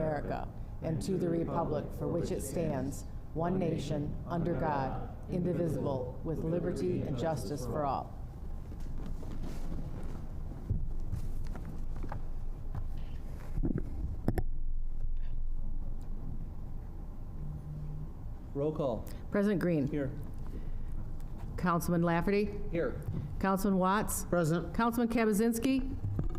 America and to the republic for which it stands, one nation, under God, indivisible, with liberty and justice for all. Roll call. President Green. Here. Councilman Lafferty. Here. Councilman Watts. Present. Councilman Kabazinski.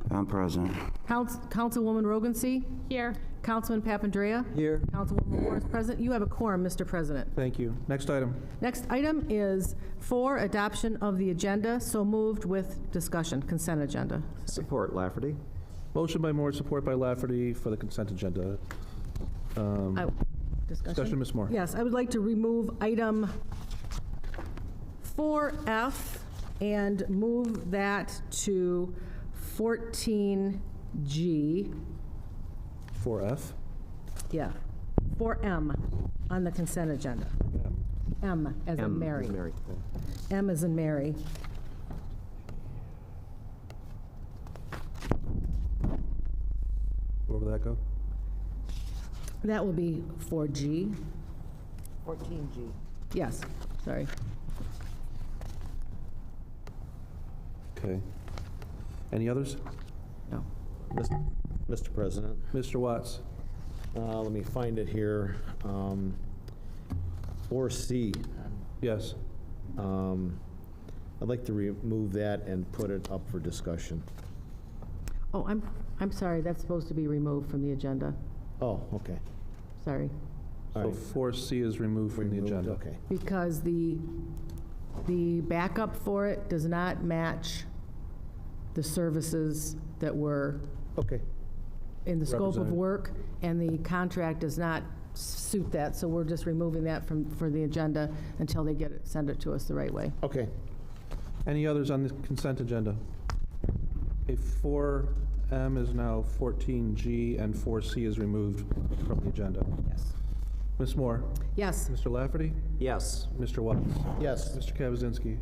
I'm present. Councilwoman Rogancy. Here. Councilman Papandrea. Here. Councilwoman Moore is present. You have a quorum, Mr. President. Thank you. Next item. Next item is 4, adoption of the agenda. So moved with discussion. Consent agenda. Support Lafferty. Motion by Moore, support by Lafferty for the consent agenda. Discussion, Ms. Moore. Yes, I would like to remove item 4F and move that to 14G. 4F. Yeah, 4M on the consent agenda. M as in Mary. M as in Mary. Where will that go? That will be 4G. 14G. Yes, sorry. Okay. Any others? No. Mr. President, Mr. Watts. let me find it here. 4C. Yes. I'd like to remove that and put it up for discussion. Oh, I'm sorry, that's supposed to be removed from the agenda. Oh, okay. Sorry. All So right. 4C is removed from the Removed, agenda. Okay. Because the backup for it does not match the services that were Okay. in the scope of Represented. work, and the contract does not suit that, so we're just removing that for the agenda until they send it to us the right way. Okay. Any others on the consent agenda? Okay, 4M is now 14G, and 4C is removed from the agenda. Yes. Ms. Moore. Yes. Mr. Lafferty. Yes. Mr. Watts. Yes. Mr. Kabazinski.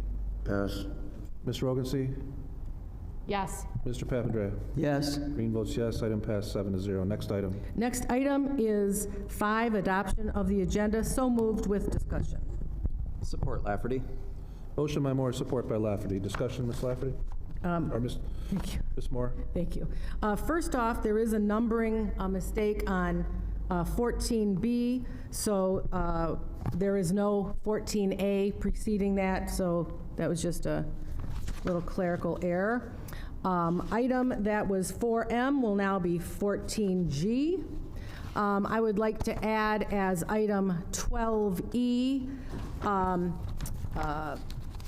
Yes. Ms. Rogancy. Yes. Mr. Papandrea. Yes. Green votes yes. Item passed 7-0. Next item. Next item is 5, adoption of the agenda. So moved with discussion. Support Lafferty. Motion by Moore, support by Lafferty. Discussion, Ms. Lafferty? Or Ms. Thank you. Ms. Moore? Thank you. First off, there is a numbering mistake on 14B, so there is no 14A preceding that, so that was just a little clerical error. Item that was 4M will now be 14G. I would like to add as item 12E,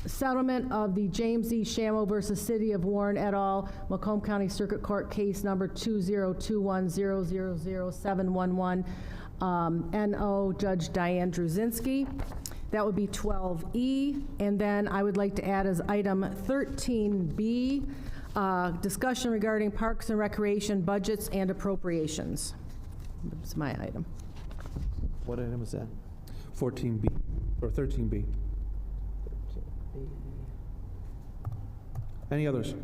settlement of the James E. Shamo versus City of Warren et al., Macomb County Circuit Court case number 2021000711, NO Judge Diane Druzinski. That would be 12E. And then I would like to add as item 13B, discussion regarding parks and recreation budgets and appropriations. That's my item. What item is that? 14B, or 13B. Any others?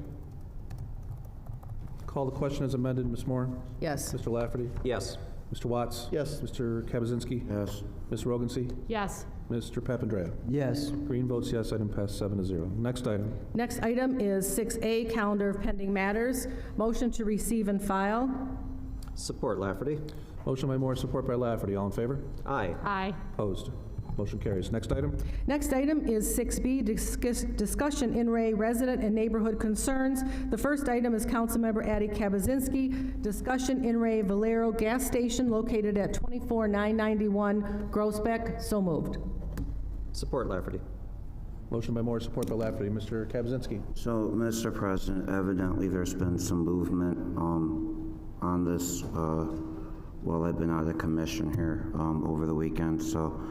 Call the question as amended, Ms. Moore. Yes. Mr. Lafferty. Yes. Mr. Watts. Yes. Mr. Kabazinski. Yes. Ms. Rogancy. Yes. Mr. Papandrea. Yes. Green votes yes. Item passed 7-0. Next item. Next item is 6A, calendar of pending matters. Motion to receive and file. Support Lafferty. Motion by Moore, support by Lafferty. All in favor? Aye. Aye. Opposed? Motion carries. Next item. Next item is 6B, discussion in re resident and neighborhood concerns. The first item is Councilmember Addie Kabazinski, discussion in re Valero gas station located at 24991 Groesbeck. So moved. Support Lafferty. Motion by Moore, support by Lafferty. Mr. Kabazinski. So, Mr. President, evidently there's been some movement on this while I've been out of commission here over the weekend. So,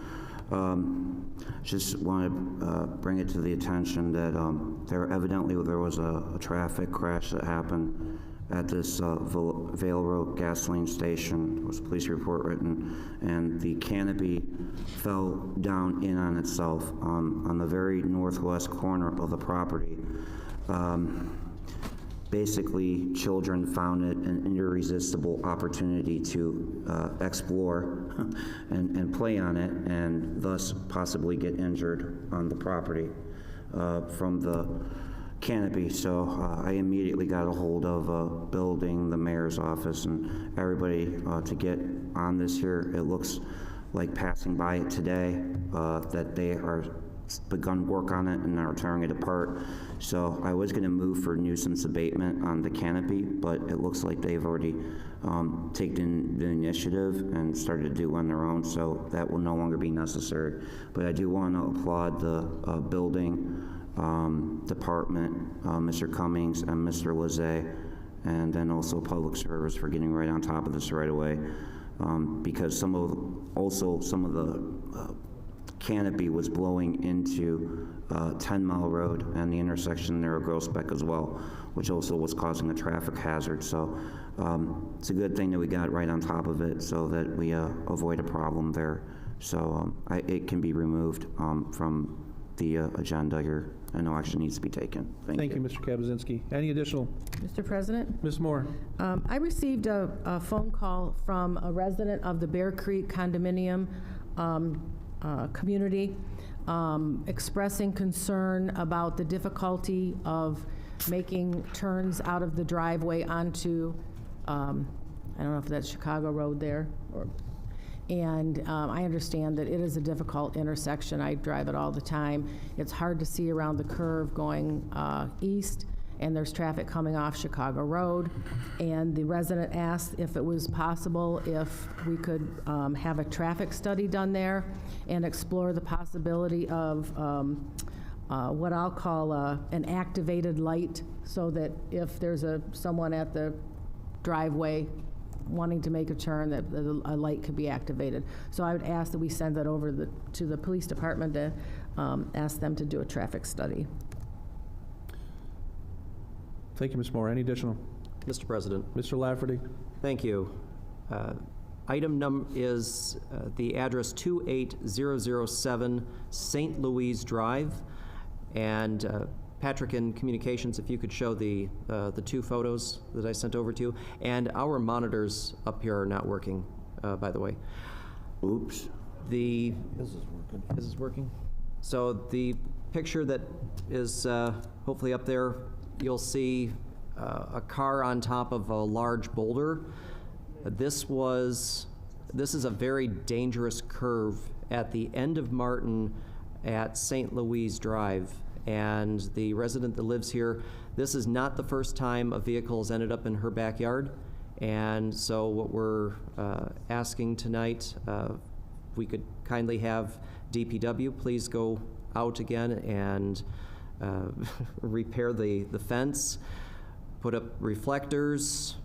just want to bring it to the attention that there was a traffic crash that happened at this Vale Road gasoline station. There was a police report written, and the canopy fell down in on itself basically children found it an irresistible opportunity to explore and play on it, and thus possibly get injured on the property from the canopy. So I immediately got a hold of building, the mayor's office, and everybody to get on this here. It looks like passing by it today that they are begun work on it and are tearing it apart. So I was going to move for nuisance abatement on the canopy, but it looks like they've already taken the initiative and started to do on their own, so that will no longer be necessary. But I do want to applaud the building department, Mr. Cummings and Mr. Lizzie, and then also Public Service for getting right on top of this right away, because some of the canopy was blowing into 10 Mile Road and the intersection there of Groesbeck as well, which also was causing a traffic hazard. So it's a good thing that we got right on top of it so that we avoid a problem there. So it can be removed from the agenda here, and no action needs to be taken. Thank you, Mr. Kabazinski. Any additional? Mr. President? Ms. Moore? I received a phone call from a resident of the Bear Creek condominium community expressing concern about the difficulty of making turns out of the driveway onto, I don't know if that's Chicago Road there, and I understand that it is a difficult intersection. I drive it all the time. It's hard to see around the curve going east, and there's traffic coming off Chicago Road. And the resident asked if it was possible if we could have a traffic study done there and explore the possibility of what I'll call an activated light, so that if there's someone at the driveway wanting to make a turn, that a light could be activated. So I would ask that we send that over to the police department to ask them to do a traffic study. Thank you, Ms. Moore. Any additional? Mr. President. Mr. Lafferty? Thank you. Item is the address 28007 St. Louis Drive. And Patrick in Communications, if you could show the two photos that I sent over to you. And our monitors up here are not working, by the way. Oops. This is working. So the picture that is hopefully up there, you'll see a car on top of a large boulder. This is a very dangerous curve at the end of Martin at St. Louis Drive. And the resident that lives here, this is not the first time a vehicle has ended up in her backyard. And so what we're asking tonight, we could kindly have DPW please go out again and repair the fence, put up reflectors,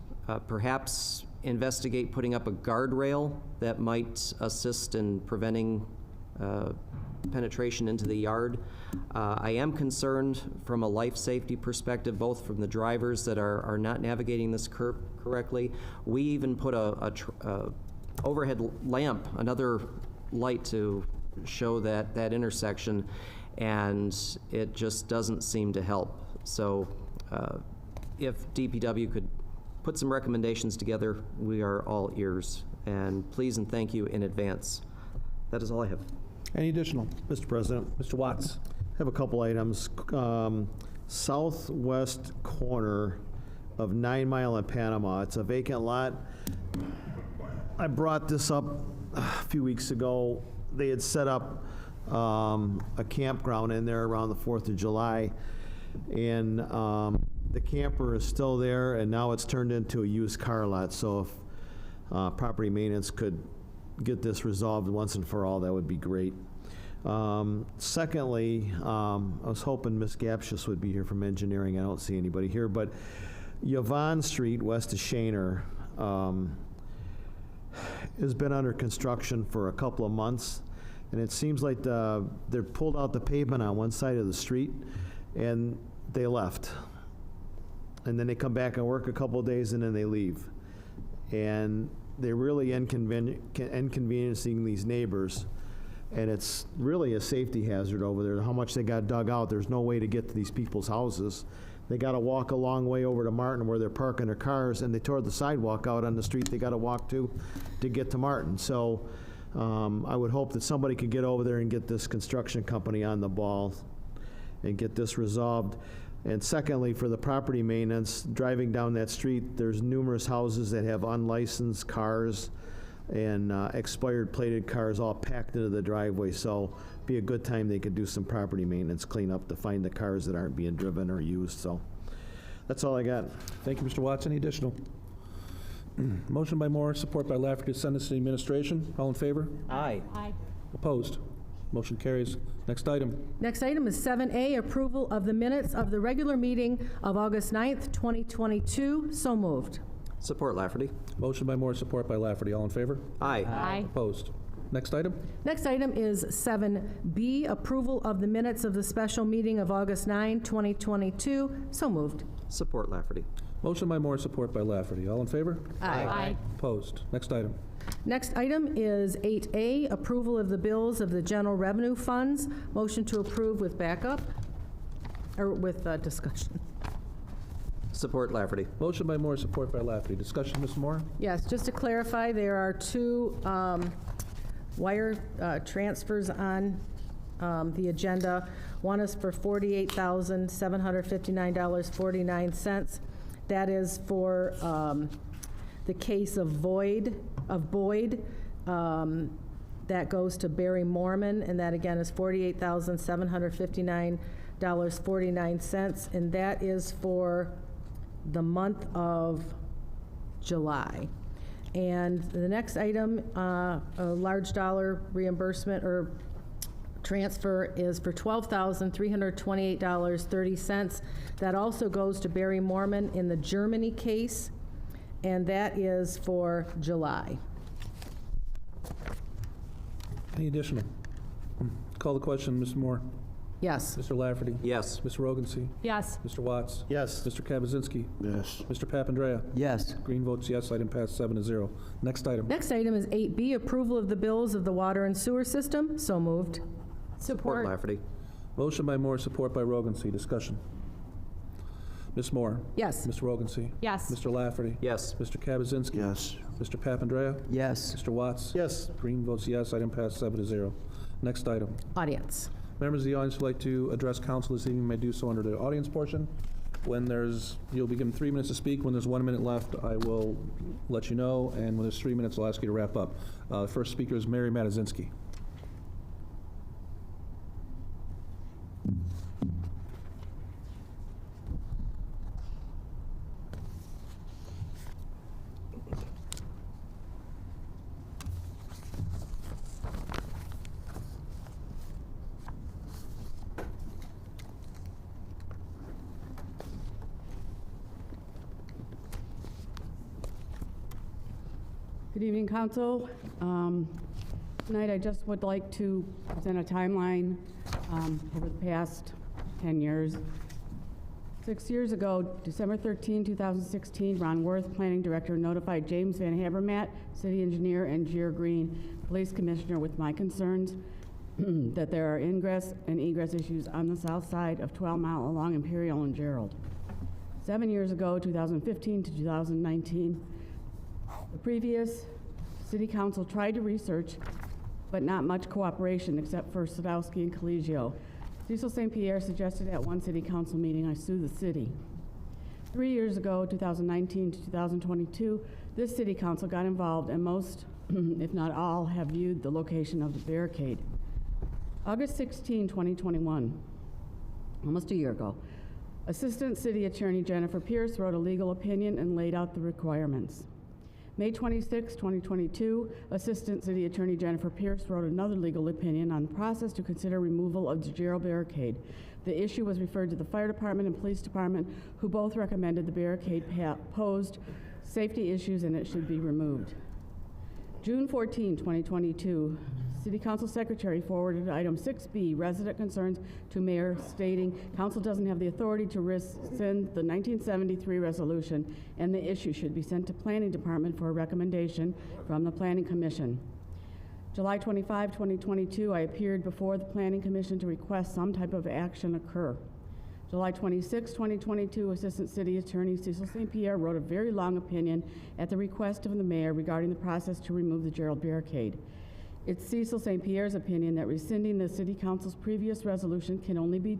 perhaps investigate putting up a guardrail that might assist in preventing penetration into the yard. I am concerned from a life safety perspective, both from the drivers that are not navigating this curb correctly. We even put a overhead lamp, another light to show that intersection, and it just doesn't seem to help. So if DPW could put some recommendations together, we are all ears. And please and thank you in advance. That is all I have. Any additional? Mr. President, Mr. Watts? I have a couple items. Southwest corner of 9 Mile and Panama. It's a vacant lot. I brought this up a few weeks ago. They had set up a campground in there around the 4th of July, and the camper is still there, and now it's turned into a used car lot. So if property maintenance could get this resolved once and for all, that would be great. Secondly, I was hoping Ms. Gapshus would be here from engineering. I don't see anybody here, but Yvonne Street, west of Shaner, has been under construction for a couple of months, and it seems like they pulled out the pavement on one side of the street, and they left. And then they come back and work a couple of days, and then they leave. And they're really inconveniencing these neighbors, and it's really a safety hazard over there. How much they got dug out, there's no way to get to these people's houses. They got to walk a long way over to Martin where they're parking their cars, and they tore the sidewalk out on the street they got to walk to get to Martin. So I would hope that somebody could get over there and get this construction company on the ball and get this resolved. And secondly, for the property maintenance, driving down that street, there's numerous houses that have unlicensed cars and expired plated cars all packed into the driveway. So be a good time they could do some property maintenance cleanup to find the cars that aren't being driven or used. So that's all I got. Thank you, Mr. Watts. Any additional? Motion by Moore, support by Lafferty, to send this to the administration. All in favor? Aye. Aye. Opposed? Motion carries. Next item. Next item is 7A, approval of the minutes of the regular meeting of August 9th, 2022. So moved. Support Lafferty. Motion by Moore, support by Lafferty. All in favor? Aye. Aye. Opposed? Next item. Next item is 7B, approval of the minutes of the special meeting of August 9, 2022. So moved. Support Lafferty. Motion by Moore, support by Lafferty. All in favor? Aye. Opposed? Next item. Next item is 8A, approval of the bills of the general revenue funds. Motion to approve with backup, or with discussion. Support Lafferty. Motion by Moore, support by Lafferty. Discussion, Ms. Moore? Yes, just to clarify, there are two wire transfers on the agenda. One is for $48,759.49. That is for the case of Boyd. That goes to Barry Mormon, and that again is $48,759.49, and that is for the month of July. And the next item, a large dollar reimbursement or transfer, is for $12,328.30. That also goes to Barry Mormon in the Germany case, and that is for July. Any additional? Call the question, Ms. Moore. Yes. Mr. Lafferty? Yes. Mr. Rogancy? Yes. Mr. Watts? Yes. Mr. Kaczynski? Yes. Mr. Papandrea? Yes. Green votes yes. Item passed 7-0. Next item. Next item is 8B, approval of the bills of the water and sewer system. So moved. Support Lafferty. Motion by Moore, support by Rogancy. Discussion. Ms. Moore? Yes. Mr. Rogancy? Yes. Mr. Lafferty? Yes. Mr. Kaczynski? Yes. Mr. Papandrea? Yes. Mr. Watts? Yes. Green votes yes. Item passed 7-0. Next item. Audience. Members of the audience who would like to address council this evening may do so under the audience portion. You'll be given 3 minutes to speak. When there's 1 minute left, I will let you know, and when there's 3 minutes, I'll ask you to wrap up. The first speaker is Mary Matazinski. Good evening, Council. Tonight, I just would like to present a timeline over the past 10 years. 6 years ago, December 13, 2016, Ron Worth, Planning Director, notified James Van Habermatt, City Engineer, and Gier Green, Police Commissioner, with my concerns that there are ingress and egress issues on the south side of 12 Mile along Imperial and Gerald. 7 years ago, 2015 to 2019, the previous City Council tried to research, but not much cooperation except for Sadowski and Collegio. Cecil St. Pierre suggested at one City Council meeting I sue the city. 3 years ago, 2019 to 2022, this City Council got involved, and most, if not all, have viewed the location of the barricade. August 16, 2021, almost a year ago, Assistant City Attorney Jennifer Pierce wrote a legal opinion and laid out the requirements. May 26, 2022, Assistant City Attorney Jennifer Pierce wrote another legal opinion on the process to consider removal of the Gerald barricade. The issue was referred to the Fire Department and Police Department, who both recommended the barricade posed safety issues and it should be removed. June 14, 2022, City Council Secretary forwarded item 6B, resident concerns, to Mayor, stating Council doesn't have the authority to rescind the 1973 resolution, and the issue should be sent to Planning Department for a recommendation from the Planning Commission. July 25, 2022, I appeared before the Planning Commission to request some type of action occur. July 26, 2022, Assistant City Attorney Cecil St. Pierre wrote a very long opinion at the request of the mayor regarding the process to remove the Gerald barricade. It's Cecil St. Pierre's opinion that rescinding the City Council's previous resolution can only be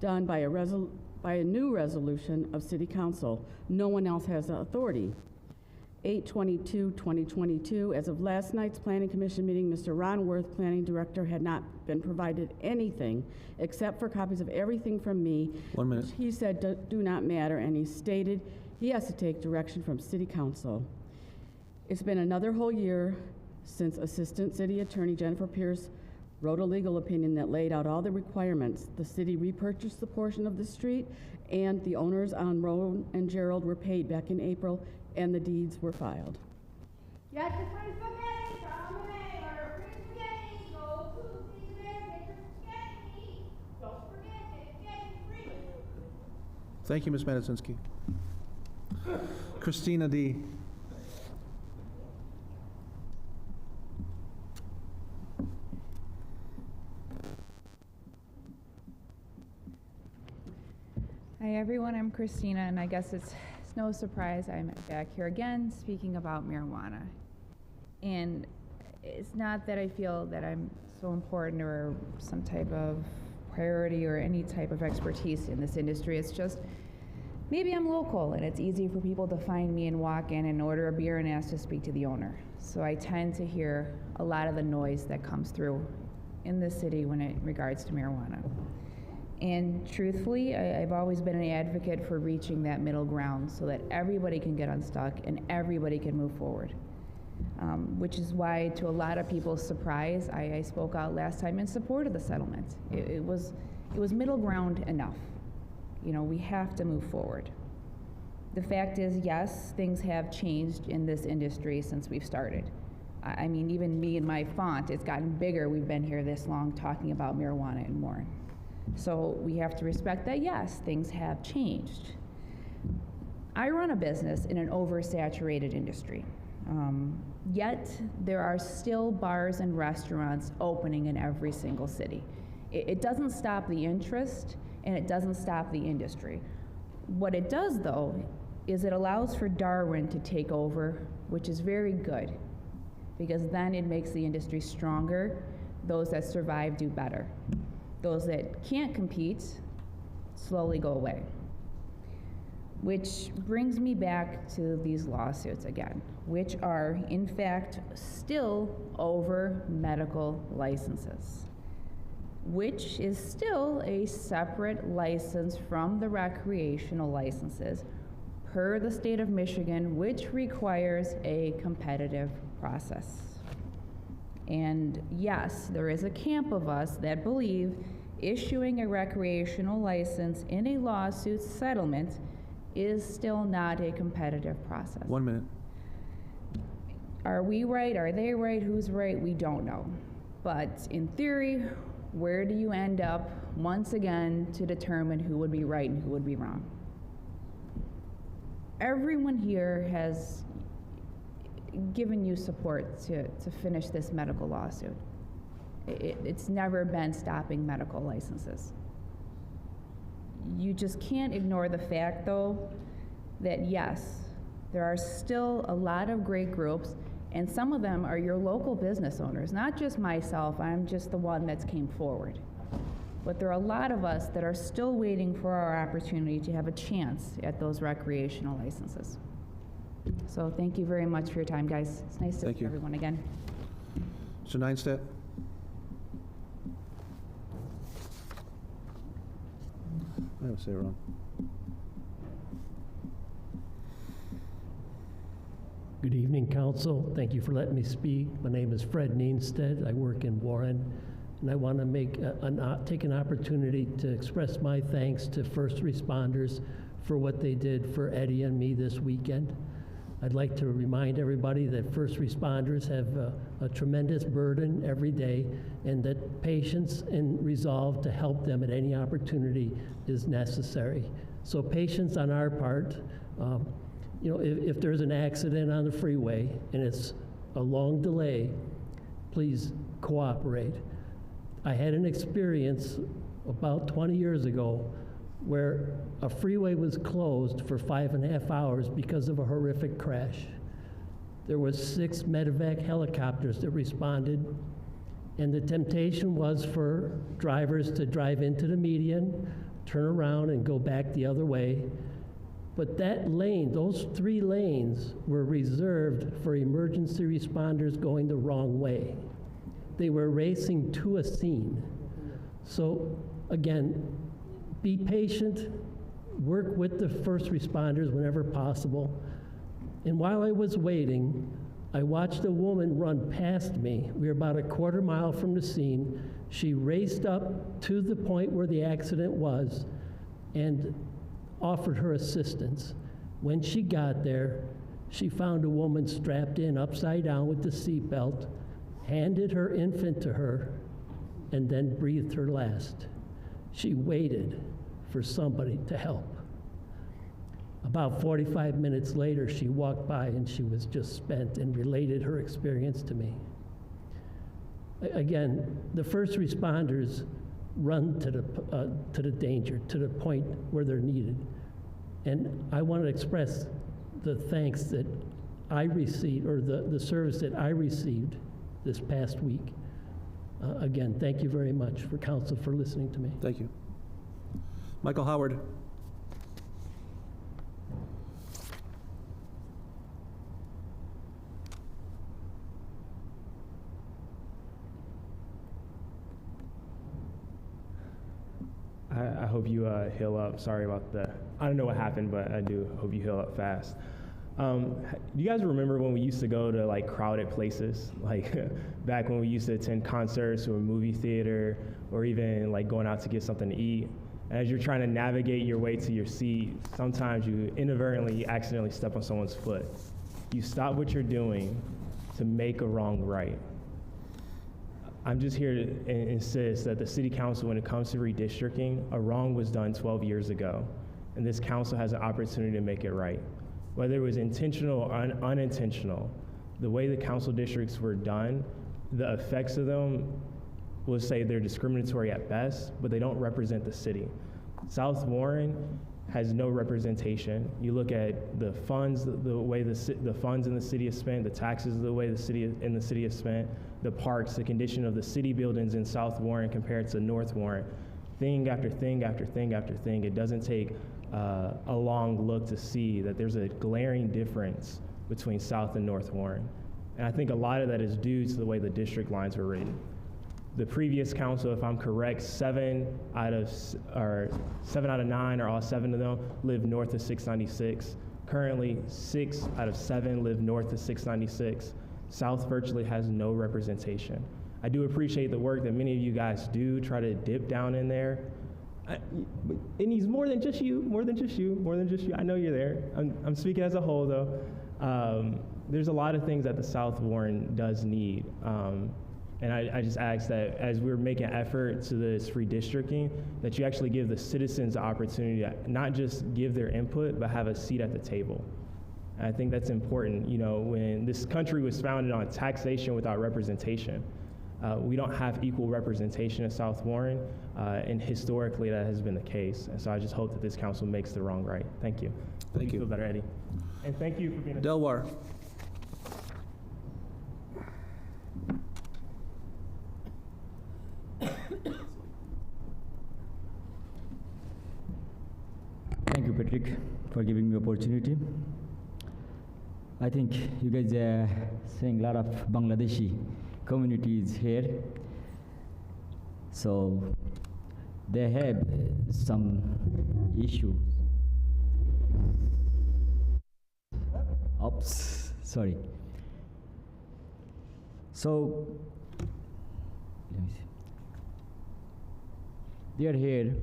done by a new resolution of City Council. No one else has the authority. 8/22/2022, as of last night's Planning Commission meeting, Mr. Ron Worth, Planning Director, had not been provided anything except for copies of everything from me. 1 minute. Which he said do not matter, and he stated he has to take direction from City Council. It's been another whole year since Assistant City Attorney Jennifer Pierce wrote a legal opinion that laid out all the requirements. The city repurchased the portion of the street, and the owners on Rowan and Gerald were paid back in April, and the deeds were filed. Yes, it's free spaghetti from the mayor. Free spaghetti. Go to the mayor. Get your spaghetti. Don't forget it. Spaghetti free. Thank you, Ms. Matizinski. Christina D. Hi everyone, I'm Christina, and I guess it's no surprise I'm back here again speaking about marijuana. And it's not that I feel that I'm so important or some type of priority or any type of expertise in this industry. It's just maybe I'm local and it's easy for people to find me and walk in and order a beer and ask to speak to the owner. So I tend to hear a lot of the noise that comes through in the city when it regards to marijuana. And truthfully, I've always been an advocate for reaching that middle ground so that everybody can get unstuck and everybody can move forward. Which is why, to a lot of people's surprise, I spoke out last time in support of the settlement. It was middle ground enough. You know, we have to move forward. The fact is, yes, things have changed in this industry since we've started. I mean, even me and my font, it's gotten bigger. We've been here this long talking about marijuana and more. So we have to respect that, yes, things have changed. I run a business in an oversaturated industry. Yet there are still bars and restaurants opening in every single city. It doesn't stop the interest, and it doesn't stop the industry. What it does, though, is it allows for Darwin to take over, which is very good, because then it makes the industry stronger. Those that survive do better. Those that can't compete slowly go away. Which brings me back to these lawsuits again, which are in fact still over medical licenses, which is still a separate license from the recreational licenses per the state of Michigan, which requires a competitive process. And yes, there is a camp of us that believe issuing a recreational license in a lawsuit settlement is still not a competitive process. 1 minute. Are we right? Are they right? Who's right? We don't know. But in theory, where do you end up once again to determine who would be right and who would be wrong? Everyone here has given you support to finish this medical lawsuit. It's never been stopping medical licenses. You just can't ignore the fact, though, that yes, there are still a lot of great groups, and some of them are your local business owners, not just myself. I'm just the one that's came forward. But there are a lot of us that are still waiting for our opportunity to have a chance at those recreational licenses. So thank you very much for your time, guys. It's nice to Thank see you. everyone again. Mr. Neinstedt? I would say it wrong. Good evening, council. Thank you for letting me speak. My name is Fred Neinstedt. I work in Warren, and I want to take an opportunity to express my thanks to first responders for what they did for Eddie and me this weekend. I'd like to remind everybody that first responders have a tremendous burden every day, and that patience and resolve to help them at any opportunity is necessary. So patience on our part. You know, if there's an accident on the freeway and it's a long delay, please cooperate. I had an experience about 20 years ago where a freeway was closed for 5.5 hours because of a horrific crash. There was 6 medevac helicopters that responded, and the temptation was for drivers to drive into the median, turn around and go back the other way. But that lane, those 3 lanes were reserved for emergency responders going the wrong way. They were racing to a scene. So again, be patient, work with the first responders whenever possible. And while I was waiting, I watched a woman run past me. We were about a 1/4 mile from the scene. She raced up to the point where the accident was and offered her assistance. When she got there, she found a woman strapped in upside down with the seatbelt, handed her infant to her, and then breathed her last. She waited for somebody to help. About 45 minutes later, she walked by and she was just spent and related her experience to me. Again, the first responders run to the danger, to the point where they're needed. And I want to express the thanks that I received, or the service that I received this past week. Again, thank you very much for council for listening to me. Thank you. Michael Howard. I hope you heal up. Sorry about I don't know what happened, but I do hope you heal up fast. Do you guys remember when we used to go to like crowded places? Like back when we used to attend concerts or a movie theater, or even like going out to get something to eat. As you're trying to navigate your way to your seat, sometimes you inadvertently, accidentally step on someone's foot. You stop what you're doing to make a wrong right. I'm just here to insist that the city council, when it comes to redistricting, a wrong was done 12 years ago, and this council has an opportunity to make it right. Whether it was intentional or unintentional, the way the council districts were done, the effects of them, we'll say they're discriminatory at best, but they don't represent the city. South Warren has no representation. You look at the funds, the way the funds in the city is spent, the taxes, the way the city is spent, the parks, the condition of the city buildings in South Warren compared to North Warren. Thing after thing after thing after thing. It doesn't take a long look to see that there's a glaring difference between South and North Warren. And I think a lot of that is due to the way the district lines were written. The previous council, if I'm correct, 7 out of 9, or all 7 of them, live north of 696. Currently, 6 out of 7 live north of 696. South virtually has no representation. I do appreciate the work that many of you guys do, try to dip down in there. It needs more than just you, more than just you, more than just you. I know you're there. I'm speaking as a whole, though. There's a lot of things that the South Warren does need. And I just ask that as we're making effort to this redistricting, that you actually give the citizens the opportunity to not just give their input, but have a seat at the table. And I think that's important. You know, when this country was founded on taxation without representation, we don't have equal representation in South Warren, and historically that has been the case. And so I just hope that this council makes the wrong right. Thank you. Thank you. Feel better, Eddie. And thank you for being a Delwar. Thank you, Patrick, for giving me opportunity. I think you guys are seeing a lot of Bangladeshi communities here. So they have some issues. Oops, sorry. So, let me see. They are here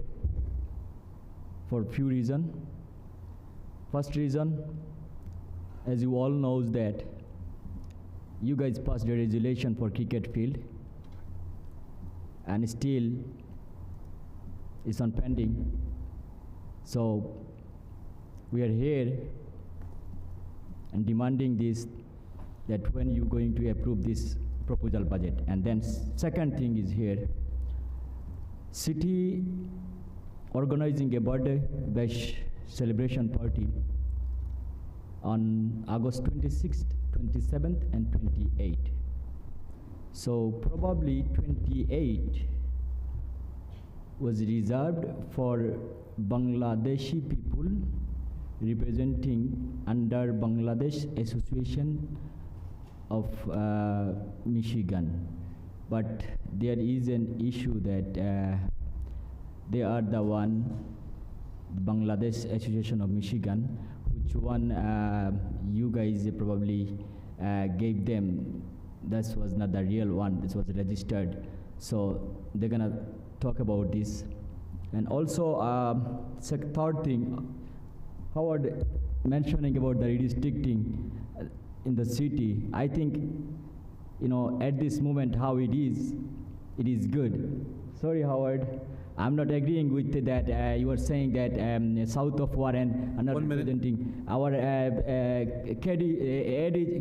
for few reasons. First reason, as you all knows that you guys passed a resolution for cricket field, and still it's on pending. So we are here and demanding this, that when you going to approve this proposal budget. And then second thing is here, city organizing a birthday bash celebration party on August 26th, 27th, and 28th. So probably 28 was reserved for Bangladeshi people representing under Bangladesh Association of Michigan. But there is an issue that they are the one, Bangladesh Association of Michigan, which one you guys probably gave them. That was not the real one, this was registered. So they're gonna talk about this. And also, third thing, Howard mentioning about the redistricting in the city. I think, at this moment how it is good. Sorry, Howard, I'm not agreeing with that. You are saying that south of Warren are not 1 minute. representing our Eddie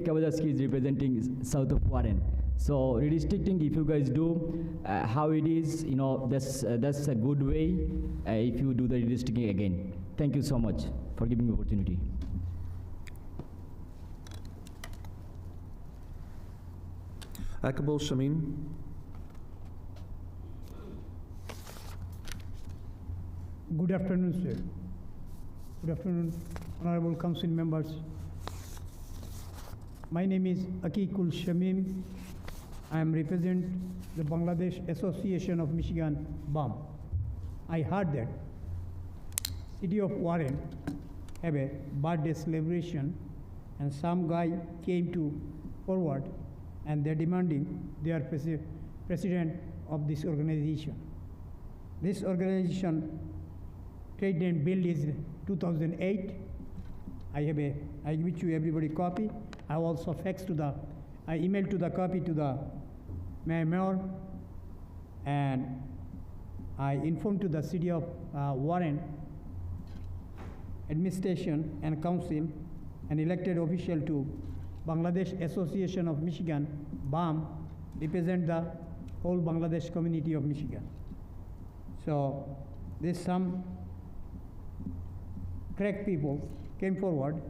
Kawajaski is representing south of Warren. So redistricting, if you guys do how it is, that's a good way if you do the redistricting again. Thank you so much for giving me the opportunity. Akabul Shamim. Good afternoon, sir. Good afternoon, honorable council members. My name is Akikul Shamim. I am represent the Bangladesh Association of Michigan, BAM. I heard that city of Warren have a birthday celebration and some guy came to forward and they're demanding their president of this organization. This organization trade and build is 2008. I give you everybody copy. I also I emailed to the copy to the mayor, and I informed to the city of Warren administration and council and elected official to Bangladesh Association of Michigan, BAM, represent the whole Bangladesh community of Michigan. So there's some crack people came forward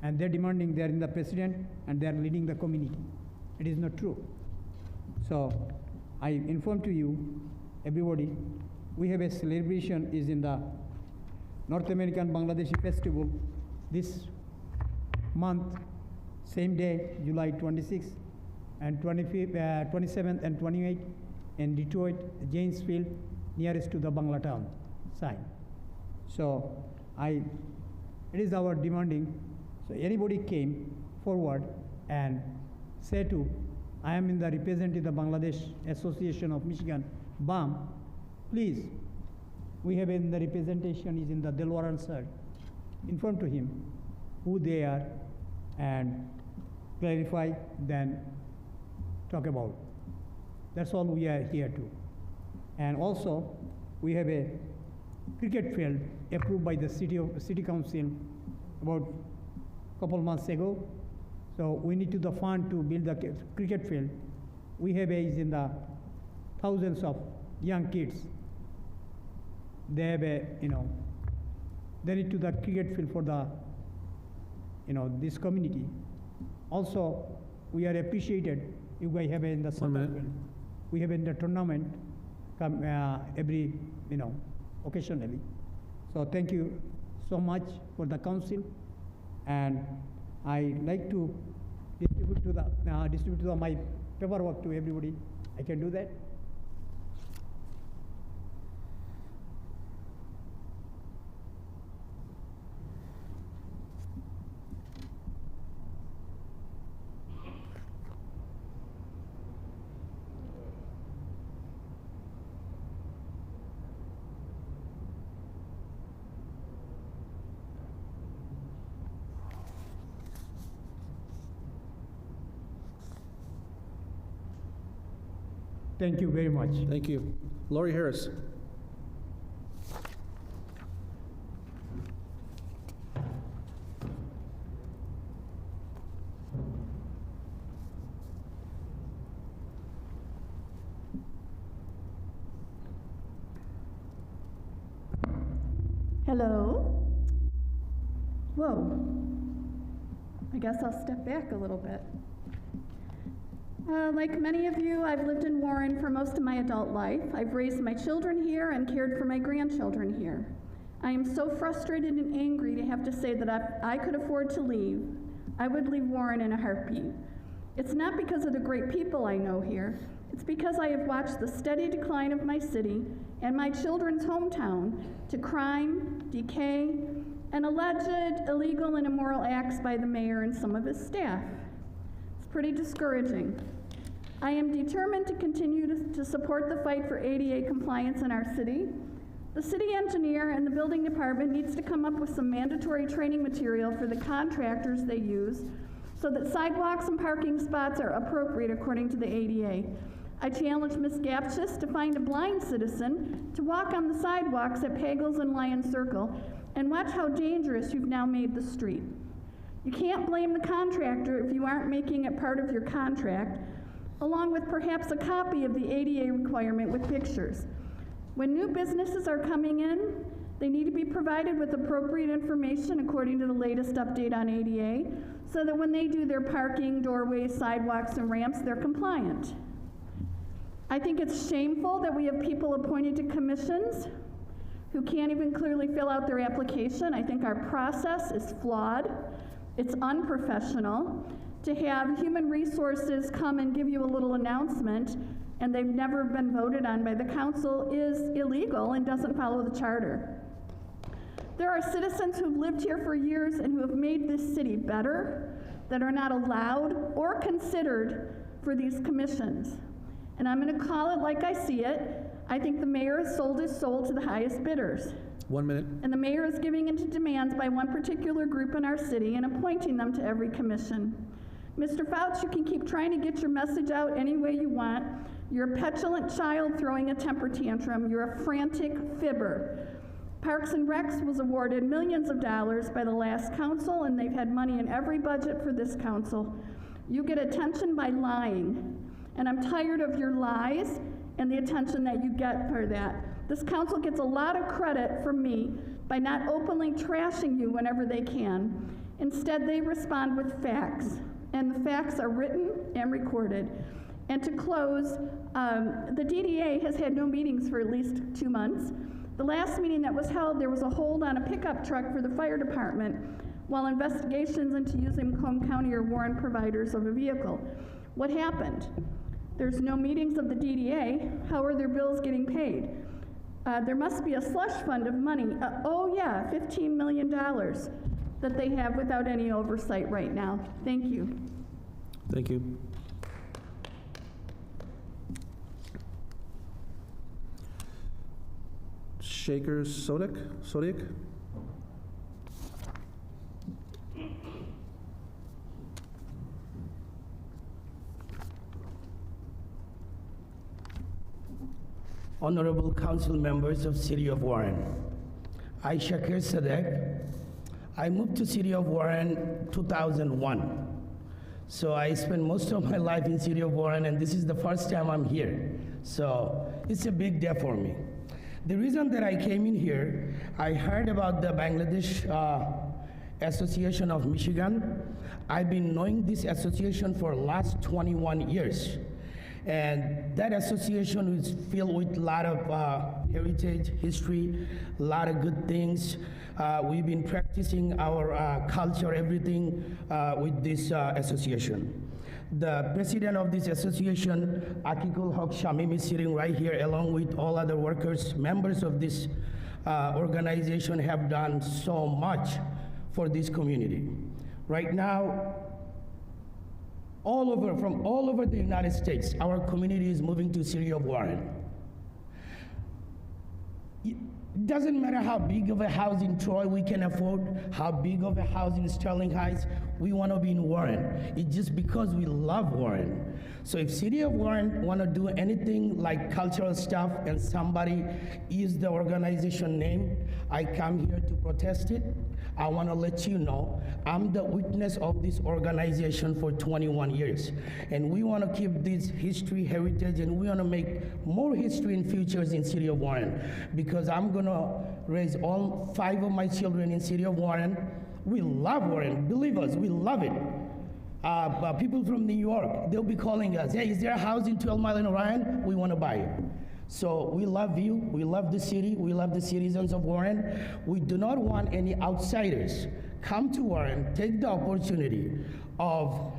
and they're demanding they're in the president and they're leading the community. It is not true. So I inform to you, everybody, we have a celebration is in the North American Bangladeshi Festival this month, same day, July 26th and 27th and 28th in Detroit, Janesville, nearest to the Bangla town side. So it is our demanding. So anybody came forward and say to, I am in the representative of the Bangladesh Association of Michigan, BAM, please, we have in the representation is in the Delaware sir. Inform to him who they are and clarify, then talk about. That's all we are here to. And also, we have a cricket field approved by the city council about a couple months ago. So we need to the fund to build the cricket field. We have is in the thousands of young kids. They have they need to the cricket field for the this community. Also, we are appreciated. You guys have in the 1 minute. We have in the tournament come every occasionally. So thank you so much for the council, and I like to distribute to my paperwork to everybody. I can do that. Thank you very much. Thank you. Lori Harris. Hello? Whoa. I guess I'll step back a little bit. Like many of you, I've lived in Warren for most of my adult life. I've raised my children here and cared for my grandchildren here. I am so frustrated and angry to have to say that if I could afford to leave, I would leave Warren in a heartbeat. It's not because of the great people I know here. It's because I have watched the steady decline of my city and my children's hometown to crime, decay, and alleged illegal and immoral acts by the mayor and some of his staff. It's pretty discouraging. I am determined to continue to support the fight for ADA compliance in our city. The city engineer and the building department needs to come up with some mandatory training material for the contractors they use so that sidewalks and parking spots are appropriate according to the ADA. I challenge Ms. Gapshis to find a blind citizen to walk on the sidewalks at Pagels and Lion Circle and watch how dangerous you've now made the street. You can't blame the contractor if you aren't making it part of your contract, along with perhaps a copy of the ADA requirement with pictures. When new businesses are coming in, they need to be provided with appropriate information according to the latest update on ADA, so that when they do their parking, doorways, sidewalks, and ramps, they're compliant. I think it's shameful that we have people appointed to commissions who can't even clearly fill out their application. I think our process is flawed. It's unprofessional. To have human resources come and give you a little announcement and they've never been voted on by the council is illegal and doesn't follow the charter. There are citizens who've lived here for years and who have made this city better that are not allowed or considered for these commissions. And I'm going to call it like I see it. I think the mayor has sold his soul to the highest bidders. 1 minute. And the mayor is giving in to demands by one particular group in our city and appointing them to every commission. Mr. Fouch, you can keep trying to get your message out any way you want. You're a petulant child throwing a temper tantrum. You're a frantic fibber. Parks and Recs was awarded millions of dollars by the last council, and they've had money in every budget for this council. You get attention by lying, and I'm tired of your lies and the attention that you get for that. This council gets a lot of credit from me by not openly trashing you whenever they can. Instead, they respond with facts, and the facts are written and recorded. And to close, the DDA has had no meetings for at least 2 months. The last meeting that was held, there was a hold on a pickup truck for the fire department while investigations into using Macomb County or Warren providers of a vehicle. What happened? There's no meetings of the DDA. How are their bills getting paid? There must be a slush fund of money. Oh yeah, $15 million that they have without any oversight right now. Thank you. Thank you. Shaker Sodic? Honorable council members of City of Warren. I, Shakir Sadek, I moved to City of Warren 2001. So I spent most of my life in City of Warren, and this is the first time I'm here. So it's a big day for me. The reason that I came in here, I heard about the Bangladesh Association of Michigan. I've been knowing this association for the last 21 years. And that association is filled with a lot of heritage, history, a lot of good things. We've been practicing our culture, everything with this association. The president of this association, Akikul Haq Shamim, is sitting right here along with all other workers. Members of this organization have done so much for this community. Right now, from all over the United States, our community is moving to City of Warren. It doesn't matter how big of a house in Troy we can afford, how big of a house in Sterling Heights. we want to be in Warren. It's just because we love Warren. So if City of Warren want to do anything like cultural stuff and somebody use the organization name, I come here to protest it. I want to let you know I'm the witness of this organization for 21 years. And we want to keep this history, heritage, and we want to make more history in futures in City of Warren. Because I'm going to raise all 5 of my children in City of Warren. We love Warren. Believe us, we love it. People from New York, they'll be calling us, hey, is there a house in 12 Mile and Orion? We want to buy it. So we love you, we love the city, we love the citizens of Warren. We do not want any outsiders come to Warren, take the opportunity of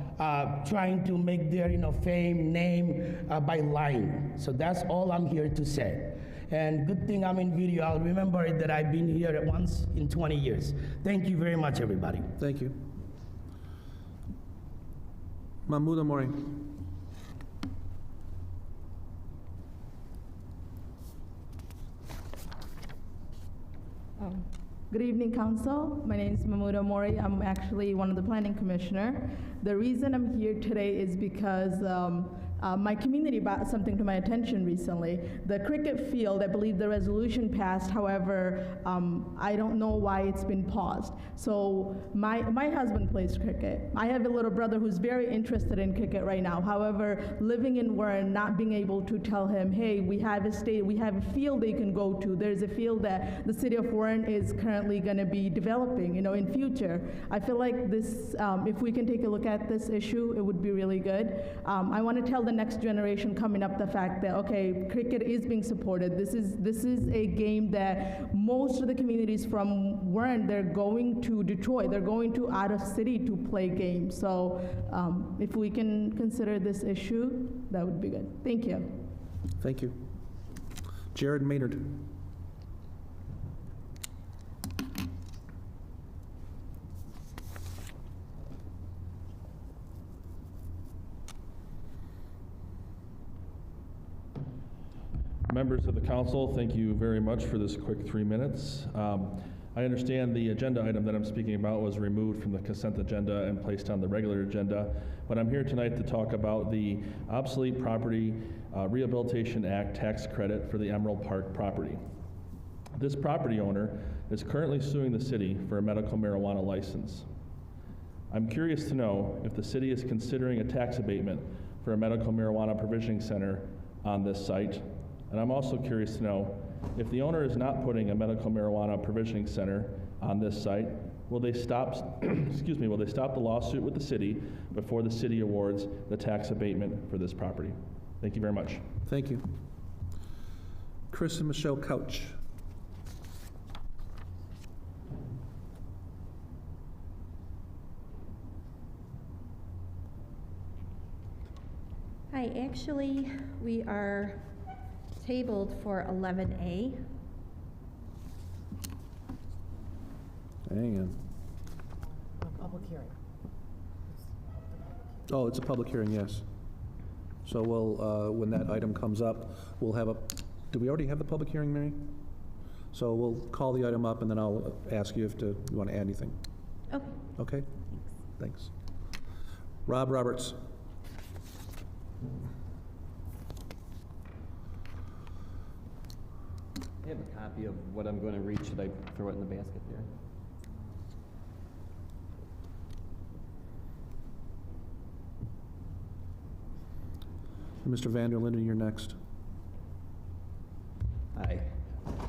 trying to make their fame, name by lying. So that's all I'm here to say. And good thing I'm in video. I'll remember it that I've been here at once in 20 years. Thank you very much, everybody. Thank you. Mahmoud Mori. Good evening, Council. My name is Mahmouda Mori. I'm actually one of the planning commissioner. The reason I'm here today is because my community brought something to my attention recently. The cricket field, I believe the resolution passed, however, I don't know why it's been paused. So my husband plays cricket. I have a little brother who's very interested in cricket right now. However, living in Warren, not being able to tell him, hey, we have a field that you can go to. There's a field that the city of Warren is currently gonna be developing, in future. I feel like this, if we can take a look at this issue, it would be really good. I wanna tell the next generation coming up the fact that, okay, cricket is being supported. This is a game that most of the communities from Warren, they're going to Detroit, they're going to out of city to play games. So if we can consider this issue, that would be good. Thank you. Thank you. Jared Maynard. Members of the council, thank you very much for this quick 3 minutes. I understand the agenda item that I'm speaking about was removed from the consent agenda and placed on the regular agenda, but I'm here tonight to talk about the Obsolete Property Rehabilitation Act tax credit for the Emerald Park property. This property owner is currently suing the city for a medical marijuana license. I'm curious to know if the city is considering a tax abatement for a medical marijuana provisioning center on this site. And I'm also curious to know if the owner is not putting a medical marijuana provisioning center on this site, will they stop, will they stop the lawsuit with the city before the city awards the tax abatement for this property? Thank you very much. Thank you. Chris and Michelle Couch. Hi, actually, we are tabled for 11A. Hang on. Public hearing. Oh, it's a public hearing, yes. So we'll, when that item comes up, we'll have a, do we already have the public hearing, Mary? So we'll call the item up and then I'll ask you if you want to add anything. Okay. Okay? Thanks. Rob Roberts. I have a copy of what I'm going to read. Should I throw it in the basket there? Mr. Vander Linden, you're next. Hi.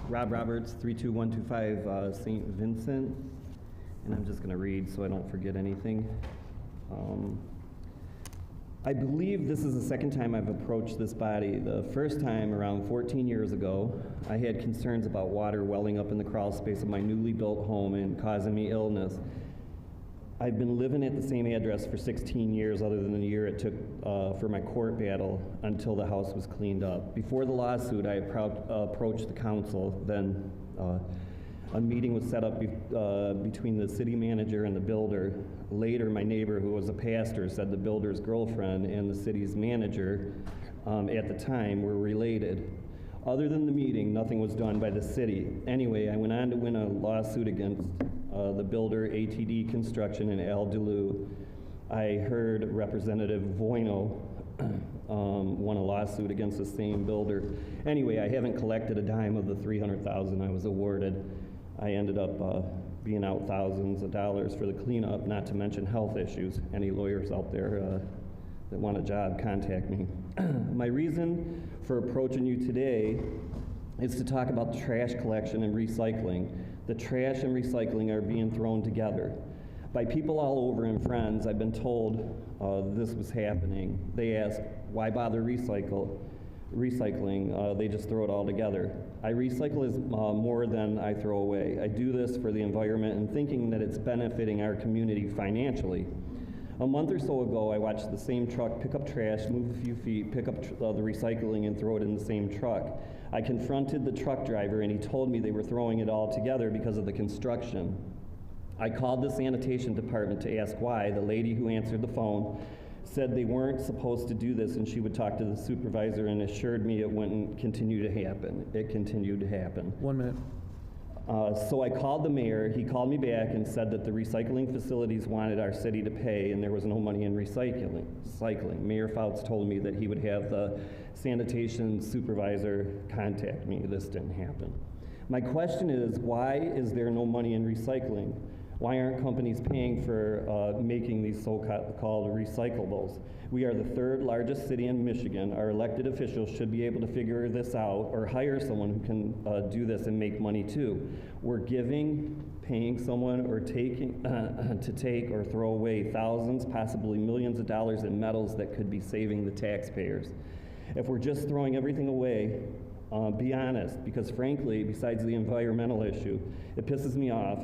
Rob Roberts, 32125 St. Vincent. And I'm just going to read so I don't forget anything. I believe this is the second time I've approached this body. The first time, around 14 years ago, I had concerns about water welling up in the crawl space of my newly built home and causing me illness. I've been living at the same address for 16 years, other than the year it took for my court battle until the house was cleaned up. Before the lawsuit, I approached the council. Then a meeting was set up between the city manager and the builder. Later, my neighbor, who was a pastor, said the builder's girlfriend and the city's manager at the time were related. Other than the meeting, nothing was done by the city. Anyway, I went on to win a lawsuit against the builder ATD Construction in Al Delu. I heard Representative Voino won a lawsuit against the same builder. Anyway, I haven't collected a dime of the $300,000 I was awarded. I ended up being out thousands of dollars for the cleanup, not to mention health issues. Any lawyers out there that want a job, contact me. My reason for approaching you today is to talk about trash collection and recycling. The trash and recycling are being thrown together. By people all over and friends, I've been told this was happening. They ask, why bother recycling? They just throw it all together. I recycle as more than I throw away. I do this for the environment and thinking that it's benefiting our community financially. A month or so ago, I watched the same truck pick up trash, move a few feet, pick up the recycling, and throw it in the same truck. I confronted the truck driver, and he told me they were throwing it all together because of the construction. I called the sanitation department to ask why. The lady who answered the phone said they weren't supposed to do this, and she would talk to the supervisor and assured me it wouldn't continue to happen. It continued to happen. 1 minute. So I called the mayor. He called me back and said that the recycling facilities wanted our city to pay, and there was no money in recycling. Mayor Fouts told me that he would have the sanitation supervisor contact me. This didn't happen. My question is, why is there no money in recycling? Why aren't companies paying for making these so-called recyclables? We are the third largest city in Michigan. Our elected officials should be able to figure this out or hire someone who can do this and make money too. We're paying someone or taking to take or throw away thousands, possibly millions of dollars in metals that could be saving the taxpayers. If we're just throwing everything away, be honest, because frankly, besides the environmental issue, it pisses me off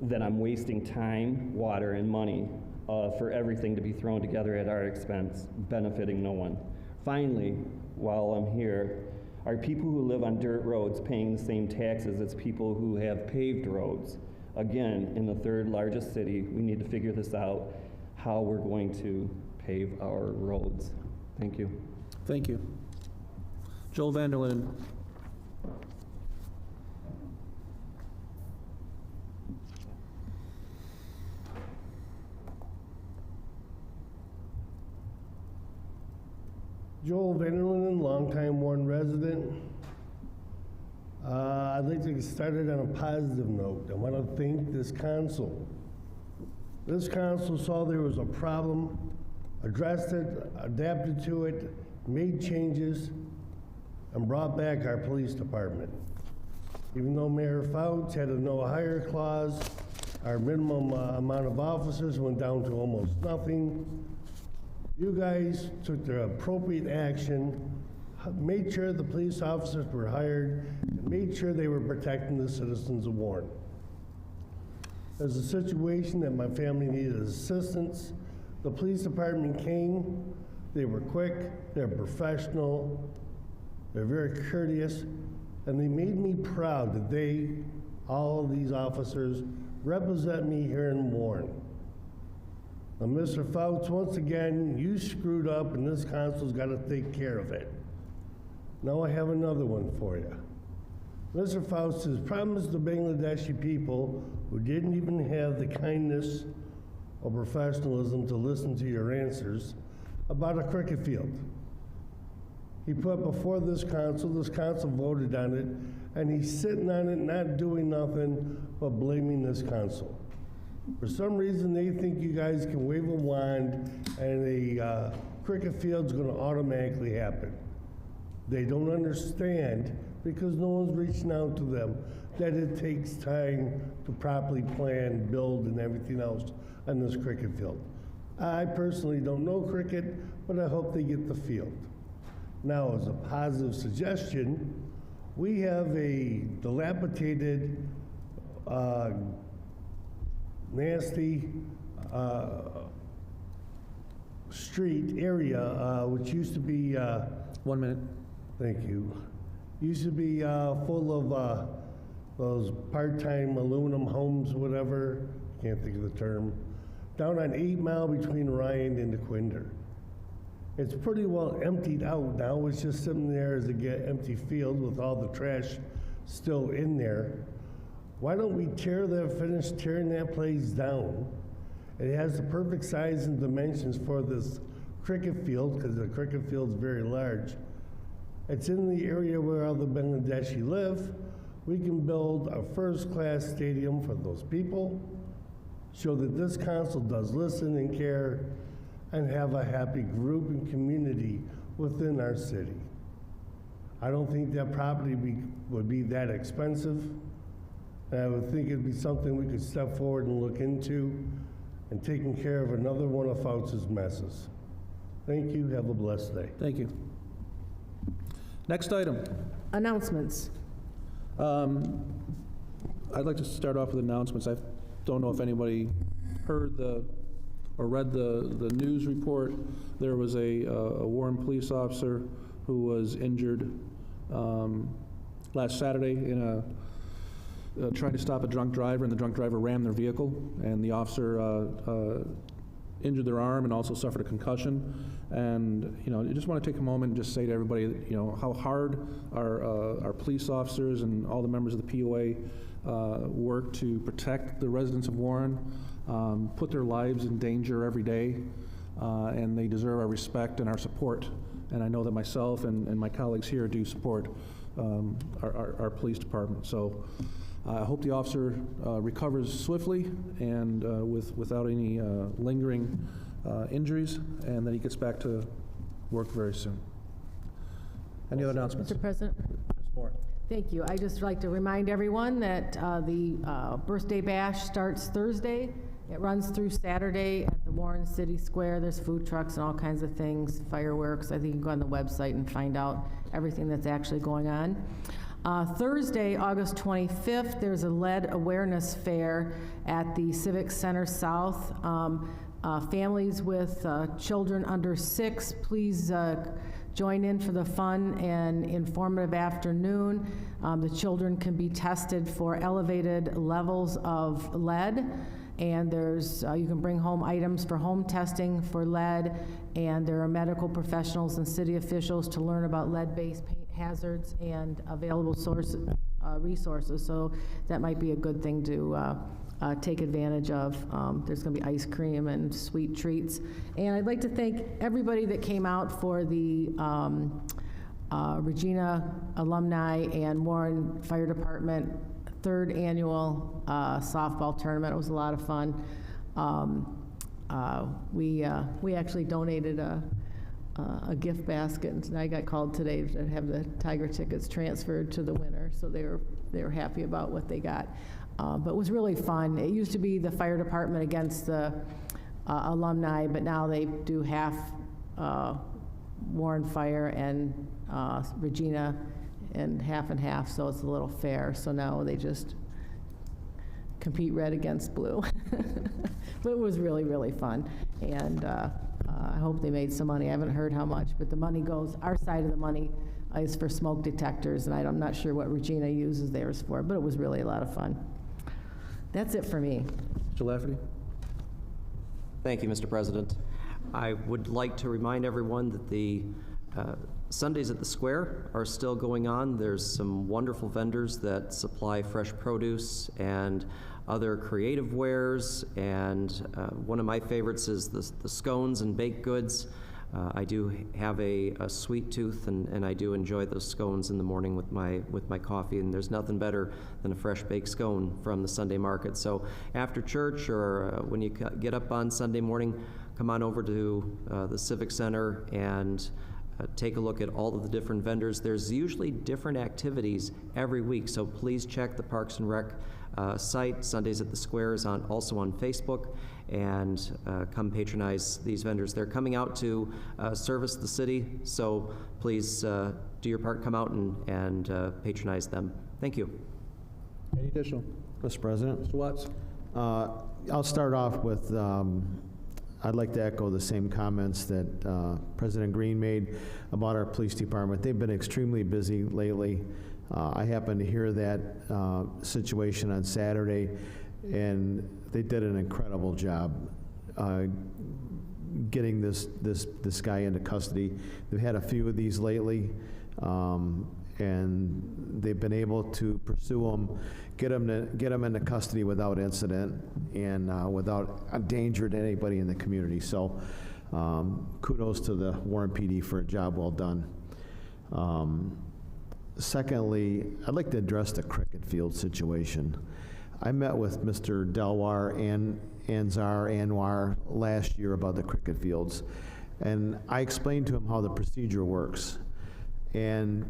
that I'm wasting time, water, and money for everything to be thrown together at our expense, benefiting no one. Finally, while I'm here, are people who live on dirt roads paying the same taxes as people who have paved roads? Again, in the third largest city, we need to figure this out, how we're going to pave our roads. Thank you. Thank you. Joel Vanderlyn. Joel Vanderlyn, longtime Warren resident. I'd like to get started on a positive note. I want to thank this council. This council saw there was a problem, addressed it, adapted to it, made changes, and brought back our police department. Even though Mayor Fouts had a no hire clause, our minimum amount of officers went down to almost nothing. You guys took the appropriate action, made sure the police officers were hired, and made sure they were protecting the citizens of Warren. There's a situation that my family needed assistance. The police department came, they were quick, they're professional, they're very courteous, and they made me proud that all of these officers, represent me here in Warren. Now, Mr. Fouts, once again, you screwed up, and this council's got to take care of it. Now I have another one for you. Mr. Fouts has promised the Bangladeshi people, who didn't even have the kindness or professionalism to listen to your answers, about a cricket field. He put before this council voted on it, and he's sitting on it, not doing nothing but blaming this council. For some reason, they think you guys can wave a wand and a cricket field's gonna automatically happen. They don't understand, because no one's reaching out to them, that it takes time to properly plan, build, and everything else on this cricket field. I personally don't know cricket, but I hope they get the field. Now, as a positive suggestion, we have a dilapidated, nasty street area, which used to be 1 minute. Thank you. Used to be full of those part-time aluminum homes, whatever, can't think of the term, down on 8 Mile between Ryan and DeQuinder. It's pretty well emptied out now. It's just sitting there as an empty field with all the trash still in there. Why don't we finish tearing that place down? It has the perfect size and dimensions for this cricket field, because the cricket field's very large. It's in the area where all the Bangladeshi live. We can build a first-class stadium for those people, show that this council does listen and care, and have a happy group and community within our city. I don't think that property would be that expensive. And I would think it'd be something we could step forward and look into and taking care of another one of Fouts' messes. Thank you. Have a blessed day. Thank you. Next item. Announcements. I'd like to start off with announcements. I don't know if anybody heard or read the news report. There was a Warren police officer who was injured last Saturday in trying to stop a drunk driver, and the drunk driver rammed their vehicle, and the officer injured their arm and also suffered a concussion. And I just want to take a moment and just say to everybody, how hard our police officers and all the members of the POA work to protect the residents of Warren, put their lives in danger every day, and they deserve our respect and our support. And I know that myself and my colleagues here do support our police department. So I hope the officer recovers swiftly and without any lingering injuries, and that he gets back to work very soon. Any other announcements? Mr. President? Ms. Moore. Thank you. I just like to remind everyone that the birthday bash starts Thursday. It runs through Saturday at the Warren City Square. There's food trucks and all kinds of things, fireworks. I think you can go on the website and find out everything that's actually going on. Thursday, August 25th, there's a lead awareness fair at the Civic Center South. Families with children under 6, please join in for the fun and informative afternoon. The children can be tested for elevated levels of lead, and there's you can bring home items for home testing for lead, and there are medical professionals and city officials to learn about lead-based paint hazards and available resources. So that might be a good thing to take advantage of. There's going to be ice cream and sweet treats. And I'd like to thank everybody that came out for the Regina alumni and Warren Fire Department 3rd annual softball tournament. It was a lot of fun. We actually donated a gift basket, and I got called today to have the Tiger tickets transferred to the winner, so they were happy about what they got. But it was really fun. It used to be the fire department against the alumni, but now they do half Warren Fire and Regina and half, so it's a little fair. So now they just compete red against blue. But it was really, really fun. And I hope they made some money. I haven't heard how much, but the money goes, our side of the money is for smoke detectors, and I'm not sure what Regina uses theirs for, but it was really a lot of fun. That's it for me. Mr. Lafferty? Thank you, Mr. President. I would like to remind everyone that the Sundays at the Square are still going on. There's some wonderful vendors that supply fresh produce and other creative wares, and one of my favorites is the scones and baked goods. I do have a sweet tooth, and I do enjoy those scones in the morning with my coffee, and there's nothing better than a fresh baked scone from the Sunday market. So after church or when you get up on Sunday morning, come on over to the Civic Center and take a look at all of the different vendors. There's usually different activities every week, so please check the Parks and Rec site. Sundays at the Square is also on Facebook, and come patronize these vendors. They're coming out to service the city, so please do your part, come out and patronize them. Thank you. Any additional? Mr. President? Mr. Watts? I'll start off with, I'd like to echo the same comments that President Green made about our police department. They've been extremely busy lately. I happened to hear that situation on Saturday, and they did an incredible job getting this guy into custody. They've had a few of these lately, and they've been able to pursue them, get them into custody without incident and without danger to anybody in the community. So kudos to the Warren PD for a job well done. Secondly, I'd like to address the cricket field situation. I met with Mr. Delwar and Anzar Anwar last year about the cricket fields, and I explained to him how the procedure works. And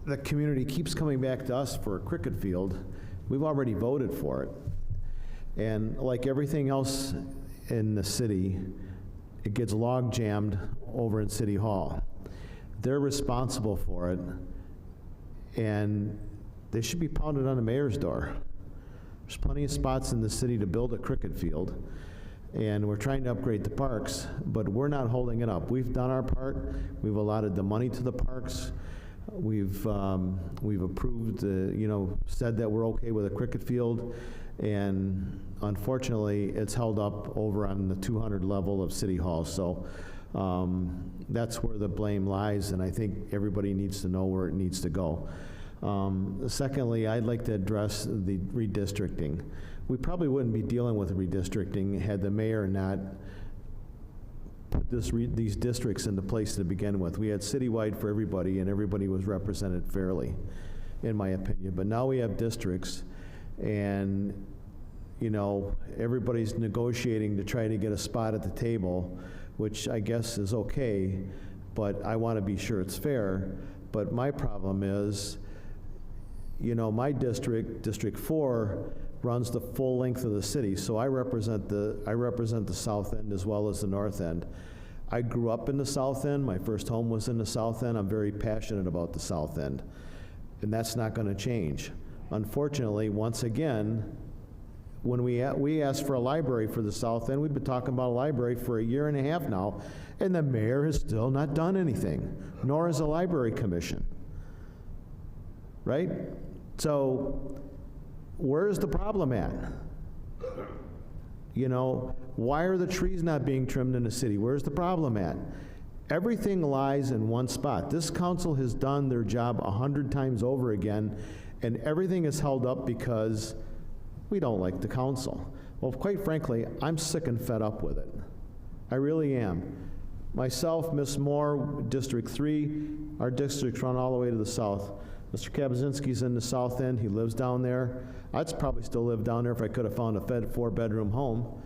the community keeps coming back to us for a cricket field. We've already voted for it. And like everything else in the city, it gets log jammed over in City Hall. They're responsible for it, and they should be pounded on the mayor's door. There's plenty of spots in the city to build a cricket field, and we're trying to upgrade the parks, but we're not holding it up. We've done our part. We've allotted the money to the parks. We've approved, said that we're okay with a cricket field, and unfortunately, it's held up over on the 200 level of City Hall. So that's where the blame lies, and I think everybody needs to know where it needs to go. Secondly, I'd like to address the redistricting. We probably wouldn't be dealing with redistricting had the mayor not put these districts into place to begin with. We had citywide for everybody, and everybody was represented fairly, in my opinion. But now we have districts, and everybody's negotiating to try to get a spot at the table, which I guess is okay, but I want to be sure it's fair. But my problem is, my district, District 4, runs the full length of the city, so I represent the south end as well as the north end. I grew up in the south end. My first home was in the south end. I'm very passionate about the south end, and that's not going to change. Unfortunately, once again, when we asked for a library for the south end, we've been talking about a library for a year and a half now, and the mayor has still not done anything, nor has the library commission. Right? So where's the problem at? Why are the trees not being trimmed in the city? Where's the problem at? Everything lies in one spot. This council has done their job 100 times over again, and everything is held up because we don't like the council. Well, quite frankly, I'm sick and fed up with it. I really am. Myself, Ms. Moore, District 3, our districts run all the way to the south. Mr. Kabazinski's in the south end. He lives down there. I'd probably still live down there if I could have found a 4-bedroom home.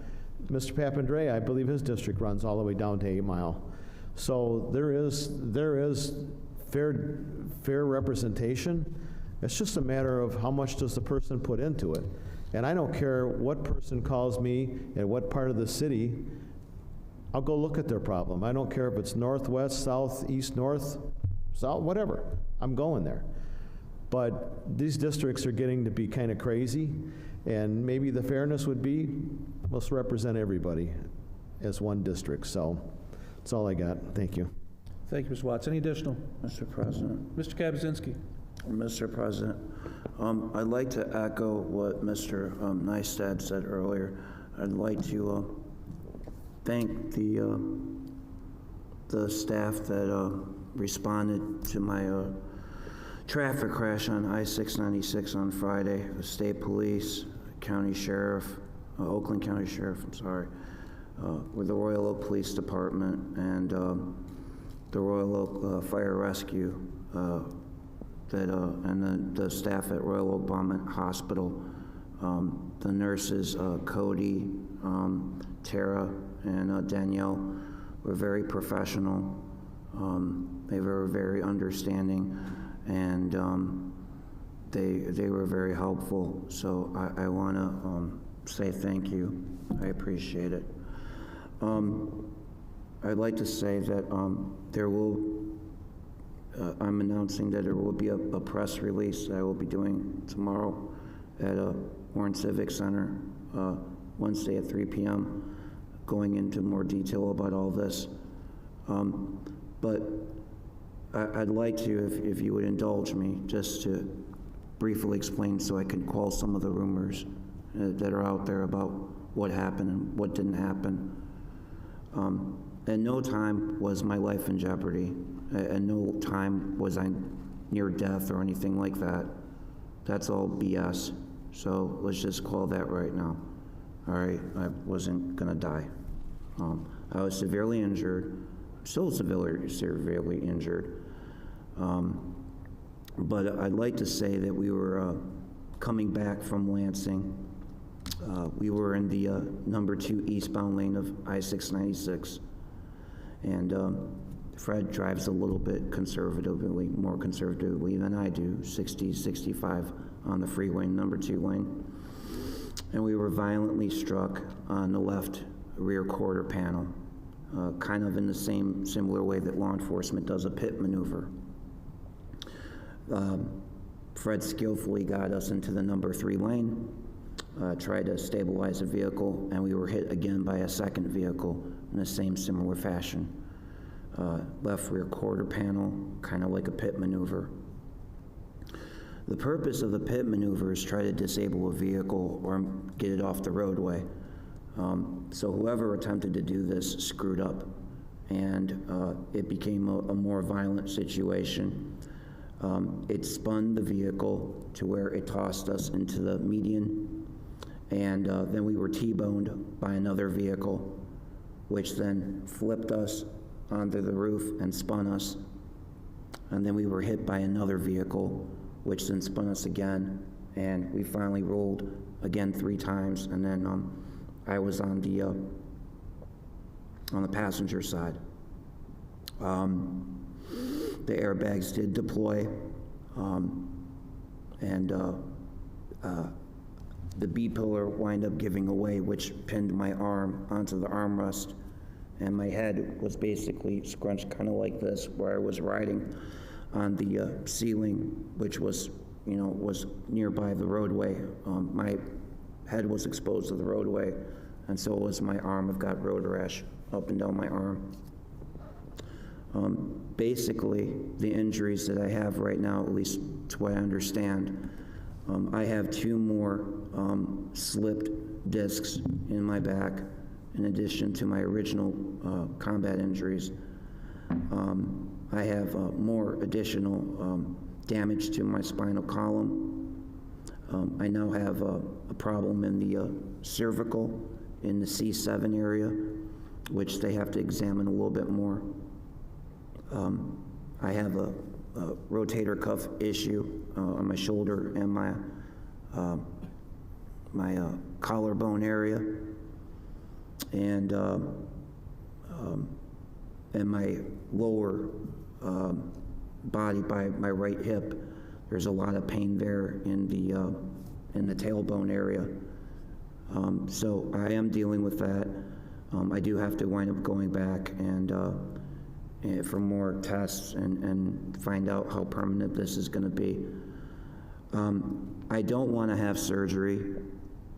Mr. Papandrea, I believe his district runs all the way down to 8 Mile. So there is fair representation. It's just a matter of how much does the person put into it. And I don't care what person calls me in what part of the city, I'll go look at their problem. I don't care if it's northwest, south, east, north, south, whatever. I'm going there. But these districts are getting to be kind of crazy, and maybe the fairness would be, let's represent everybody as one district. So that's all I got. Thank you. Thank you, Mr. Watts. Any additional? Mr. President. Mr. Kabazinski. Mr. President, I'd like to echo what Mr. Neistat said earlier. I'd like to thank the staff that responded to my traffic crash on I-696 on Friday. The state police, county sheriff, Oakland County Sheriff, I'm sorry, with the Royal Oak Police Department and the Royal Oak Fire Rescue, and the staff at Royal Oak Baumont Hospital, the nurses, Cody, Tara, and Danielle were very professional. They were very understanding, and they were very helpful. So I want to say thank you. I appreciate it. I'd like to say that I'm announcing that there will be a press release that I will be doing tomorrow at Warren Civic Center, Wednesday at 3 p.m., going into more detail about all this. But I'd like to, if you would indulge me, just to briefly explain so I can quell some of the rumors that are out there about what happened and what didn't happen. At no time was my life in jeopardy. At no time was I near death or anything like that. That's all BS. So let's just call that right now. All right, I wasn't gonna die. I was severely injured, still severely injured. But I'd like to say that we were coming back from Lansing. We were in the number 2 eastbound lane of I-696. And Fred drives a little bit conservatively, more conservatively than I do, 60, 65 on the freeway, number 2 lane. And we were violently struck on the left rear quarter panel, kind of in the same similar way that law enforcement does a pit maneuver. Fred skillfully got us into the number 3 lane, tried to stabilize the vehicle, and we were hit again by a second vehicle in the same similar fashion. Left rear quarter panel, kind of like a pit maneuver. The purpose of the pit maneuver is try to disable a vehicle or get it off the roadway. So whoever attempted to do this screwed up, and it became a more violent situation. It spun the vehicle to where it tossed us into the median, and then we were T-boned by another vehicle, which then flipped us onto the roof and spun us. And then we were hit by another vehicle, which then spun us again, and we finally rolled again 3 times, and then I was on the passenger side. The airbags did deploy, and the B-pillar wind up giving away, which pinned my arm onto the armrest, and my head was basically scrunched kind of like this, where I was riding on the ceiling, which was, was nearby the roadway. My head was exposed to the roadway, and so was my arm. I've got road rash up and down my arm. Basically, the injuries that I have right now, at least to what I understand, I have 2 more slipped discs in my back, in addition to my original combat injuries. I have more additional damage to my spinal column. I now have a problem in the cervical, in the C7 area, which they have to examine a little bit more. I have a rotator cuff issue on my shoulder and my collarbone area, and my lower body by my right hip. There's a lot of pain there in the tailbone area. So I am dealing with that. I do have to wind up going back and for more tests and find out how permanent this is going to be. I don't want to have surgery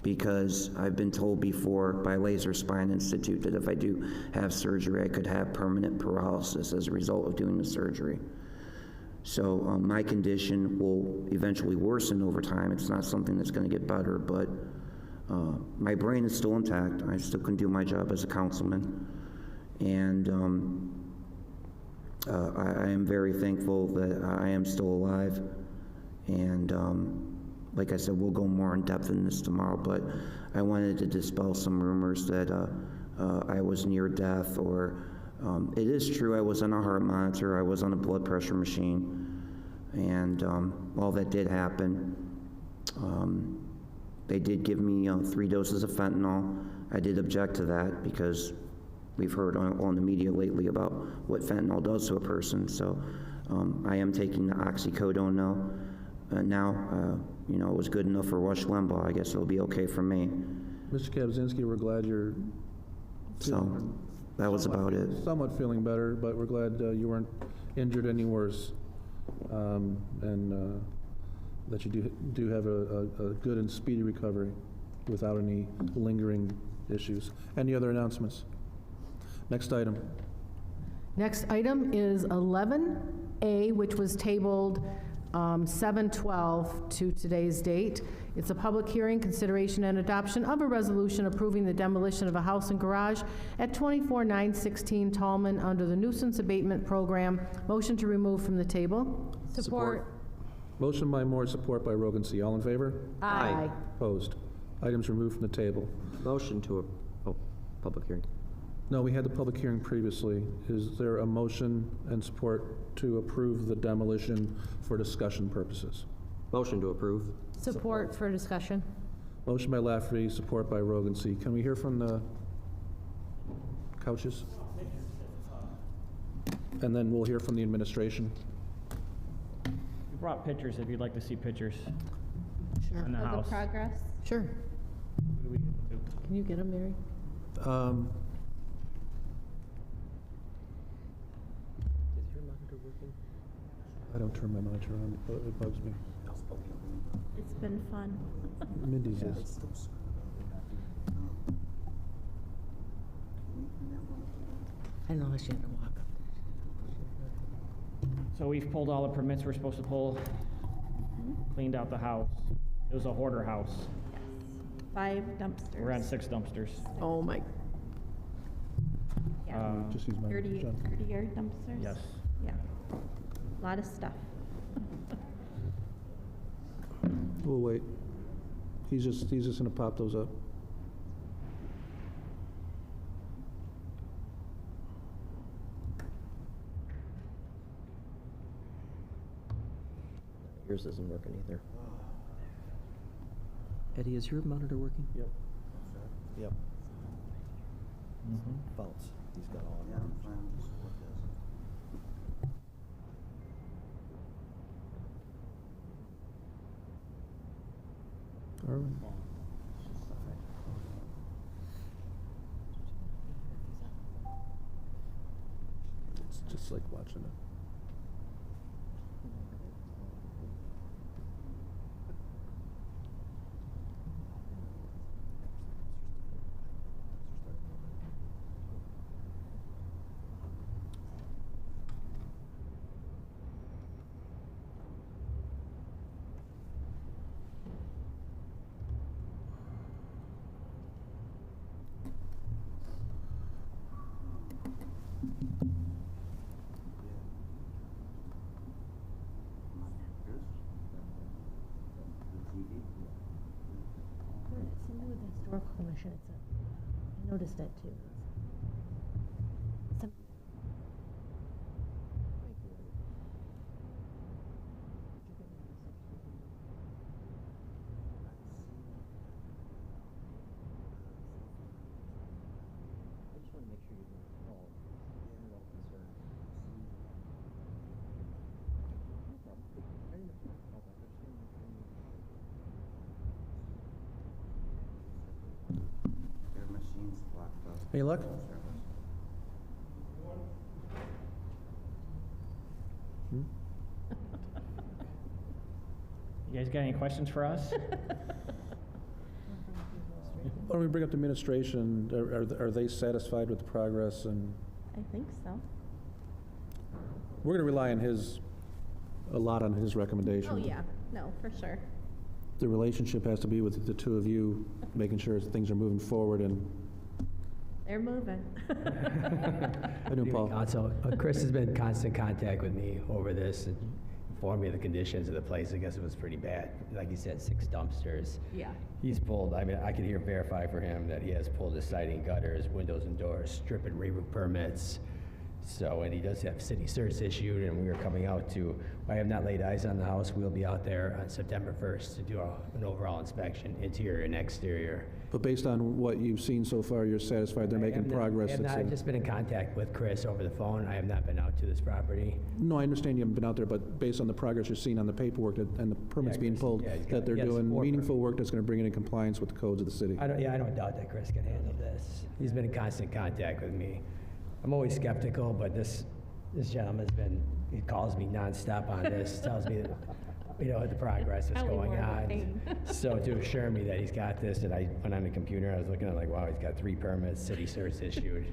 because I've been told before by Laser Spine Institute that if I do have surgery, I could have permanent paralysis as a result of doing the surgery. So my condition will eventually worsen over time. It's not something that's going to get better, but my brain is still intact. I still can do my job as a councilman. And I am very thankful that I am still alive. And like I said, we'll go more in depth in this tomorrow, but I wanted to dispel some rumors that I was near death, or it is true I was on a heart monitor, I was on a blood pressure machine, and all that did happen. They did give me 3 doses of fentanyl. I did object to that because we've heard on the media lately about what fentanyl does to a person, so I am taking the oxycodone now. It was good enough for Rush Limbaugh. I guess it'll be okay for me. Mr. Kabczynski, we're glad you're... So that was about it. Somewhat feeling better, but we're glad you weren't injured any worse, and that you do have a good and speedy recovery without any lingering issues. Any other announcements? Next item. Next item is 11A, which was tabled 7/12 to today's date. It's a public hearing, consideration, and adoption of a resolution approving the demolition of a house and garage at 24916 Tallman under the Nuisance Abatement Program. Motion to remove from the table. Support. Motion by Moore, support by Rogan C. All in favor? Aye. Opposed? Items removed from the table. Motion to, public hearing. No, we had the public hearing previously. Is there a motion and support to approve the demolition for discussion purposes? Motion to approve. Support for discussion. Motion by Lafferty, support by Rogan C. Can we hear from the couches? And then we'll hear from the administration. We brought pictures if you'd like to see pictures. Sure. In the Of house. the progress. Sure. Can you get them, Mary? Is your monitor working? I don't turn my monitor on, it bugs me. It's been fun. Mindy's is. I know she had to walk up. So we've pulled all the permits we're supposed to pull, cleaned out the house. It was a hoarder house. 5 dumpsters. We're on 6 dumpsters. Oh, my. Yeah. Just use my 30-yard dumpsters? Yes. Yeah. A lot of stuff. We'll wait. He's just gonna pop those up. Yours isn't working either. Eddie, is your monitor working? Yep. Yep. Faults. He's got all of them. All right. It's just like watching it. It's something with the historical commission. I noticed that too. Any luck? You guys got any questions for us? Why don't we bring up the administration? Are they satisfied with the progress? And I think so. we're gonna rely on a lot on his recommendation. Oh, yeah. No, for sure. The relationship has to be with the two of you, making sure things are moving forward and. They're moving. I know, Paul. Council, Chris has been in constant contact with me over this and informed me of the conditions of the place. I guess it was pretty bad. Like you said, 6 dumpsters. Yeah. He's pulled, I mean, I can hear verify for him that he has pulled the siding, gutters, windows and doors, strip and re-roof permits. So, and he does have city certs issued, and we are coming out to, I have not laid eyes on the house. We'll be out there on September 1st to do an overall inspection, interior and exterior. But based on what you've seen so far, you're satisfied they're making progress? I've just been in contact with Chris over the phone. I have not been out to this property. No, I understand you haven't been out there, but based on the progress you're seeing on the paperwork and the permits being pulled, that they're doing meaningful work that's going to bring it in compliance with the codes of the city. I don't doubt that Chris can handle this. He's been in constant contact with me. I'm always skeptical, but this gentleman's been, he calls me nonstop on this, tells me that, the progress that's going on. So to assure me that he's got this, and I went on the computer, I was looking at like, wow, he's got 3 permits, city certs issued.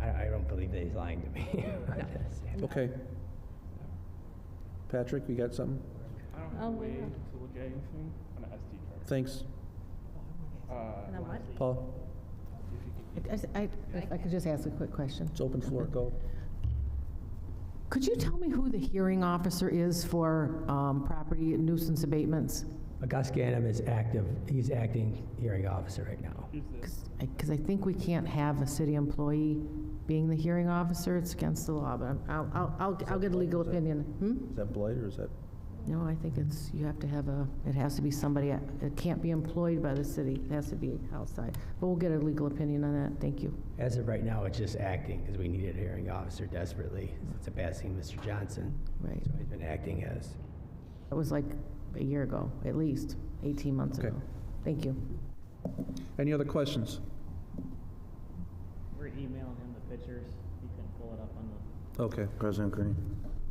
I don't believe that he's lying to me. Okay. Patrick, you got something? I don't way to look at anything on an SD card. Thanks. And then what? Paul, If I could just ask a quick question. it's open floor, go. Could you tell me who the hearing officer is for property nuisance abatements? Gus Ganem is active, he's acting hearing officer right now. Because I think we can't have a city employee being the hearing officer. It's against the law, but I'll get a legal opinion. Is that Blight or is that? No, I think it's, you have to have it has to be somebody, it can't be employed by the city. It has to be outside. But we'll get a legal opinion on that. Thank you. As of right now, it's just acting, because we needed a hearing officer desperately, since the passing of Mr. Johnson. Right. So he's been acting as. It was like a year ago, at least 18 months ago. Thank you. Any other questions? We're emailing him the pictures. He couldn't pull it up on the. Okay. President Green.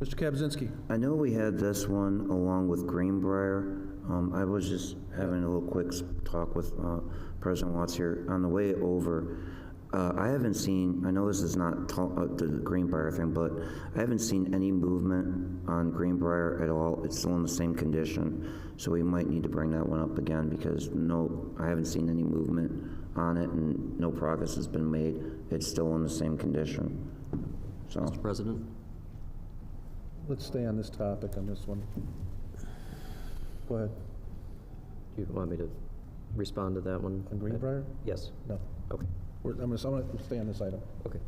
Mr. Kaczynski. I know we had this one along with Greenbrier. I was just having a little quick talk with President Watts here. On the way over, I haven't seen, I know this is not the Greenbrier thing, but I haven't seen any movement on Greenbrier at all. It's still in the same condition. So we might need to bring that one up again because I haven't seen any movement on it and no progress has been made. It's still in the same condition. So. Mr. President? Let's stay on this topic on this one. Go ahead. Do you want me to respond to that one? On Greenbrier? Yes. No. Okay. I'm going to stay on this item. Okay.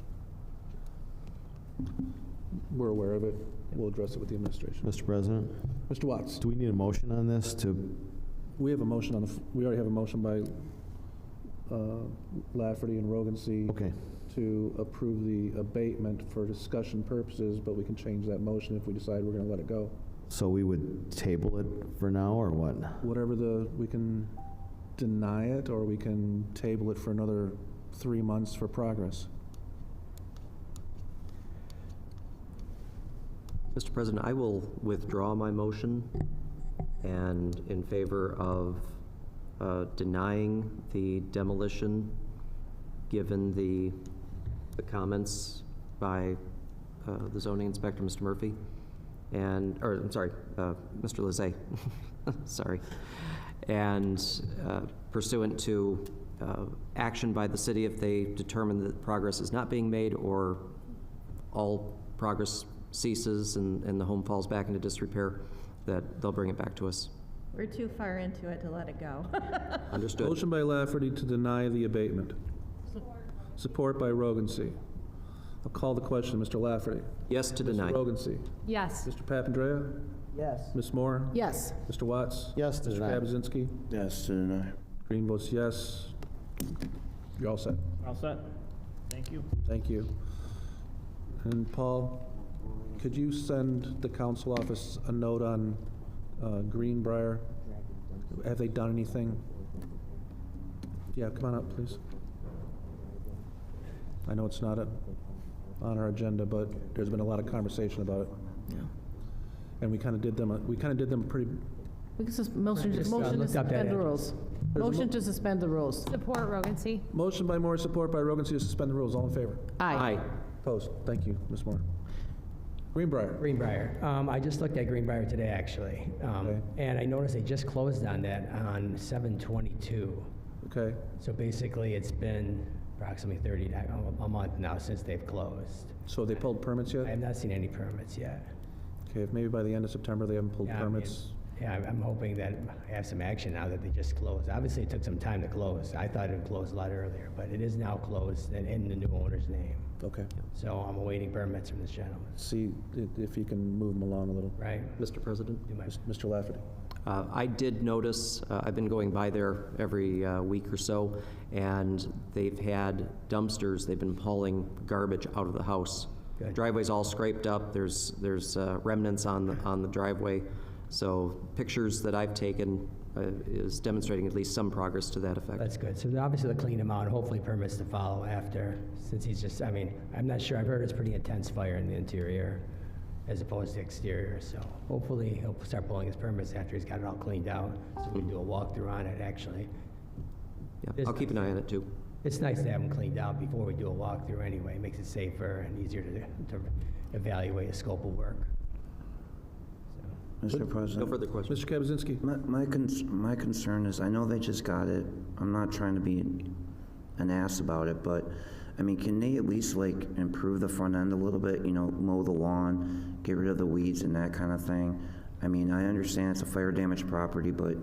We're aware of it. We'll address it with the administration. Mr. President? Mr. Watts? Do we need a motion on this to? We have a motion on we already have a motion by Lafferty and Rogan-C. Okay. To approve the abatement for discussion purposes, but we can change that motion if we decide we're going to let it go. So we would table it for now, or what? Whatever we can deny it, or we can table it for another 3 months for progress. Mr. President, I will withdraw my motion and in favor of denying the demolition, given the comments by the zoning inspector, Mr. Murphy, Mr. Lizay, sorry, and pursuant to action by the city if they determine that progress is not being made or all progress ceases and the home falls back into disrepair, that they'll bring it back to us. We're too far into it to let it go. Understood. Motion by Lafferty to deny the abatement. Support by Rogan-C. I'll call the question. Mr. Lafferty? Yes to deny. Mr. Rogan-C? Yes. Mr. Papandrea? Yes. Ms. Moore? Yes. Mr. Watts? Yes to deny. Mr. Kaczynski? Yes to deny. Green votes yes. You're all set. All set. Thank you. Thank you. And Paul, could you send the council office a note on Greenbrier? Have they done anything? Yeah, come on up, please. I know it's not on our agenda, but there's been a lot of conversation about it. Yeah. And we kind of did them pretty. We can just motion to looked up that suspend the address. rules. Motion to suspend the rules. Support Rogan-C. Motion by Moore, support by Rogan-C to suspend the rules. All in favor? Aye. Opposed? Thank you, Ms. Moore. Greenbrier. Greenbrier. I just looked at Greenbrier today, actually. Okay. And I noticed they just closed on that on 7/22. Okay. So basically, it's been approximately a month now since they've closed. So they pulled permits yet? I have not seen any permits yet. Okay, if maybe by the end of September they haven't pulled Yeah, I mean, permits. I'm hoping that I have some action now that they just closed. Obviously, it took some time to close. I thought it would close a lot earlier, but it is now closed and in the new owner's name. Okay. So I'm awaiting permits from this gentleman. See if you can move them along a little. Right. Mr. President? Mr. Lafferty. I did notice, I've been going by there every week or so, and they've had dumpsters, they've been hauling garbage out of the house. Good. Driveway's all scraped up, there's remnants on the driveway. So pictures that I've taken is demonstrating at least some progress to that effect. That's good. So obviously they'll clean him out, hopefully permits to follow after, since he's just, I mean, I'm not sure, I've heard it's pretty intense fire in the interior as opposed to exterior, so hopefully he'll start pulling his permits after he's got it all cleaned out, so we can do a walkthrough on it, actually. Yeah, I'll keep an eye on it too. It's nice to have them cleaned out before we do a walkthrough anyway. It makes it safer and easier to evaluate the scope of work. Mr. President. No further questions. Mr. Kaczynski? My concern is, I know they just got it. I'm not trying to be an ass about it, but, I mean, can they at least, like, improve the front end a little bit, you know, mow the lawn, get rid of the weeds and that kind of thing? I mean, I understand it's a fire damaged property, but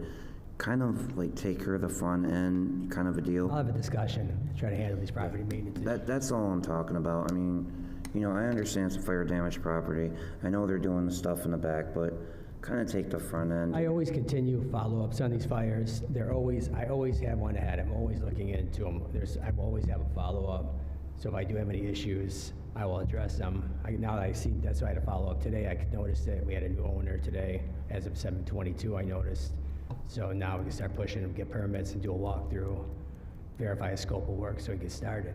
kind of, like, take care of the front end kind of a deal. I'll have a discussion, try to handle these property maintenance issues. That's all I'm talking about. I mean, you know, I understand it's a fire damaged property. I know they're doing the stuff in the back, but kind of take the front end. I always continue follow-ups on these fires. I always have one ahead. I'm always looking into them. I always have a follow-up. So if I do have any issues, I will address them. Now that I see, that's why I had a follow-up today. I noticed that we had a new owner today. As of 7/22, I noticed. So now we can start pushing them, get permits, and do a walkthrough, verify a scope of work so we get started.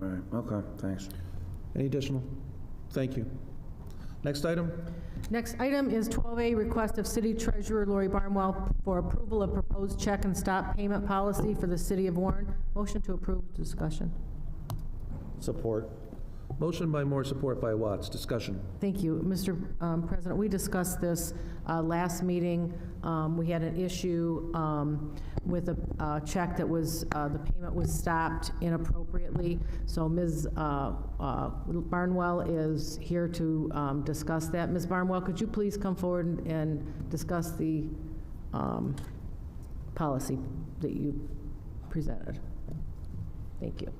All right, okay, thanks. Any additional? Thank you. Next item? Next item is 12A, request of City Treasurer Lori Barnwell for approval of proposed check and stop payment policy for the City of Warren. Motion to approve, discussion. Support. Motion by Moore, support by Watts. Discussion. Thank you, Mr. President. We discussed this last meeting. We had an issue with a check that was, the payment was stopped inappropriately. So Ms. Barnwell is here to discuss that. Ms. Barnwell, could you please come forward and discuss the policy that you presented? Thank you.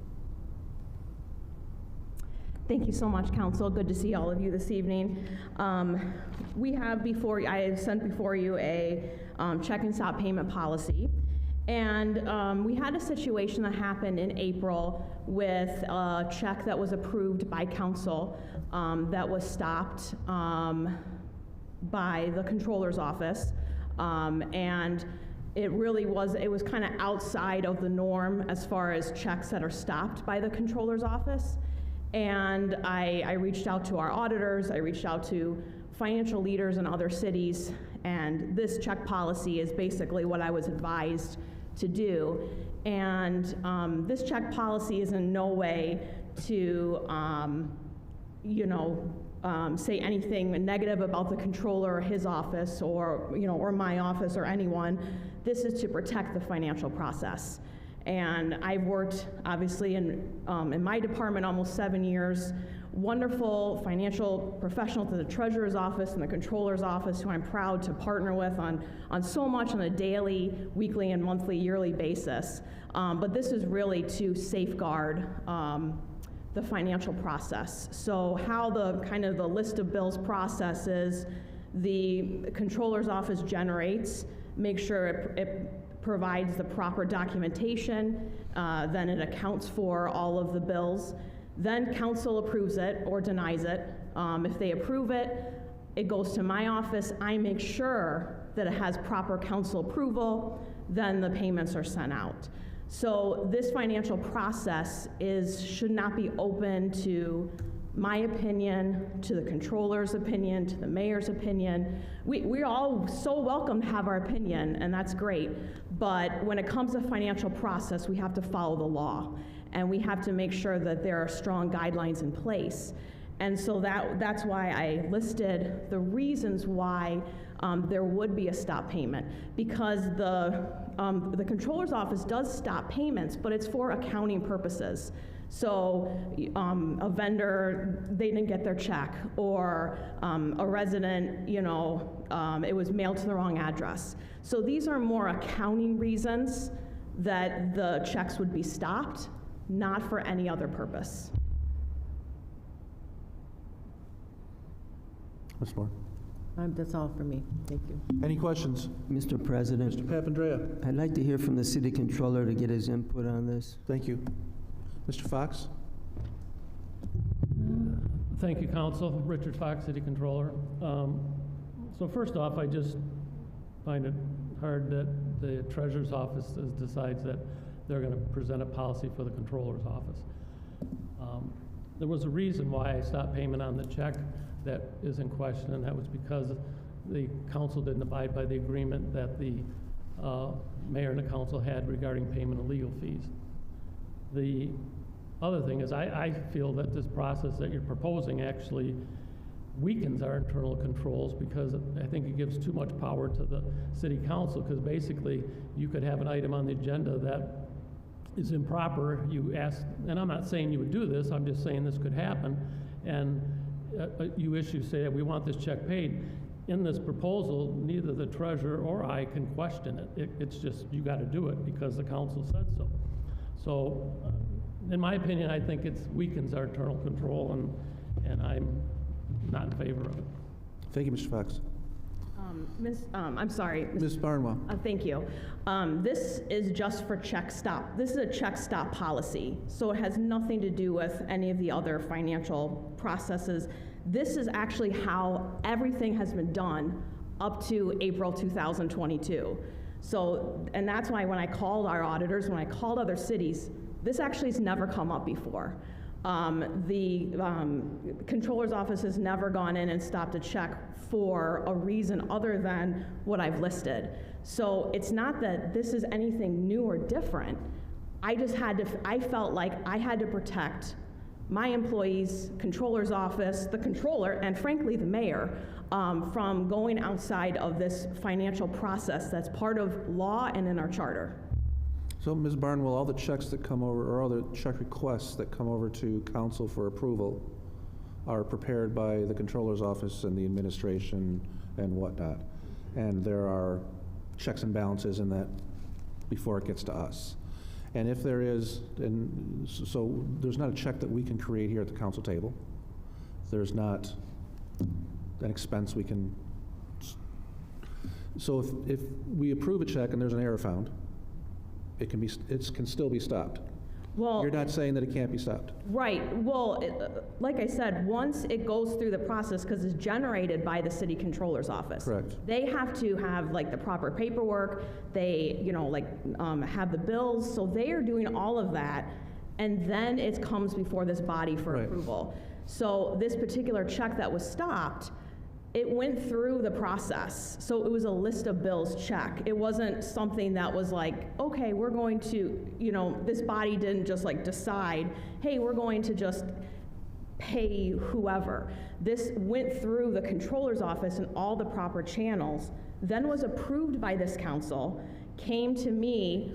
Thank you so much, Council. Good to see all of you this evening. We have I have sent before you a check and stop payment policy. And we had a situation that happened in April with a check that was approved by Council that was stopped by the Controller's Office. And it was kind of outside of the norm as far as checks that are stopped by the Controller's Office. And I reached out to our auditors, I reached out to financial leaders in other cities, and this check policy is basically what I was advised to do. And this check policy is in no way to, say anything negative about the controller or his office or, or my office or anyone. This is to protect the financial process. And I've worked, obviously, in my department almost 7 years. Wonderful financial professionals at the Treasurer's Office and the Controller's Office, who I'm proud to partner with on so much on a daily, weekly, and monthly, yearly basis. But this is really to safeguard the financial process. So how the list of bills process is, the Controller's Office generates, make sure it provides the proper documentation, then it accounts for all of the bills. Then Council approves it or denies it. If they approve it, it goes to my office. I make sure that it has proper Council approval, then the payments are sent out. So this financial process should not be open to my opinion, to the Controller's opinion, to the Mayor's opinion. We're all so welcome to have our opinion, and that's great. But when it comes to financial process, we have to follow the law, and we have to make sure that there are strong guidelines in place. And so that's why I listed the reasons why there would be a stop payment, because the Controller's Office does stop payments, but it's for accounting purposes. So a vendor, they didn't get their check, or a resident, it was mailed to the wrong address. So these are more accounting reasons that the checks would be stopped, not for any other purpose. Ms. Moore? That's all for me. Thank you. Any questions? Mr. President. Mr. Papandrea? I'd like to hear from the City Controller to get his input on this. Thank you. Mr. Fox? Thank you, Council. Richard Fox, City Controller. So first off, I just find it hard that the Treasurer's Office decides that they're going to present a policy for the Controller's Office. There was a reason why I stopped payment on the check that is in question, and that was because the Council didn't abide by the agreement that the Mayor and the Council had regarding payment of legal fees. The other thing is I feel that this process that you're proposing actually weakens our internal controls, because I think it gives too much power to the city council, because basically you could have an item on the agenda that is improper. You ask, and I'm not saying you would do this, I'm just saying this could happen, and you say that we want this check paid. In this proposal, neither the treasurer or I can question it. It's just, you got to do it because the council said so. So, in my opinion, I think it weakens our internal control, and I'm not in favor of it. Thank you, Mr. Fox. I'm sorry. Ms. Barnwell. Thank you. This is just for check stop. This is a check stop policy, so it has nothing to do with any of the other financial processes. This is actually how everything has been done up to April 2022. So, and that's why when I called our auditors, when I called other cities, this actually has never come up before. The controller's office has never gone in and stopped a check for a reason other than what I've listed. So it's not that this is anything new or different. I felt like I had to protect my employees, controller's office, the controller, and frankly, the mayor, from going outside of this financial process that's part of law and in our charter. So, Ms. Barnwell, all the checks that come over, or all the check requests that come over to council for approval are prepared by the controller's office and the administration and whatnot. And there are checks and balances in that before it gets to us. And if there is, and so there's not a check that we can create here at the council table. There's not an expense we can. So if we approve a check and there's an error found, it can still be stopped. Well, you're not saying that it can't be stopped. Right. Well, like I said, once it goes through the process, because it's generated by the city controller's office. Correct. They have to have like the proper paperwork. They, have the bills. So they are doing all of that, and then it comes before this body for approval. So this particular check that was stopped, it went through the process. So it was a list of bills check. It wasn't something that was like, okay, we're going to, this body didn't just like decide, hey, we're going to just pay whoever. This went through the controller's office and all the proper channels, then was approved by this council, came to me,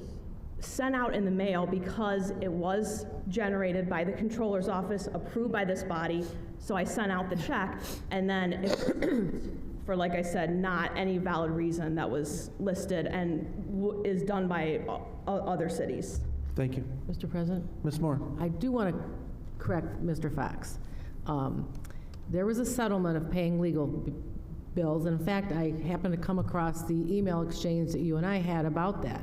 sent out in the mail because it was generated by the controller's office, approved by this body. So I sent out the check, and then it, for, like I said, not any valid reason that was listed, and is done by other cities. Thank you. Mr. President? Ms. Moore. I do want to correct Mr. Fox. There was a settlement of paying legal bills. In fact, I happened to come across the email exchange that you and I had about that.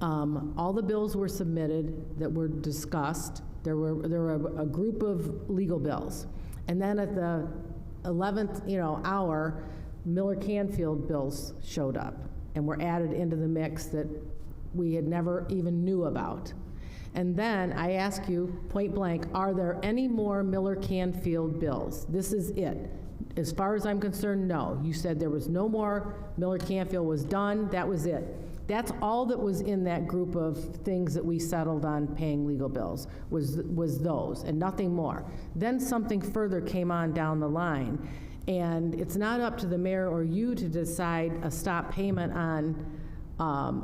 All the bills were submitted that were discussed. There were a group of legal bills. And then at the 11th, hour, Miller Canfield bills showed up and were added into the mix that we had never even knew about. And then I ask you point blank, are there any more Miller Canfield bills? This is it. As far as I'm concerned, no. You said there was no more. Miller Canfield was done. That was it. That's all that was in that group of things that we settled on paying legal bills, was those, and nothing more. Then something further came on down the line, and it's not up to the mayor or you to decide a stop payment on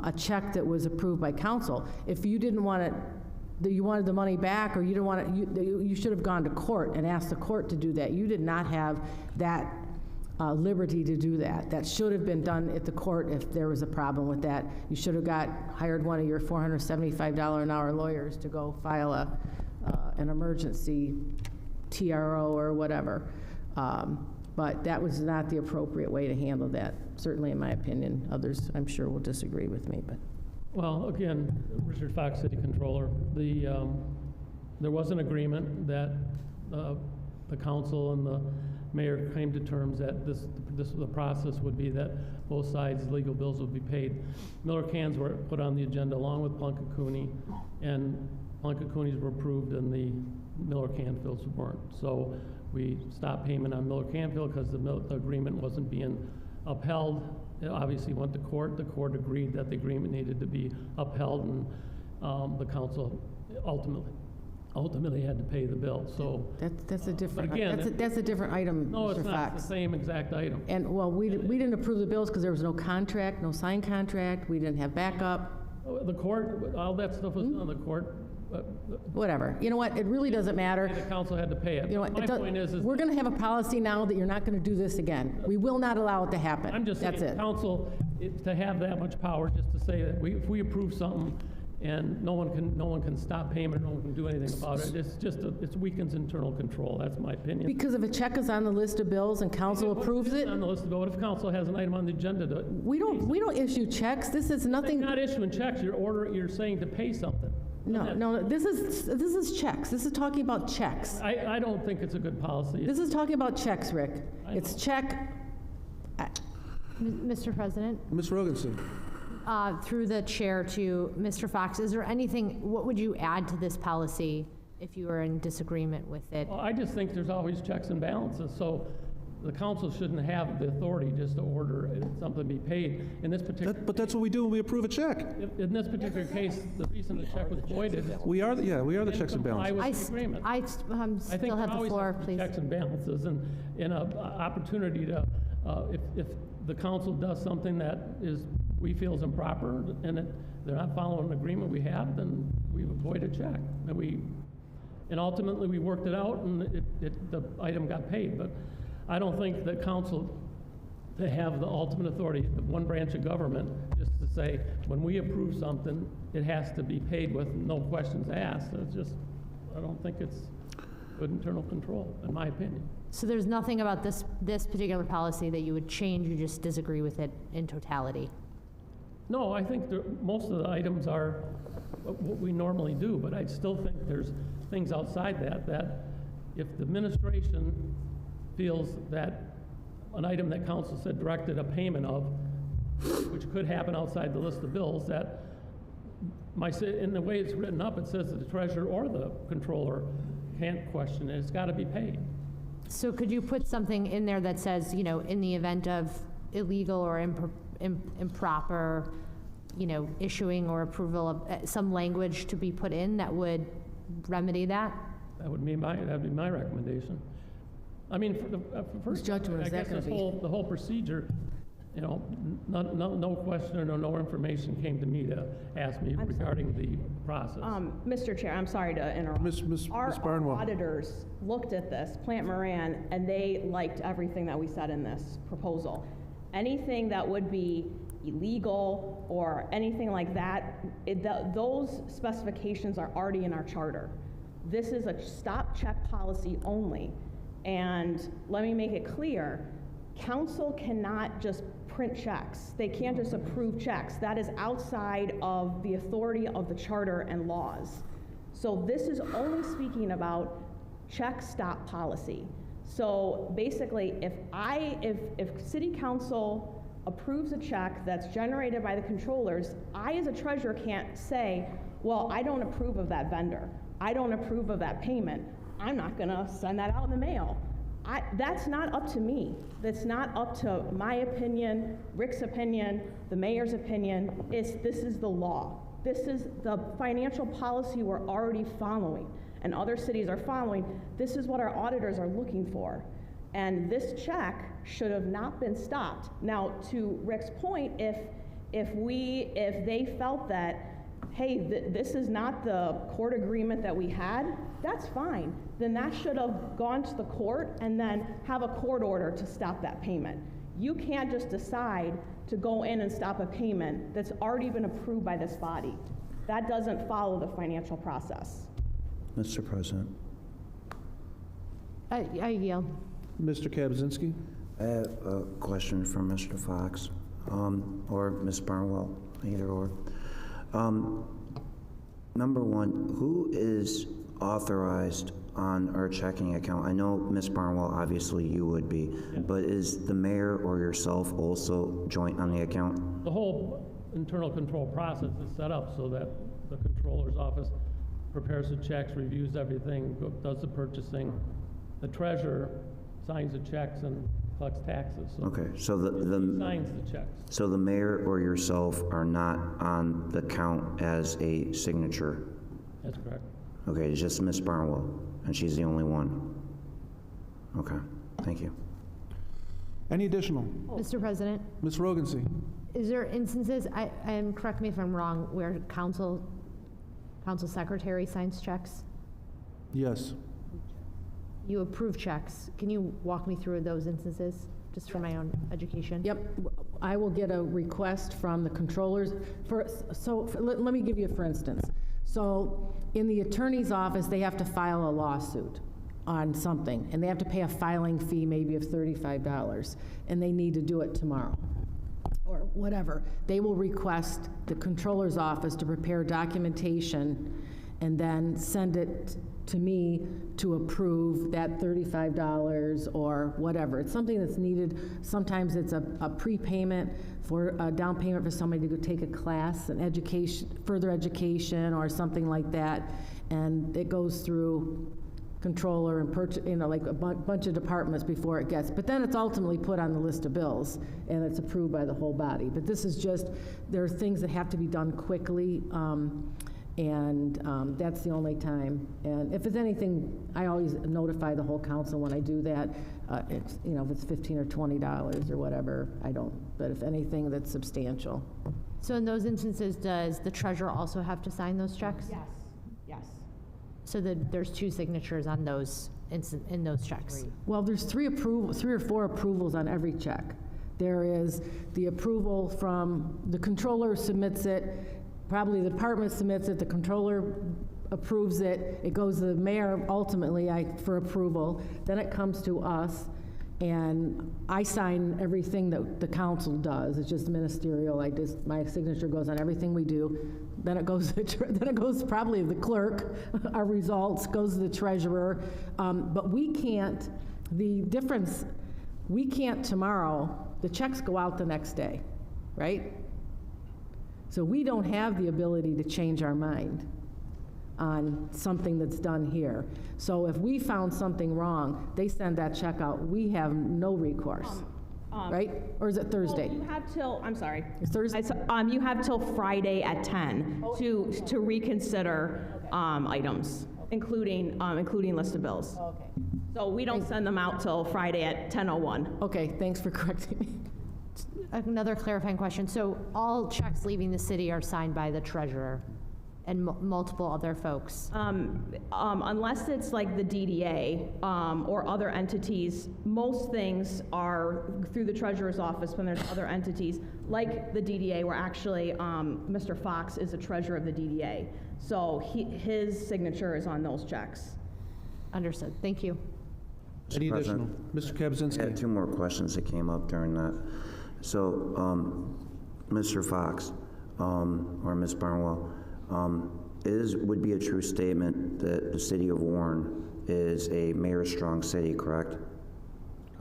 a check that was approved by council. If you didn't want it, you wanted the money back, or you didn't want it, you should have gone to court and asked the court to do that. You did not have that liberty to do that. That should have been done at the court if there was a problem with that. You should have hired one of your $475 an hour lawyers to go file an emergency TRO or whatever. But that was not the appropriate way to handle that, certainly in my opinion. Others, I'm sure, will disagree with me. But well, again, Richard Fox, City Controller, there was an agreement that the council and the mayor came to terms that the process would be that both sides' legal bills would be paid. Miller cans were put on the agenda along with Plunkett Cooney, and Plunkett Cooney's were approved and the Miller Canfields weren't. So we stopped payment on Miller Canfield because the agreement wasn't being upheld. It obviously went to court. The court agreed that the agreement needed to be upheld, and the council ultimately ultimately had to pay the bill, so. That's a different, But again, that's a different item, No, Mr. it's not the Fox. same exact item. And, well, we didn't approve the bills because there was no contract, no signed contract, we didn't have backup, The court, all that stuff was done, the court, whatever. You know what, it really doesn't matter. the council had to pay it. You know what, My point is we're going to have a policy now that you're not going to do this again. We will not allow it to happen. I'm just That's saying, it. council, to have that much power, just to say that if we approve something and no one can stop payment, no one can do anything about it, it weakens internal control, that's my opinion. Because if a check is on the list of bills and council approves it, On the list, but what if council has an item on the agenda to? we don't issue checks. This is nothing. You're not issuing checks, you're saying to pay something. No, this is checks. This is talking about checks. I don't think it's a good policy. This is talking about checks, Rick. It's check. Mr. President, Ms. Rogenson? through the chair to Mr. Fox, is there anything, what would you add to this policy if you were in disagreement with it? Well, I just think there's always checks and balances, so the council shouldn't have the authority just to order something be paid. In this particular. But that's what we do when we approve a check. In this particular case, the reason the check was voided. We are the checks and balances. I was in agreement. I think still have the always floor, have to be please. checks and balances and an opportunity to, if the council does something that we feel is improper and they're not following an agreement we have, then we void a check. And ultimately, we worked it out and the item got paid. But I don't think the council to have the ultimate authority of one branch of government just to say, when we approve something, it has to be paid with no questions asked. I don't think it's good internal control, in my opinion. So there's nothing about this particular policy that you would change, you just disagree with it in totality? No, I think most of the items are what we normally do, but I still think there's things outside that if the administration feels that an item that council said directed a payment of, which could happen outside the list of bills, that in the way it's written up, it says that the treasurer or the controller can't question it. It's got to be paid. So could you put something in there that says, in the event of illegal or improper, issuing or approval of some language to be put in that would remedy that? That'd be my recommendation. I mean, for the first judgment is that going to be? The whole procedure, no question or no information came to me to ask me regarding the process. Mr. Chair, I'm sorry to interrupt. Ms. Our Barnwell. auditors looked at this, Plant Moran, and they liked everything that we said in this proposal. Anything that would be illegal or anything like that, those specifications are already in our charter. This is a stop check policy only. And let me make it clear, council cannot just print checks. They can't just approve checks. That is outside of the authority of the charter and laws. So this is only speaking about check stop policy. So basically, if city council approves a check that's generated by the controllers, I as a treasurer can't say, well, I don't approve of that vendor. I don't approve of that payment. I'm not gonna send that out in the mail. That's not up to me. That's not up to my opinion, Rick's opinion, the mayor's opinion. This is the law. This is the financial policy we're already following, and other cities are following. This is what our auditors are looking for. And this check should have not been stopped. Now, to Rick's point, if they felt that, hey, this is not the court agreement that we had, that's fine. Then that should have gone to the court and then have a court order to stop that payment. You can't just decide to go in and stop a payment that's already been approved by this body. That doesn't follow the financial process. Mr. President. I yield. Mr. Kabczynski? I have a question for Mr. Fox, or Ms. Barnwell, either or. Number one, who is authorized on our checking account? I know, Ms. Barnwell, obviously you would be, but is the mayor or yourself also joint on the account? The whole internal control process is set up so that the controller's office prepares the checks, reviews everything, does the purchasing. The treasurer signs the checks and collects taxes. So Okay, so he signs the checks. So the mayor or yourself are not on the count as a signature? That's correct. Okay, it's just Miss Barnwell, and she's the only one. Okay, thank you. Any additional? Mr. President, Ms. Rogancy? is there instances, and correct me if I'm wrong, where council secretary signs checks? Yes. You approve checks. Can you walk me through those instances, just for my own education? Yep, I will get a request from the controllers. Let me give you, for instance. So in the attorney's office, they have to file a lawsuit on something, and they have to pay a filing fee maybe of $35, and they need to do it tomorrow, or whatever. They will request the controller's office to prepare documentation and then send it to me to approve that $35 or whatever. It's something that's needed. Sometimes it's a prepayment for a down payment for somebody to go take a class, an education, further education or something like that. And it goes through controller and purchase, like a bunch of departments before it gets. But then it's ultimately put on the list of bills and it's approved by the whole body. But this is just, there are things that have to be done quickly. That's the only time. And if it's anything, I always notify the whole council when I do that. It's, if it's $15 or $20 or whatever, I don't. But if anything that's substantial. So in those instances, does the treasurer also have to sign those checks? Yes, yes. So there's 2 signatures on those, in those checks? Well, there's 3 or 4 approvals on every check. There is the approval from, the controller submits it, probably the department submits it, the controller approves it, it goes to the mayor ultimately for approval, then it comes to us, and I sign everything that the council does. It's just ministerial. My signature goes on everything we do. Then it goes probably to the clerk, our results, goes to the treasurer. But we can't tomorrow, the checks go out the next day, right? So we don't have the ability to change our mind on something that's done here. So if we found something wrong, they send that check out, we have no recourse, right? Or is it Thursday? Well, you have till, I'm sorry. It's Thursday? You have till Friday at 10 to reconsider items, including list of bills. Okay. So we don't send them out till Friday at 10:01. Okay, thanks for correcting me. Another clarifying question. So all checks leaving the city are signed by the treasurer and multiple other folks? Unless it's like the DDA or other entities, most things are through the treasurer's office. When there's other entities, like the DDA, where actually Mr. Fox is the treasurer of the DDA. So his signature is on those checks. Understood. Thank you. Any additional? Mr. Kabczynski. I had 2 more questions that came up during that. So, Mr. Fox, or Ms. Barnwell, would be a true statement that the city of Warren is a mayor-strong city, correct?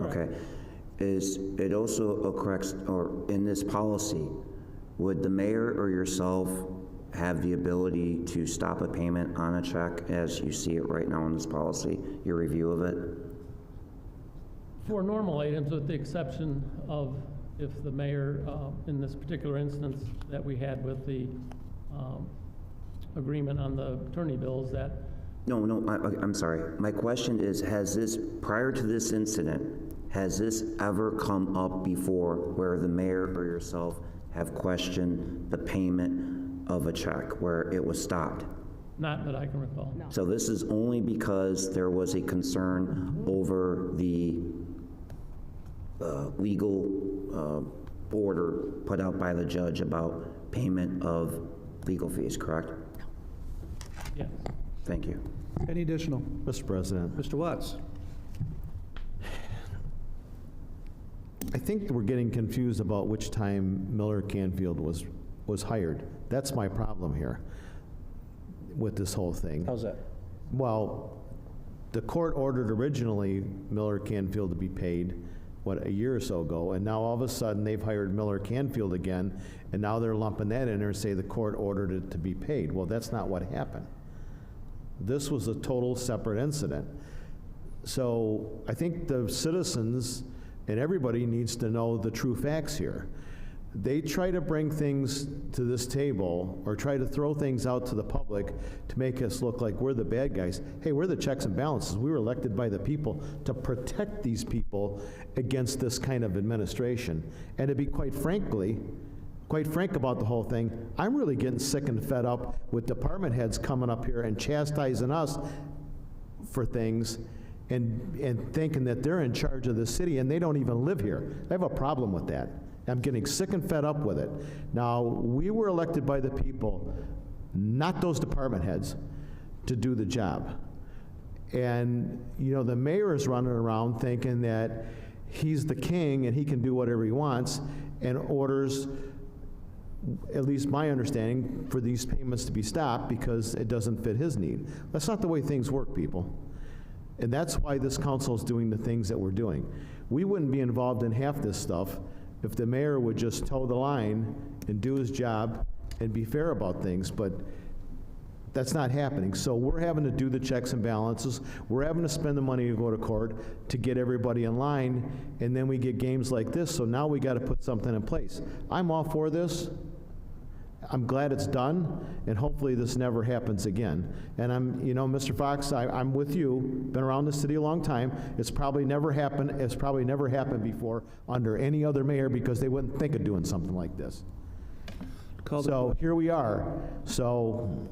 Okay. Is it also a correct, or in this policy, would the mayor or yourself have the ability to stop a payment on a check as you see it right now in this policy, your review of it? For normal items, with the exception of if the mayor, in this particular instance that we had with the agreement on the attorney bills, that... No, I'm sorry. My question is, has this, prior to this incident, has this ever come up before where the mayor or yourself have questioned the payment of a check, where it was stopped? Not that I can recall. No. So this is only because there was a concern over the legal order put out by the judge about payment of legal fees, correct? Yes. Thank you. Any additional? Mr. President. Mr. Watts. I think we're getting confused about which time Miller Canfield was hired. That's my problem here with this whole thing. How's that? Well, the court ordered originally Miller Canfield to be paid, a year or so ago, and now all of a sudden they've hired Miller Canfield again, and now they're lumping that in there and say the court ordered it to be paid. Well, that's not what happened. This was a total separate incident. So I think the citizens and everybody needs to know the true facts here. they try to bring things to this table or try to throw things out to the public to make us look like we're the bad guys. Hey, we're the checks and balances. We were elected by the people to protect these people against this kind of administration. And to be quite frank about the whole thing, I'm really getting sick and fed up with department heads coming up here and chastising us for things and thinking that they're in charge of the city and they don't even live here. I have a problem with that. I'm getting sick and fed up with it. Now, we were elected by the people, not those department heads, to do the job. And, you know, the mayor is running around thinking that he's the king and he can do whatever he wants and orders, at least my understanding, for these payments to be stopped because it doesn't fit his need. That's not the way things work, people. And that's why this council is doing the things that we're doing. We wouldn't be involved in half this stuff if the mayor would just toe the line and do his job and be fair about things, but that's not happening. So we're having to do the checks and balances. We're having to spend the money to go to court to get everybody in line, and then we get games like this, so now we got to put something in place. I'm all for this. I'm glad it's done, and hopefully this never happens again. And I'm, you know, Mr. Fox, I'm with you. Been around the city a long time. It's probably never happened. It's probably never happened before under any other mayor because they wouldn't think of doing something like this. So here we are. So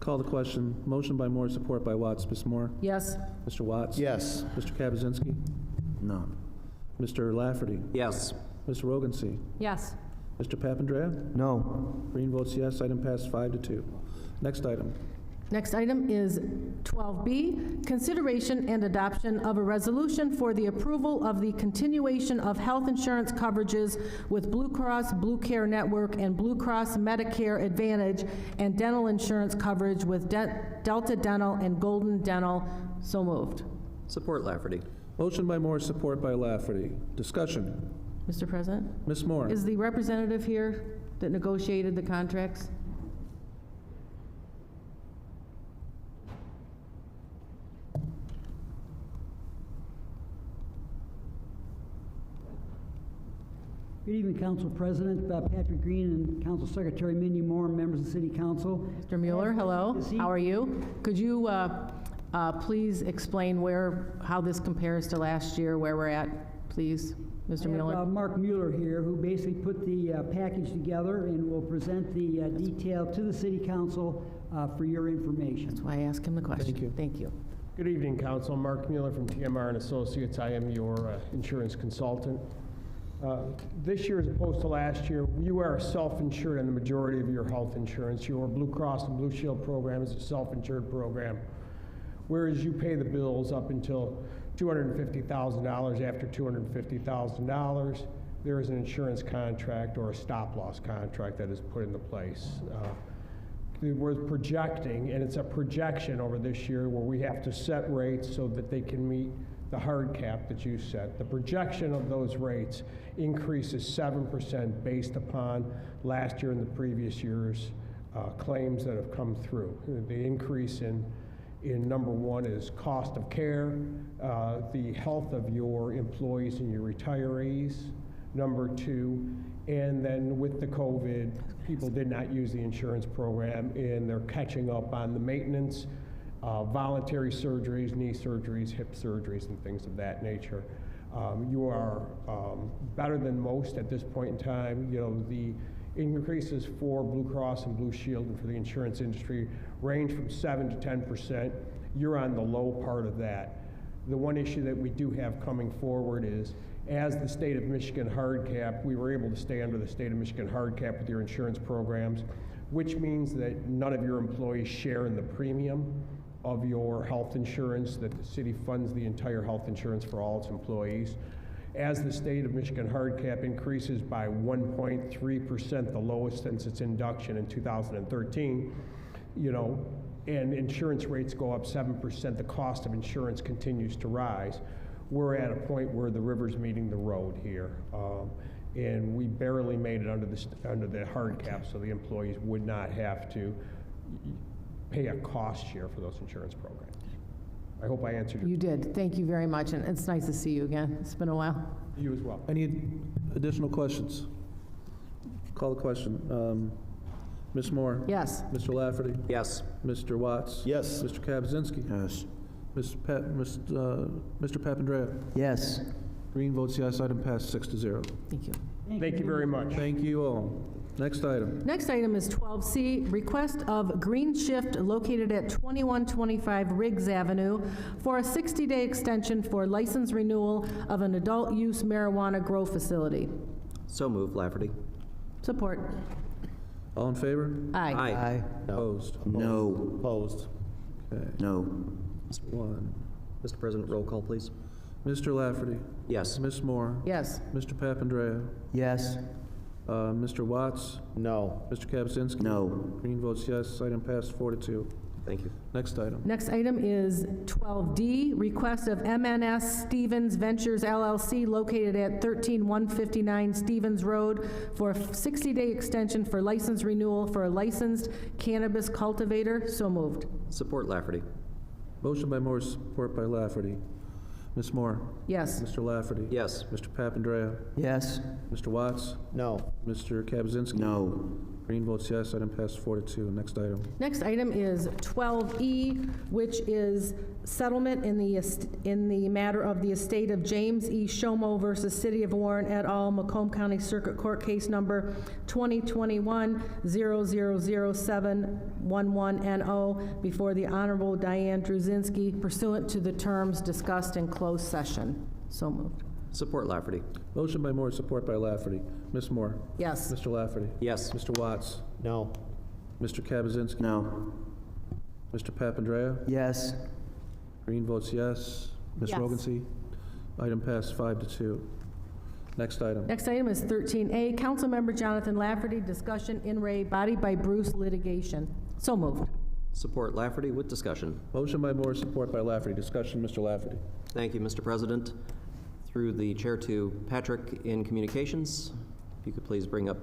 Call the question. Motion by Moore, support by Watts. Ms. Moore? Yes. Mr. Watts? Yes. Mr. Kaczynski? No. Mr. Lafferty? Yes. Ms. Rogancy? Yes. Mr. Papandrea? No. Green votes yes. Item passed 5-2. Next item. Next item is 12B, consideration and adoption of a resolution for the approval of the continuation of health insurance coverages with Blue Cross Blue Care Network and Blue Cross Medicare Advantage and dental insurance coverage with Delta Dental and Golden Dental. So moved. Support Lafferty. Motion by Moore, support by Lafferty. Discussion. Mr. President? Ms. Moore? Is the representative here that negotiated the contracts? Good evening, Council President Patrick Green and Council Secretary Mindy Moore, members of the City Council. Mr. Mueller, hello. How are you? Could you please explain how this compares to last year, where we're at, please, Mr. Mueller? I have Mark Mueller here, who basically put the package together and will present the detail to the City Council for your information. That's why I asked him the question. Thank you. Thank you. Good evening, Council. Mark Mueller from TMR and Associates. I am your insurance consultant. This year, as opposed to last year, you are self-insured on the majority of your health insurance. Your Blue Cross and Blue Shield program is a self-insured program, whereas you pay the bills up until $250,000. After $250,000, there is an insurance contract or a stop-loss contract that is put into place. We're projecting, and it's a projection over this year where we have to set rates so that they can meet the hard cap that you set. The projection of those rates increases 7% based upon last year and the previous year's claims that have come through. The increase in number one is cost of care, the health of your employees and your retirees, number two, and then with the COVID, people did not use the insurance program and they're catching up on the maintenance, voluntary surgeries, knee surgeries, hip surgeries, and things of that nature. You are better than most at this point in time. You know, the increases for Blue Cross and Blue Shield and for the insurance industry range from 7 to 10%. You're on the low part of that. The one issue that we do have coming forward is, as the state of Michigan hard cap, we were able to stay under the state of Michigan hard cap with your insurance programs, which means that none of your employees share in the premium of your health insurance, that the city funds the entire health insurance for all its employees. As the state of Michigan hard cap increases by 1.3%, the lowest since its induction in 2013, you know, and insurance rates go up 7%, the cost of insurance continues to rise. We're at a point where the river's meeting the road here. And we barely made it under the hard cap, so the employees would not have to pay a cost share for those insurance programs. I hope I answered your You did. Thank you very much, and it's nice to see you again. It's been a while. You as well. Any additional questions? Call the question. Ms. Moore? Yes. Mr. Lafferty? Yes. Mr. Watts? Yes. Mr. Kaczynski? Yes. Mr. Papandrea? Yes. Green votes yes. Item passed 6-0. Thank you. Thank you very much. Thank you all. Next item. Next item is 12C, request of Green Shift located at 2125 Riggs Avenue for a 60-day extension for license renewal of an adult-use marijuana grow facility. So moved, Lafferty. Support. All in favor? Aye. Aye. Opposed? No. Opposed. Okay. No. One. Mr. President, roll call, please. Mr. Lafferty? Yes. Ms. Moore? Yes. Mr. Papandrea? Yes. Mr. Watts? No. Mr. Kaczynski? No. Green votes yes. Item passed 4-2. Thank you. Next item. Next item is 12D, request of MNS Stevens Ventures LLC located at 13159 Stevens Road for a 60-day extension for license renewal for a licensed cannabis cultivator. So moved. Support, Lafferty. Motion by Moore, support by Lafferty. Ms. Moore? Yes. Mr. Lafferty? Yes. Mr. Papandrea? Yes. Mr. Watts? No. Mr. Kaczynski? No. Green votes yes. Item passed 4-2. Next item. Next item is 12E, which is settlement in the matter of the estate of James E. Shomo versus City of Warren et al., Macomb County Circuit Court Case Number 2021-000711NO before the Honorable Diane Druzinski pursuant to the terms discussed in closed session. So moved. Support, Lafferty. Motion by Moore, support by Lafferty. Ms. Moore? Yes. Mr. Lafferty? Yes. Mr. Watts? No. Mr. Kaczynski? No. Mr. Papandrea? Yes. Green votes yes. Ms. Yes. Rogency? Item passed 5-2. Next item. Next item is 13A, Councilmember Jonathan Lafferty, discussion in re Body by Bruce litigation. So moved. Support, Lafferty, with discussion. Motion by Moore, support by Lafferty. Discussion, Mr. Lafferty. Thank you, Mr. President. Through the chair to Patrick in communications, if you could please bring up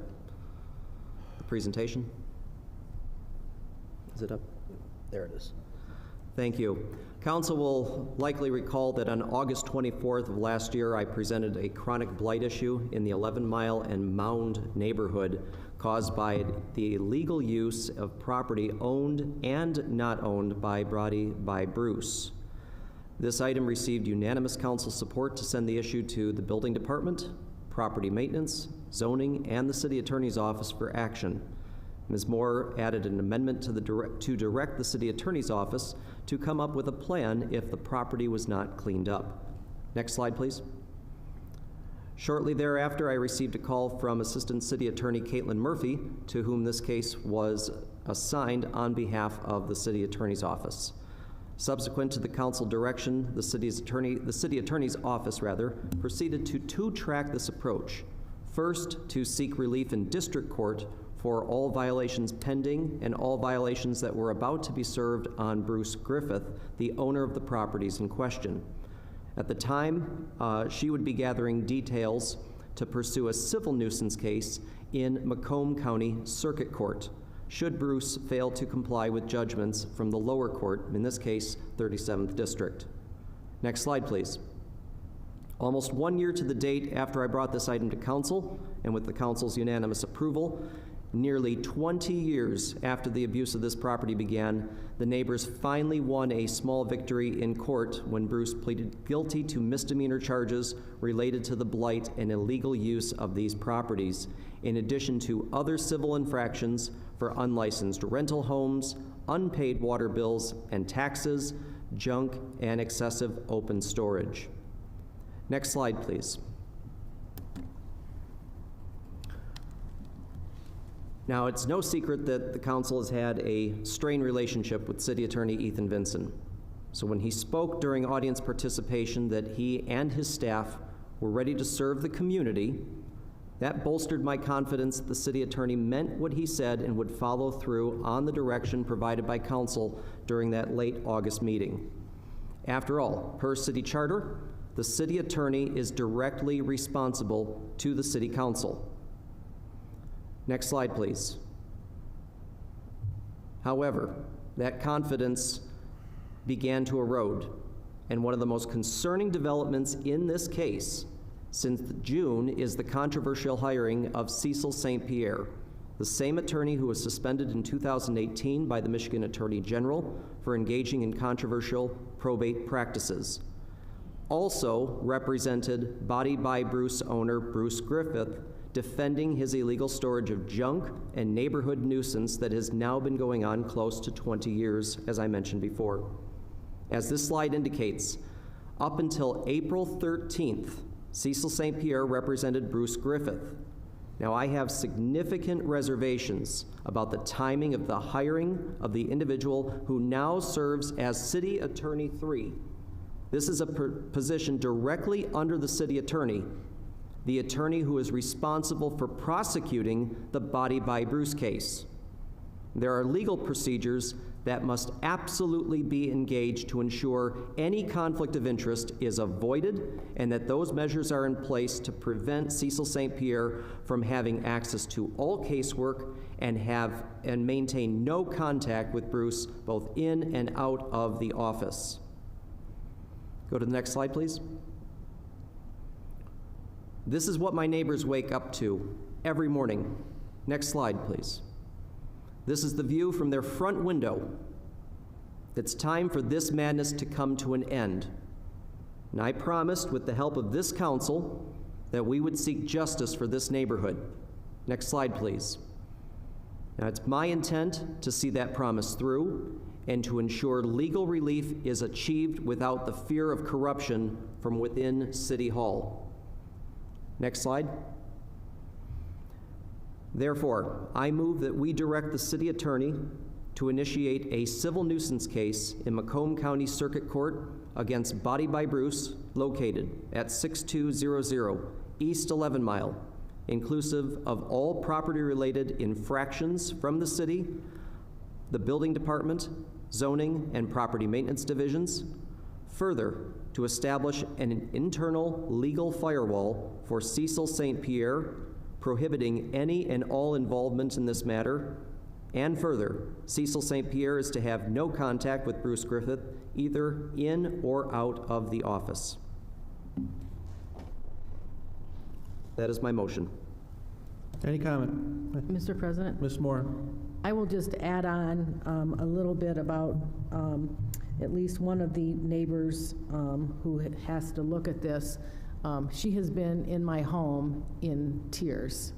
the presentation. Is it up? There it is. Thank you. Council will likely recall that on August 24th of last year, I presented a chronic blight issue in the 11 Mile and Mound neighborhood caused by the illegal use of property owned and not owned by Body by Bruce. This item received unanimous council support to send the issue to the Building Department, Property Maintenance, Zoning, and the City Attorney's Office for action. Ms. Moore added an amendment to direct the City Attorney's Office to come up with a plan if the property was not cleaned up. Next slide, please. Shortly thereafter, I received a call from Assistant City Attorney Caitlin Murphy, to whom this case was assigned on behalf of the City Attorney's Office. Subsequent to the council direction, the city attorney's office proceeded to two-track this approach. First, to seek relief in district court for all violations pending and all violations that were about to be served on Bruce Griffith, the owner of the properties in question. At the time, she would be gathering details to pursue a civil nuisance case in Macomb County Circuit Court, should Bruce fail to comply with judgments from the lower court, in this case, 37th District. Next slide, please. Almost 1 year to the date after I brought this item to council, and with the council's unanimous approval, nearly 20 years after the abuse of this property began, the neighbors finally won a small victory in court when Bruce pleaded guilty to misdemeanor charges related to the blight and illegal use of these properties, in addition to other civil infractions for unlicensed rental homes, unpaid water bills and taxes, junk, and excessive open storage. Next slide, please. Now, it's no secret that the council has had a strained relationship with City Attorney Ethan Vinson. So when he spoke during audience participation that he and his staff were ready to serve the community, that bolstered my confidence that the city attorney meant what he said and would follow through on the direction provided by council during that late August meeting. After all, per city charter, the city attorney is directly responsible to the city council. Next slide, please. However, that confidence began to erode, and one of the most concerning developments in this case since June is the controversial hiring of Cecil St. Pierre, the same attorney who was suspended in 2018 by the Michigan Attorney General for engaging in controversial probate practices. Also represented Body by Bruce owner Bruce Griffith, defending his illegal storage of junk and neighborhood nuisance that has now been going on close to 20 years, as I mentioned before. As this slide indicates, up until April 13th, Cecil St. Pierre represented Bruce Griffith. Now, I have significant reservations about the timing of the hiring of the individual who now serves as City Attorney 3. This is a position directly under the City Attorney, the attorney who is responsible for prosecuting the Body by Bruce case. There are legal procedures that must absolutely be engaged to ensure any conflict of interest is avoided and that those measures are in place to prevent Cecil St. Pierre from having access to all casework and maintain no contact with Bruce both in and out of the office. Go to the next slide, please. This is what my neighbors wake up to every morning. Next slide, please. This is the view from their front window. It's time for this madness to come to an end. And I promised, with the help of this council, that we would seek justice for this neighborhood. Next slide, please. Now, it's my intent to see that promise through and to ensure legal relief is achieved without the fear of corruption from within City Hall. Next slide. Therefore, I move that we direct the City Attorney to initiate a civil nuisance case in Macomb County Circuit Court against Body by Bruce, located at 6200 East 11 Mile, inclusive of all property-related infractions from the city, the Building Department, Zoning, and Property Maintenance Divisions. Further, to establish an internal legal firewall for Cecil St. Pierre, prohibiting any and all involvement in this matter. And further, Cecil St. Pierre is to have no contact with Bruce Griffith, either in or out of the office. That is my motion. Any comment? Mr. President? Ms. Moore? I will just add on a little bit about at least one of the neighbors who has to look at this. She has been in my home in tears,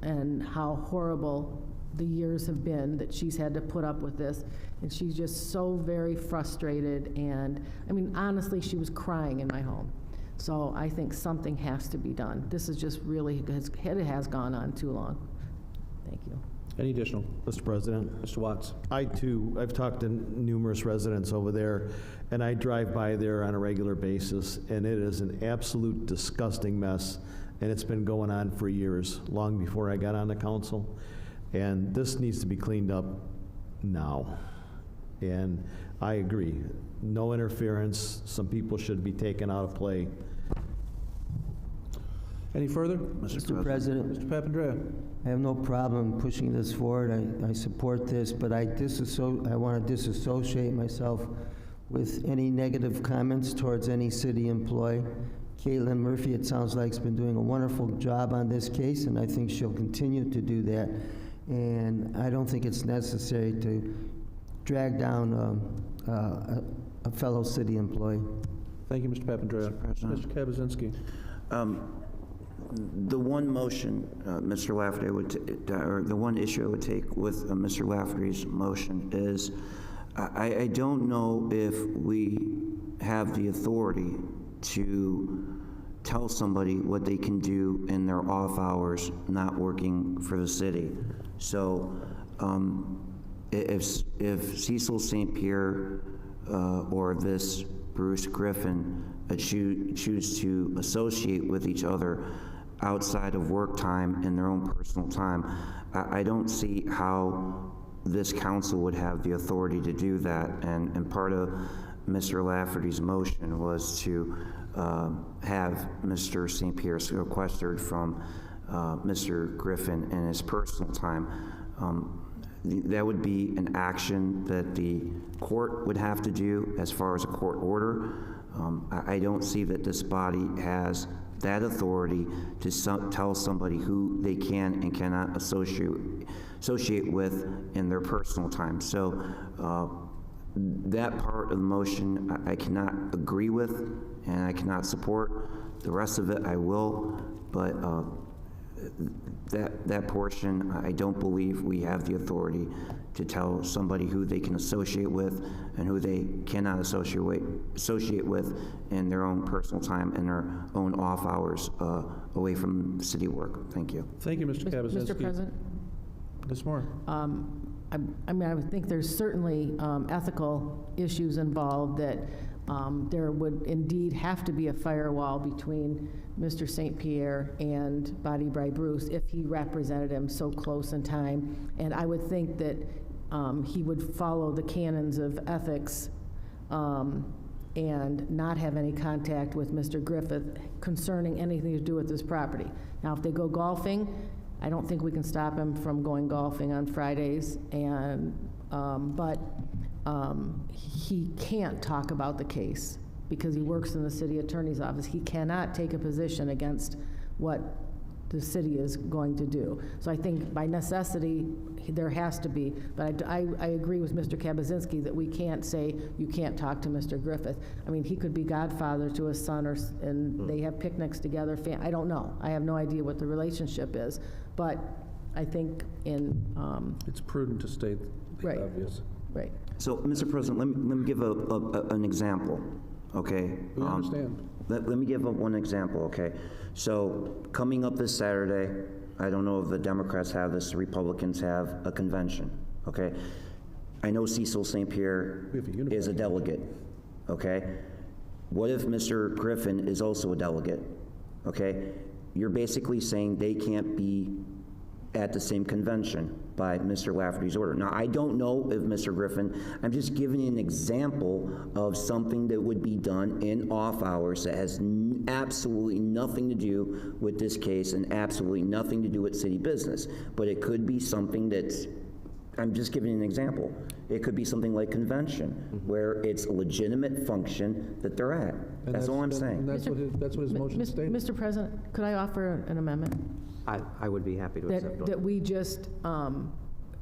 and how horrible the years have been that she's had to put up with this. And she's just so very frustrated. And I mean, honestly, she was crying in my home. So I think something has to be done. This is just really, it has gone on too long. Thank you. Any additional? Mr. President. Mr. Watts. I've talked to numerous residents over there, and I drive by there on a regular basis, and it is an absolute disgusting mess, and it's been going on for years, long before I got on the council, and this needs to be cleaned up now. And I agree, no interference, some people should be taken out of play. Any further? Mr. President. Mr. Papandrea. I have no problem pushing this forward. I support this, but I want to disassociate myself with any negative comments towards any city employee. Caitlin Murphy, it sounds like, has been doing a wonderful job on this case, and I think she'll continue to do that. And I don't think it's necessary to drag down a fellow city employee. Thank you, Mr. Papandrea. Mr. Kabazinski. The one motion, Mr. Lafferty or the one issue I would take with Mr. Lafferty's motion is, I don't know if we have the authority to tell somebody what they can do in their off hours not working for the city. So if Cecil St. Pierre or this Bruce Griffin choose to associate with each other outside of work time in their own personal time, I don't see how this council would have the authority to do that. And part of Mr. Lafferty's motion was to have Mr. St. Pierre sequestered from Mr. Griffin in his personal time. That would be an action that the court would have to do as far as a court order. I don't see that this body has that authority to tell somebody who they can and cannot associate with in their personal time. So that part of the motion I cannot agree with and I cannot support. The rest of it I will, but that portion, I don't believe we have the authority to tell somebody who they can associate with and who they cannot associate with in their own personal time and their own off hours away from city work. Thank you. Thank you, Mr. Kabazinski. Mr. President? Ms. Moore? I mean, I would think there's certainly ethical issues involved that there would indeed have to be a firewall between Mr. St. Pierre and Body by Bruce if he represented him so close in time. And I would think that he would follow the canons of ethics and not have any contact with Mr. Griffith concerning anything to do with this property. Now, if they go golfing, I don't think we can stop him from going golfing on Fridays, and but he can't talk about the case because he works in the city attorney's office. He cannot take a position against what the city is going to do. So I think by necessity, there has to be, but I agree with Mr. Kabazinski that we can't say you can't talk to Mr. Griffith. I mean, he could be godfather to his son, and they have picnics together. I don't know. I have no idea what the relationship is, but I think in... it's prudent to state the obvious. Right. So, Mr. President, let me give an example, okay? We understand. Let me give one example, okay? So, coming up this Saturday, I don't know if the Democrats have this, the Republicans have a convention, okay? I know Cecil St. Pierre is a delegate, okay? What if Mr. Griffin is also a delegate, okay? You're basically saying they can't be at the same convention by Mr. Lafferty's order. Now, I don't know if Mr. Griffin, I'm just giving you an example of something that would be done in off hours that has absolutely nothing to do with this case and absolutely nothing to do with city business. But it could be something that's, I'm just giving you an example. It could be something like convention, where it's a legitimate function that they're at. And that's all I'm saying. And that's what his motion stated. Mr. President, could I offer an amendment? I would be happy to accept one. That we just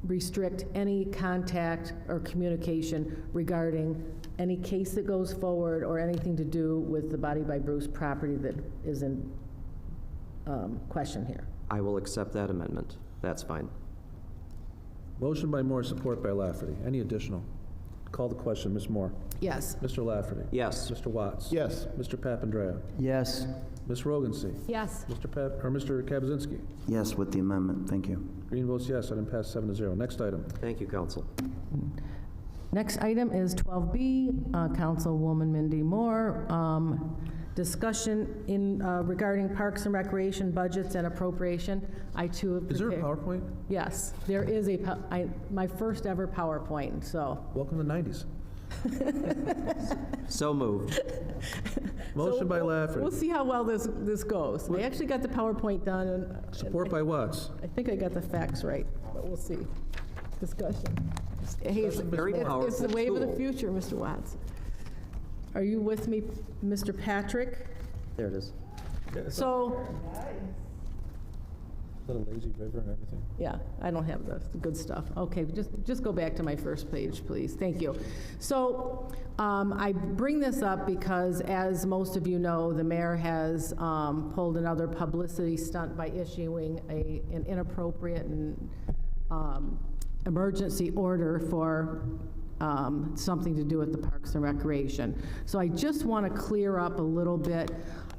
restrict any contact or communication regarding any case that goes forward or anything to do with the Body by Bruce property that is in question here. I will accept that amendment. That's fine. Motion by Moore, support by Lafferty. Any additional? Call the question, Ms. Moore. Yes. Mr. Lafferty. Yes. Mr. Watts. Yes. Mr. Papandrea. Yes. Ms. Rogansey. Yes. Mr. Kabazinski. Yes, with the amendment. Thank you. Green votes yes. Item passed 7-0. Next item. Thank you, Council. Next item is 12B, Councilwoman Mindy Moore. Discussion regarding Parks and Recreation budgets and appropriation. I too have prepared. Is there a PowerPoint? Yes, there is my first ever PowerPoint, so. Welcome to the 90s. So moved. Motion by Lafferty. We'll see how well this goes. I actually got the PowerPoint done. And support by Watts. I think I got the facts right, but we'll see. Discussion. Hey, it's the wave of the future, Mr. Watts. Are you with me, Mr. Patrick? There it is. So. Is that a lazy river and everything? Yeah, I don't have the good stuff. Okay, just go back to my first page, please. Thank you. So I bring this up because, as most of you know, the mayor has pulled another publicity stunt by issuing an inappropriate and emergency order for something to do with the Parks and Recreation. So I just want to clear up a little bit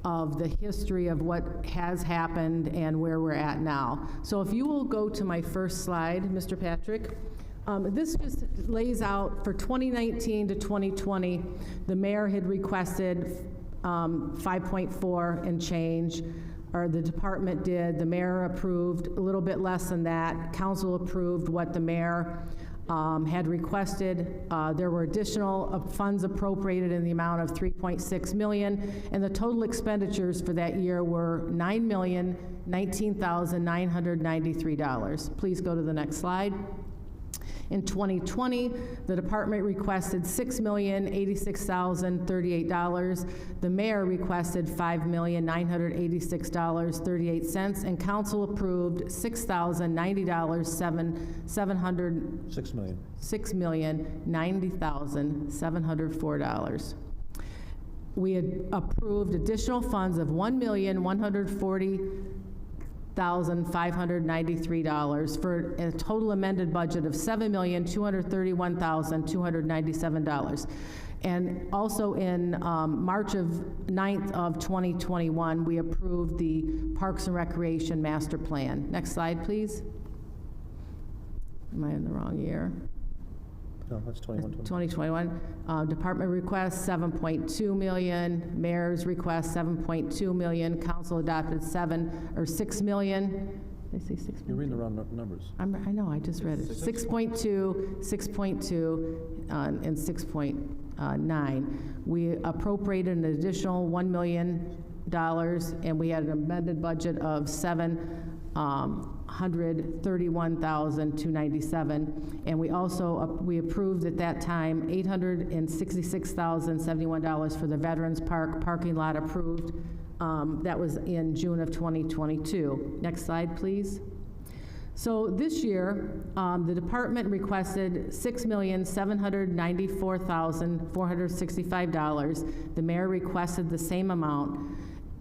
of the history of what has happened and where we're at now. So if you will go to my first slide, Mr. Patrick. This just lays out for 2019 to 2020, the mayor had requested 5.4 and change, or the department did. The mayor approved a little bit less than that. Council approved what the mayor had requested. There were additional funds appropriated in the amount of $3.6 million, and the total expenditures for that year were $9,019,993. Please go to the next slide. In 2020, the department requested $6,086,038. The mayor requested $5,986.38, and council approved $6,090,704. We had approved additional funds of $1,140,593 for a total amended budget of $7,231,297. And also in March of 9th of 2021, we approved the Parks and Recreation Master Plan. Next slide, please. Am I in the wrong year? No, that's 21. 2021. Department request, $7.2 million. Mayor's request, $7.2 million. Council adopted $6 million. Did I say 6? You're reading the wrong numbers. I know, I just read it. 6.2, 6.2, and 6.9. We appropriated an additional $1 million, and we had an amended budget of $731,297, and we also we approved at that time $866,071 for the Veterans Park parking lot approved. That was in June of 2022. Next slide, please. So this year, the department requested $6,794,465. The mayor requested the same amount.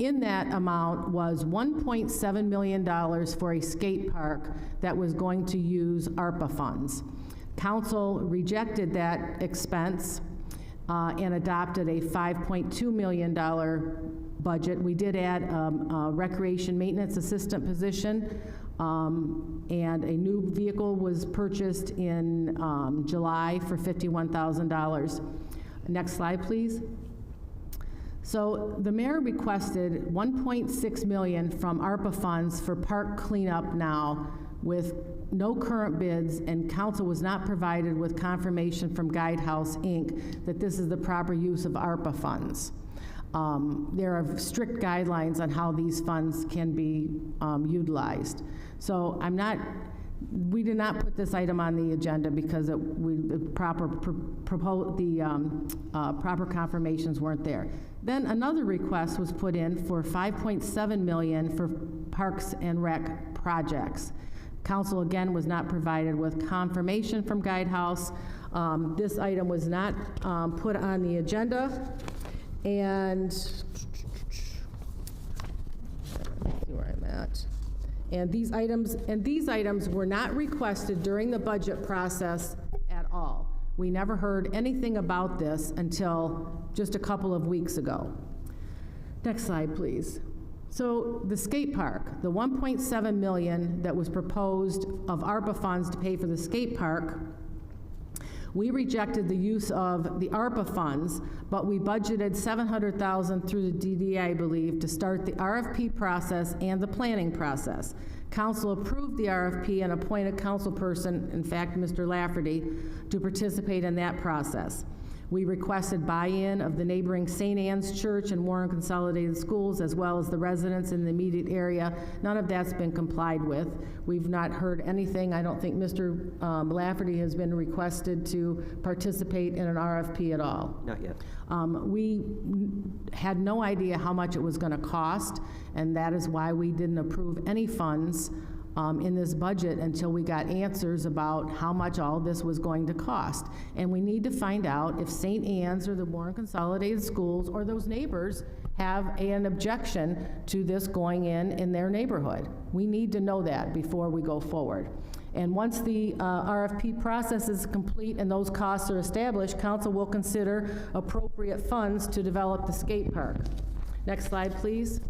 In that amount was $1.7 million for a skate park that was going to use ARPA funds. Council rejected that expense and adopted a $5.2 million budget. We did add a recreation maintenance assistant position, and a new vehicle was purchased in July for $51,000. Next slide, please. So the mayor requested $1.6 million from ARPA funds for park cleanup now with no current bids, and council was not provided with confirmation from Guidehouse Inc. that this is the proper use of ARPA funds. There are strict guidelines on how these funds can be utilized. So we did not put this item on the agenda because the proper confirmations weren't there. Then another request was put in for $5.7 million for Parks and Rec projects. Council again was not provided with confirmation from Guidehouse. This item was not put on the agenda, and let's see where I'm at. And these items were not requested during the budget process at all. We never heard anything about this until just a couple of weeks ago. Next slide, please. So the skate park, the $1.7 million that was proposed of ARPA funds to pay for the skate park, we rejected the use of the ARPA funds, but we budgeted $700,000 through the DDA, I believe, to start the RFP process and the planning process. Council approved the RFP and appointed councilperson, in fact, Mr. Lafferty, to participate in that process. We requested buy-in of the neighboring St. Anne's Church and Warren Consolidated Schools, as well as the residents in the immediate area. None of that's been complied with. We've not heard anything. I don't think Mr. Lafferty has been requested to participate in an RFP at all. Not yet. We had no idea how much it was going to cost, and that is why we didn't approve any funds in this budget until we got answers about how much all this was going to cost. And we need to find out if St. Anne's or the Warren Consolidated Schools or those neighbors have an objection to this going in their neighborhood. We need to know that before we go forward. And once the RFP process is complete and those costs are established, council will consider appropriate funds to develop the skate park. Next slide, please.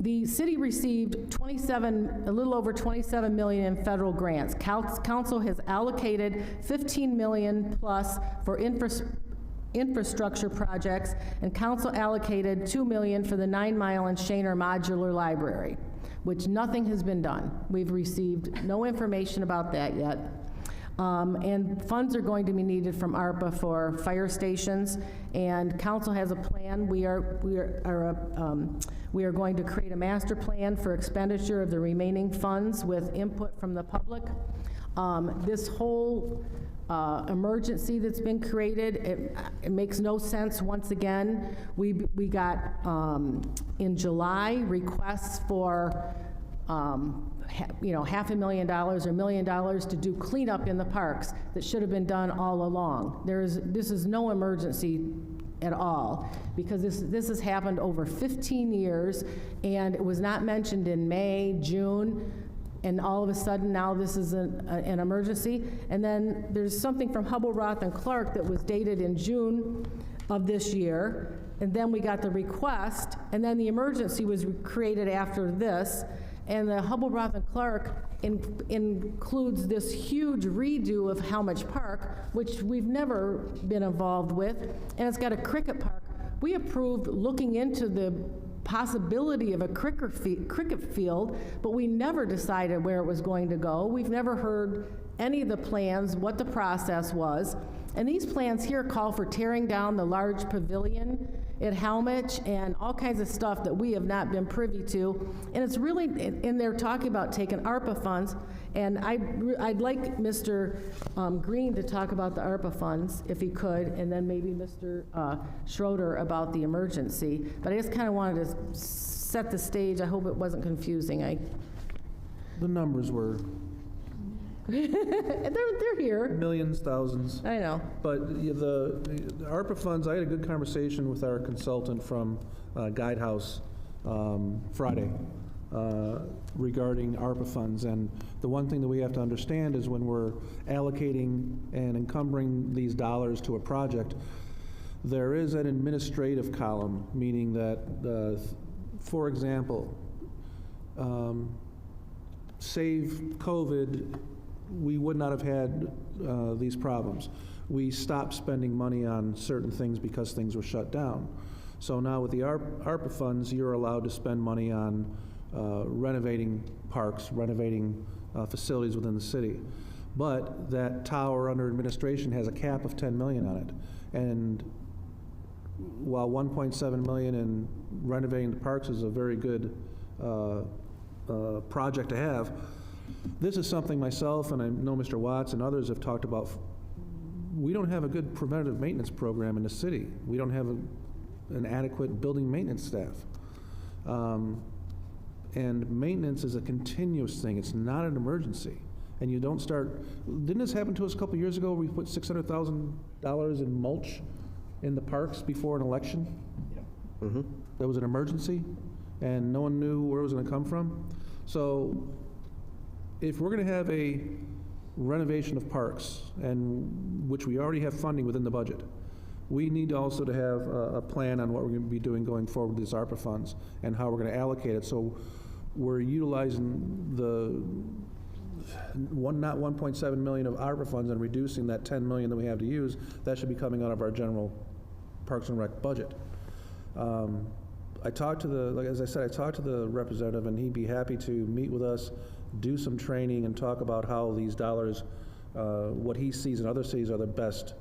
The city received a little over $27 million in federal grants. Council has allocated $15 million plus for infrastructure projects, and council allocated $2 million for the 9 Mile and Shaner Modular Library, which nothing has been done. We've received no information about that yet. And funds are going to be needed from ARPA for fire stations, and council has a plan. We are going to create a master plan for expenditure of the remaining funds with input from the public. This whole emergency that's been created, it makes no sense. Once again, we got in July requests for $500,000 or $1 million to do cleanup in the parks that should have been done all along. This is no emergency at all, because this has happened over 15 years, and it was not mentioned in May, June, and all of a sudden now this is an emergency. And then there's something from Hubble, Roth, and Clark that was dated in June of this year, and then we got the request, and then the emergency was created after this. And the Hubble, Roth, and Clark includes this huge redo of Helmich Park, which we've never been involved with, and it's got a cricket park. We approved looking into the possibility of a cricket field, but we never decided where it was going to go. We've never heard any of the plans, what the process was. And these plans here call for tearing down the large pavilion at Helmich and all kinds of stuff that we have not been privy to. And it's really, and they're talking about taking ARPA funds, and I'd like Mr. Green to talk about the ARPA funds, if he could, and then maybe Mr. Schroeder about the emergency. But I just kind of wanted to set the stage. I hope it wasn't confusing. The numbers were... they're here. Millions, thousands. I know. But the ARPA funds, I had a good conversation with our consultant from Guidehouse Friday regarding ARPA funds. And the one thing that we have to understand is when we're allocating and encumbering these dollars to a project, there is an administrative column, meaning that, for example, save COVID, we would not have had these problems. We stopped spending money on certain things because things were shut down. So now with the ARPA funds, you're allowed to spend money on renovating parks, renovating facilities within the city. But that tower under administration has a cap of $10 million on it. And while $1.7 million in renovating the parks is a very good project to have, this is something myself, and I know Mr. Watts and others have talked about. We don't have a good preventative maintenance program in the city. We don't have an adequate building maintenance staff. And maintenance is a continuous thing. It's not an emergency. And you don't start, didn't this happen to us a couple years ago? We put $600,000 in mulch in the parks before an election? Yeah. Mm-hmm. That was an emergency, and no one knew where it was going to come from. So if we're going to have a renovation of parks, and which we already have funding within the budget, we need also to have a plan on what we're going to be doing going forward with these ARPA funds and how we're going to allocate it. So we're utilizing the not 1.7 million of ARPA funds and reducing that 10 million that we have to use. That should be coming out of our general Parks and Rec budget. I talked to as I said, I talked to the representative, and he'd be happy to meet with us, do some training, and talk about how these dollars, what he sees in other cities are the best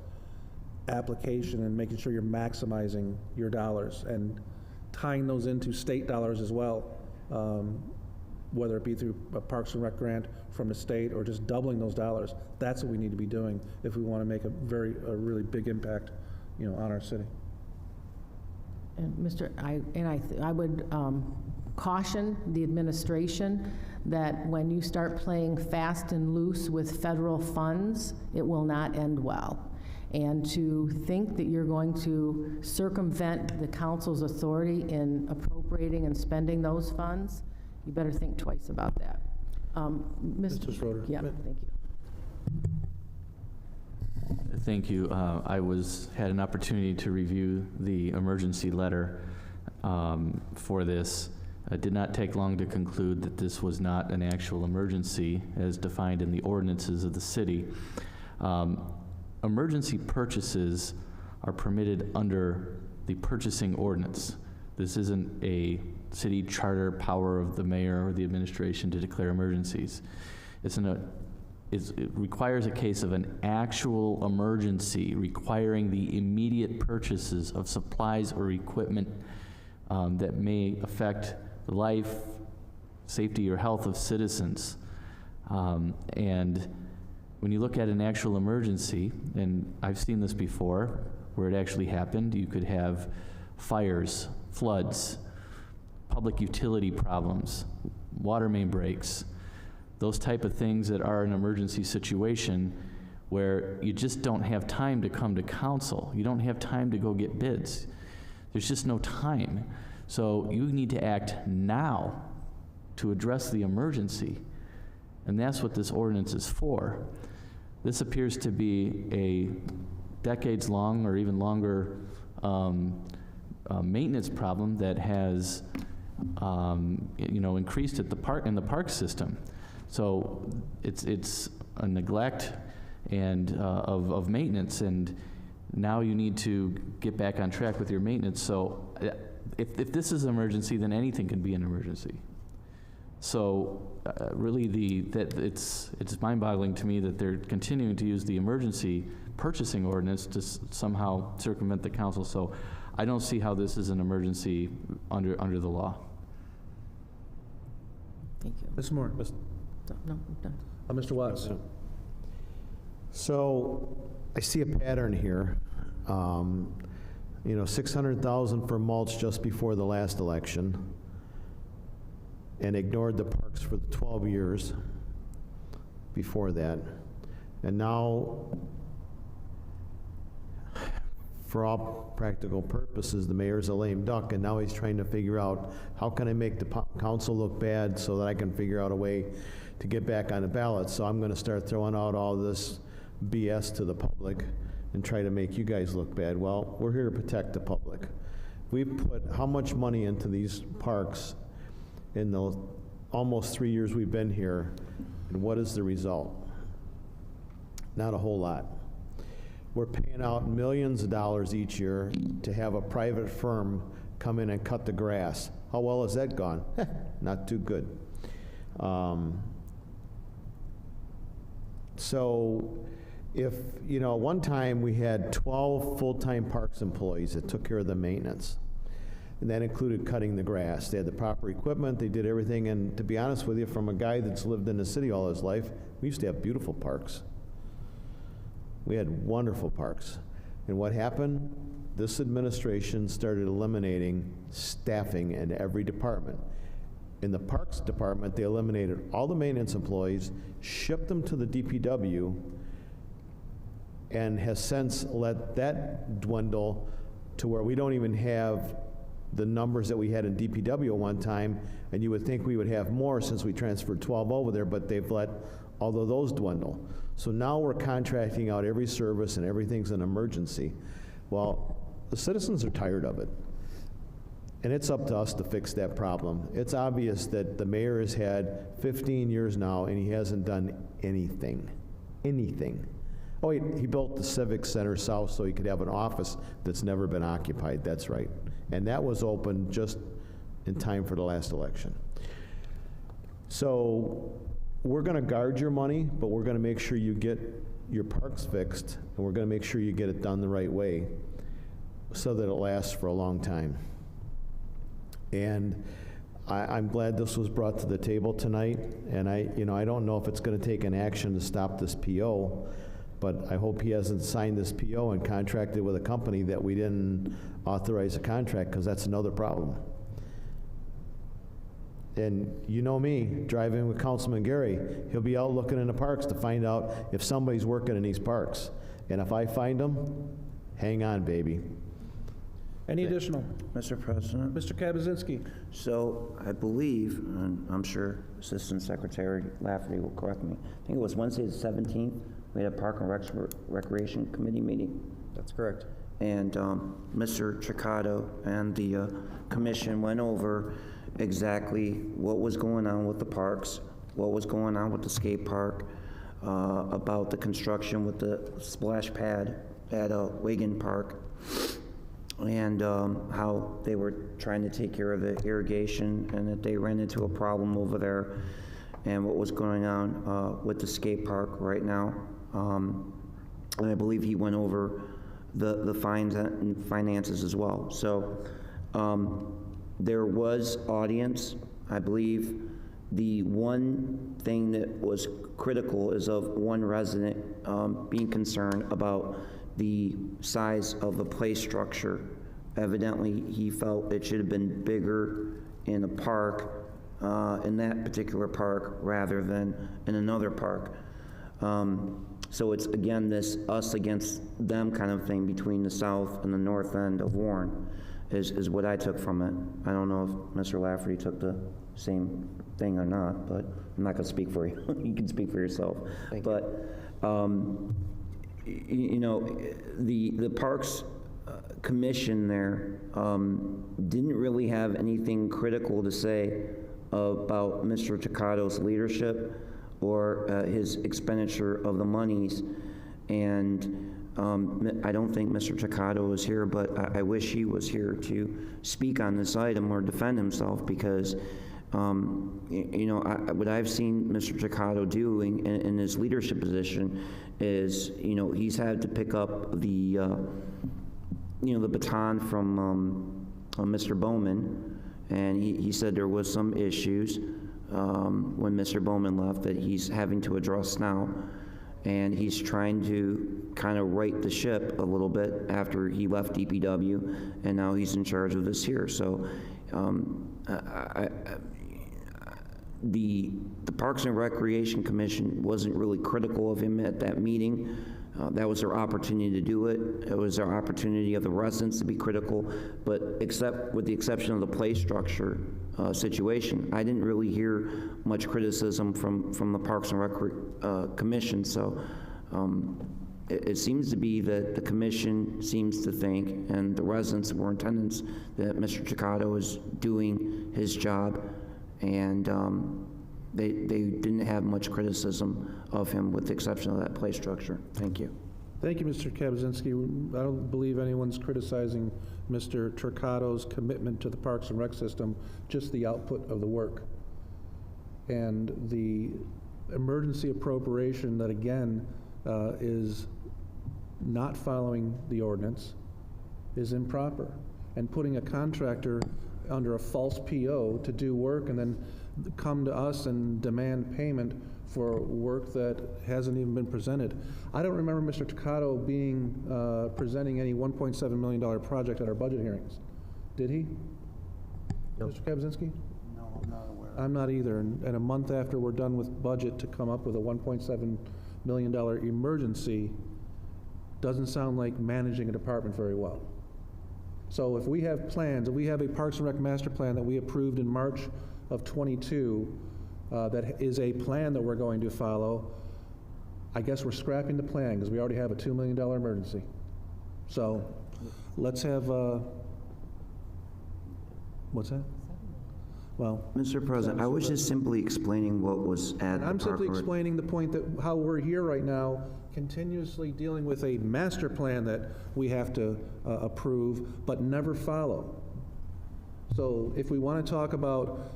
application, and making sure you're maximizing your dollars and tying those into state dollars as well, whether it be through a Parks and Rec grant from the state or just doubling those dollars. That's what we need to be doing if we want to make a really big impact, on our city. And I would caution the administration that when you start playing fast and loose with federal funds, it will not end well. And to think that you're going to circumvent the council's authority in appropriating and spending those funds, you better think twice about that. Mr. Schroeder. Yeah, thank you. Thank you. I had an opportunity to review the emergency letter for this. It did not take long to conclude that this was not an actual emergency as defined in the ordinances of the city. Emergency purchases are permitted under the purchasing ordinance. This isn't a city charter power of the mayor or the administration to declare emergencies. It's it requires a case of an actual emergency requiring the immediate purchases of supplies or equipment that may affect the life, safety, or health of citizens. And when you look at an actual emergency, and I've seen this before, where it actually happened, you could have fires, floods, public utility problems, water main breaks, those type of things that are an emergency situation where you just don't have time to come to council. You don't have time to go get bids. There's just no time. So you need to act now to address the emergency. And that's what this ordinance is for. This appears to be a decades-long or even longer maintenance problem that has increased at in the park system. So it's a neglect and of maintenance, and now you need to get back on track with your maintenance. So if this is an emergency, then anything can be an emergency. So really, it's mind-boggling to me that they're continuing to use the emergency purchasing ordinance to somehow circumvent the council. So I don't see how this is an emergency under the law. Thank you. Mr. Moore. No, I'm done. Mr. Watts. So I see a pattern here. 600,000 for mulch just before the last election, and ignored the parks for the 12 years before that. And now, for all practical purposes, the mayor's a lame duck, and now he's trying to figure out, how can I make the council look bad so that I can figure out a way to get back on the ballot? So I'm going to start throwing out all this BS to the public and try to make you guys look bad. Well, we're here to protect the public. We put how much money into these parks in the almost 3 years we've been here, and what is the result? Not a whole lot. We're paying out millions of dollars each year to have a private firm come in and cut the grass. How well has that gone? Not too good. So if, one time we had 12 full-time parks employees that took care of the maintenance. And that included cutting the grass. They had the proper equipment, they did everything, and to be honest with you, from a guy that's lived in the city all his life, we used to have beautiful parks. We had wonderful parks. And what happened? This administration started eliminating staffing in every department. In the Parks Department, they eliminated all the maintenance employees, shipped them to the DPW, and has since let that dwindle to where we don't even have the numbers that we had in DPW at one time, and you would think we would have more since we transferred 12 over there, but they've let all of those dwindle. So now we're contracting out every service and everything's an emergency. Well, the citizens are tired of it. And it's up to us to fix that problem. It's obvious that the mayor has had 15 years now and he hasn't done anything. Anything. Oh, he built the Civic Center South so he could have an office that's never been occupied, that's right. And that was open just in time for the last election. So we're gonna guard your money, but we're gonna make sure you get your parks fixed, and we're gonna make sure you get it done the right way so that it lasts for a long time. And I'm glad this was brought to the table tonight, and I don't know if it's gonna take an action to stop this PO, but I hope he hasn't signed this PO and contracted with a company that we didn't authorize a contract, because that's another problem. And you know me, driving with Councilman Gary, he'll be out looking in the parks to find out if somebody's working in these parks. And if I find them, hang on, baby. Any additional? Mr. President? Mr. Kabazinski. So I believe, and I'm sure Assistant Secretary Lafferty will correct me, I think it was Wednesday the 17th, we had a Park and Recreation Committee meeting. That's correct. And Mr. Chicado and the commission went over exactly what was going on with the parks, what was going on with the skate park, about the construction with the splash pad at Wigan Park, and how they were trying to take care of the irrigation and that they ran into a problem over there. and what was going on with the skate park right now. And I believe he went over the fines and finances as well. So there was audience. I believe the one thing that was critical is of one resident being concerned about the size of the play structure. Evidently, he felt it should have been bigger in a park, in that particular park, rather than in another park. So it's, again, this us against them kind of thing between the south and the north end of Warren is what I took from it. I don't know if Mr. Lafferty took the same thing or not, but I'm not going to speak for you. You can speak for yourself. But, you know, the Parks Commission there didn't really have anything critical to say about Mr. Tocato's leadership or his expenditure of the monies. And I don't think Mr. Tocato is here, but I wish he was here to speak on this item or defend himself, because you know, what I've seen Mr. Tocato doing in his leadership position is, you know, he's had to pick up the, you know, the baton from Mr. Bowman, and he said there was some issues when Mr. Bowman left that he's having to address now, and he's trying to kind of right the ship a little bit after he left DPW, and now he's in charge of this here. So the Parks and Recreation Commission wasn't really critical of him at that meeting. That was their opportunity to do it. It was their opportunity of the residents to be critical, but except with the exception of the play structure situation, I didn't really hear much criticism from the Parks and Rec Commission. So it seems to be that the commission seems to think, and the residents who were in attendance, that Mr. Tocato is doing his job, and they didn't have much criticism of him with the exception of that play structure. Thank you. Thank you, Mr. Kabazinski. I don't believe anyone's criticizing Mr. Turcato's commitment to the Parks and Rec system, just the output of the work. And the emergency appropriation that, again, is not following the ordinance is improper. And putting a contractor under a false PO to do work and then come to us and demand payment for work that hasn't even been presented. I don't remember Mr. Tocato being presenting any $1.7 million project at our budget hearings. Did he? Nope. Mr. Kabazinski? No, I'm not aware. I'm not either. And a month after we're done with budget to come up with a $1.7 million emergency doesn't sound like managing a department very well. So if we have plans, if we have a Parks and Rec master plan that we approved in March of '22, that is a plan that we're going to follow, I guess we're scrapping the plan because we already have a $2 million emergency. So let's have, what's that? Well, Mr. President, I was just simply explaining what was at the I'm simply Park- explaining the point that how we're here right now, continuously dealing with a master plan that we have to approve, but never follow. So if we want to talk about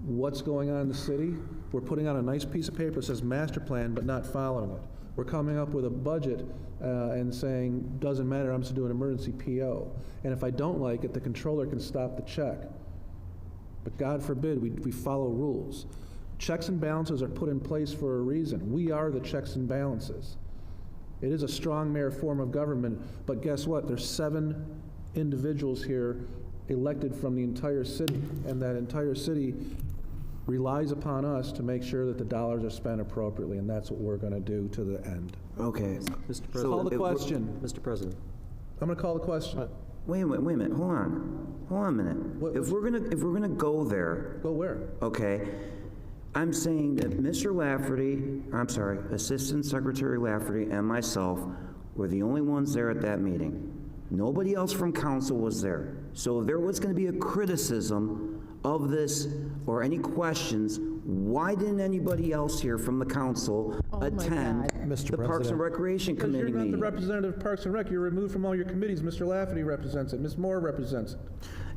what's going on in the city, we're putting out a nice piece of paper that says master plan, but not following it. We're coming up with a budget and saying, doesn't matter, I'm just doing an emergency PO. And if I don't like it, the controller can stop the check. But God forbid we follow rules. Checks and balances are put in place for a reason. We are the checks and balances. It is a strong mayor form of government, but guess what? There's 7 individuals here elected from the entire city, and that entire city relies upon us to make sure that the dollars are spent appropriately, and that's what we're going to do to the end. Okay. Mr. Call President. the question. Mr. President. I'm going to call the question. Wait a minute, hold on a minute. If we're gonna go there. Go where? Okay. I'm saying that Mr. Lafferty, I'm sorry, Assistant Secretary Lafferty and myself were the only ones there at that meeting. Nobody else from council was there. So if there was going to be a criticism of this or any questions, why didn't anybody else here from the council attend the Parks and Recreation Committee Because you're not the meeting? representative of Parks and Rec. You're removed from all your committees. Mr. Lafferty represents it. Ms. Moore represents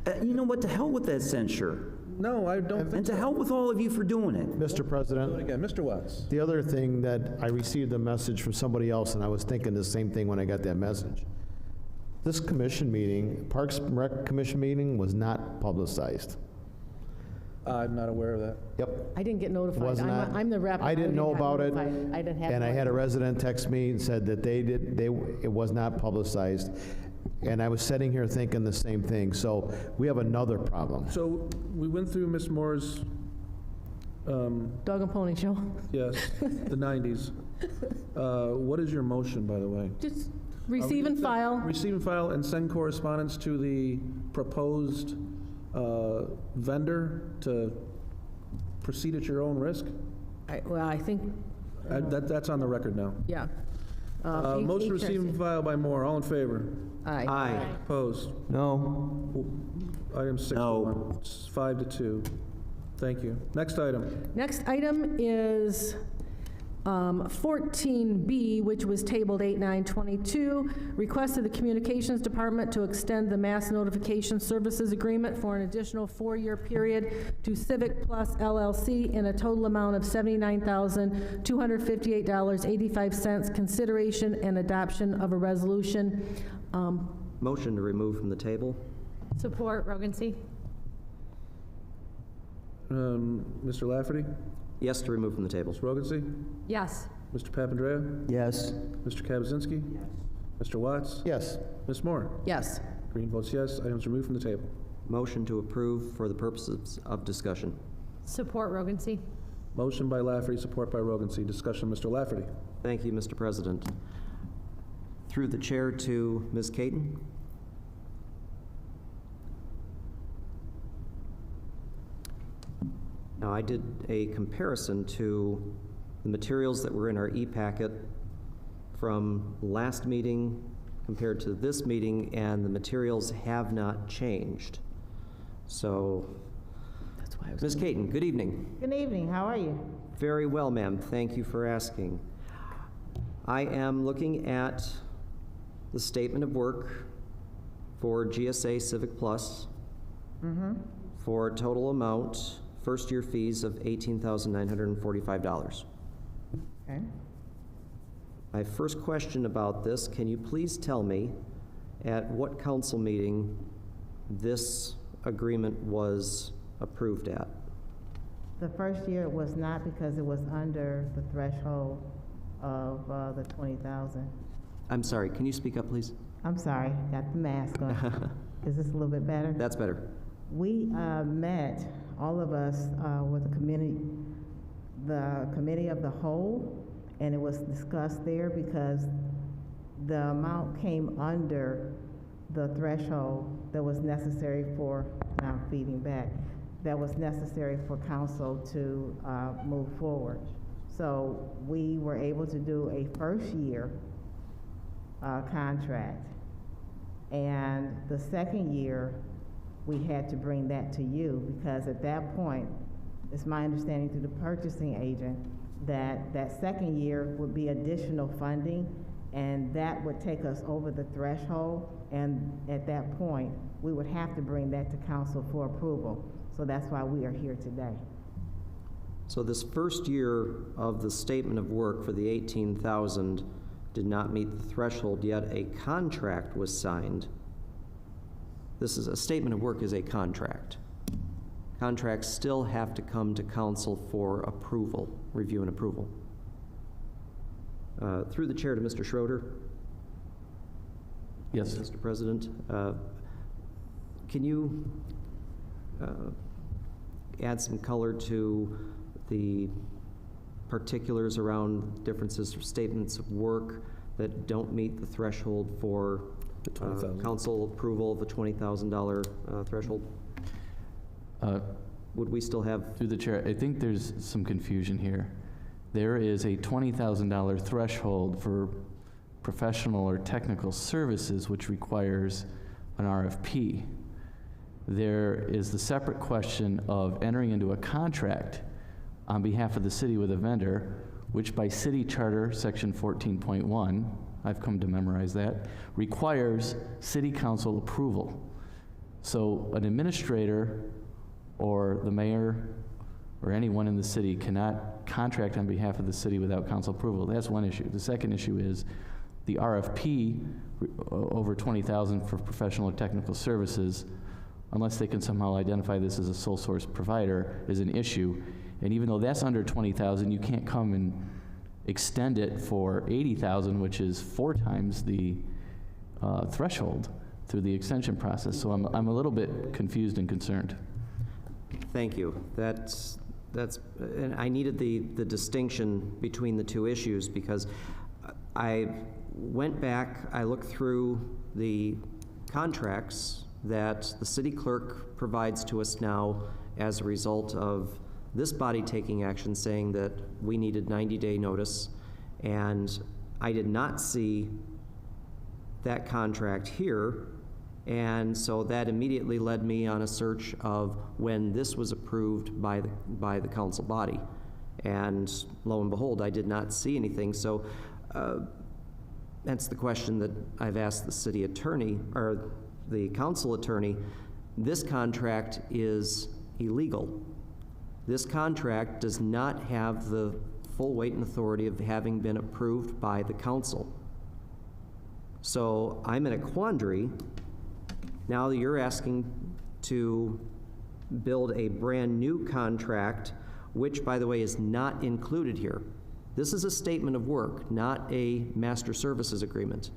it. You know what? The hell with that censure. No, I don't And think to so. hell with all of you for doing it. Mr. President, Again, Mr. Watts. the other thing that I received a message from somebody else, and I was thinking the same thing when I got that message. This commission meeting, Parks and Rec Commission meeting, was not publicized. I'm not aware of that. Yep. I didn't get It notified. was not. I'm the rep. I didn't know got about it. notified. I didn't have. And I no had a idea. resident text me and said that it was not publicized. And I was sitting here thinking the same thing. So we have another problem. So we went through Ms. Moore's, Dog and pony show. yes, the 90s. What is your motion, by the way? Just receive and file. Receive and file and send correspondence to the proposed vendor to proceed at your own risk? Well, I think, That's on the record now. yeah. Motion receive and file by Moore. All in favor? Aye. Opposed? No. Item 6 No. It's 5-2. Thank you. Next item. Next item is 14B, which was tabled 8/9/22, request of the Communications Department to extend the Mass Notification Services Agreement for an additional 4-year period to Civic Plus LLC in a total amount of $79,258.85, consideration and adoption of a resolution. Motion to remove from the table. Support, Rogancy. Mr. Lafferty? Yes to remove from the table. Ms. Rogancy? Yes. Mr. Papandrea? Yes. Mr. Kaczynski? Mr. Watts? Yes. Ms. Moore? Yes. Green votes yes. Items removed from the table. Motion to approve for the purposes of discussion. Support, Rogancy. Motion by Lafferty, support by Rogancy. Discussion, Mr. Lafferty. Thank you, Mr. President. Through the chair to Ms. Caton. Now, I did a comparison to the materials that were in our e-packet from last meeting compared to this meeting, and the materials have not changed. So, Ms. Caton, good evening. Good evening, how are you? Very well, ma'am. Thank you for asking. I am looking at the statement of work for GSA Civic Plus for a total amount, first-year fees of $18,945. Okay. My first question about this, can you please tell me at what council meeting this agreement was approved at? The first year it was not because it was under the threshold of the 20,000. I'm sorry, can you speak up, please? I'm sorry, got the mask on. Is this a little bit better? That's better. We met, all of us, with the committee of the whole, and it was discussed there because the amount came under the threshold that was necessary for, now I'm feeding back, that was necessary for council to move forward. So we were able to do a first-year contract, and the second year, we had to bring that to you because at that point, it's my understanding through the purchasing agent that that second year would be additional funding, and that would take us over the threshold, and at that point, we would have to bring that to council for approval. So that's why we are here today. So this first year of the statement of work for the 18,000 did not meet the threshold, yet a contract was signed. This is a statement of work is a contract. Contracts still have to come to council for approval, review and approval. Through the chair to Mr. Schroeder. Yes. Mr. President, can you add some color to the particulars around differences or statements of work that don't meet the threshold for council approval of the $20,000 threshold? Would we still have? Through the chair, I think there's some confusion here. There is a $20,000 threshold for professional or technical services, which requires an RFP. There is the separate question of entering into a contract on behalf of the city with a vendor, which by city charter, section 14.1, I've come to memorize that, requires city council approval. So an administrator or the mayor or anyone in the city cannot contract on behalf of the city without council approval. That's one issue. The second issue is the RFP, over $20,000 for professional or technical services, unless they can somehow identify this as a sole source provider, is an issue. And even though that's under $20,000, you can't come and extend it for $80,000, which is 4 times the threshold through the extension process. So I'm a little bit confused and concerned. Thank you. That's, and I needed the distinction between the two issues because I went back, I looked through the contracts that the city clerk provides to us now as a result of this body taking action saying that we needed 90-day notice, and I did not see that contract here, and so that immediately led me on a search of when this was approved by the council body, and lo and behold, I did not see anything. So that's the question that I've asked the city attorney, or the council attorney. This contract is illegal. This contract does not have the full weight and authority of having been approved by the council. So I'm in a quandary. Now that you're asking to build a brand new contract, which, by the way, is not included here. This is a statement of work, not a master services agreement.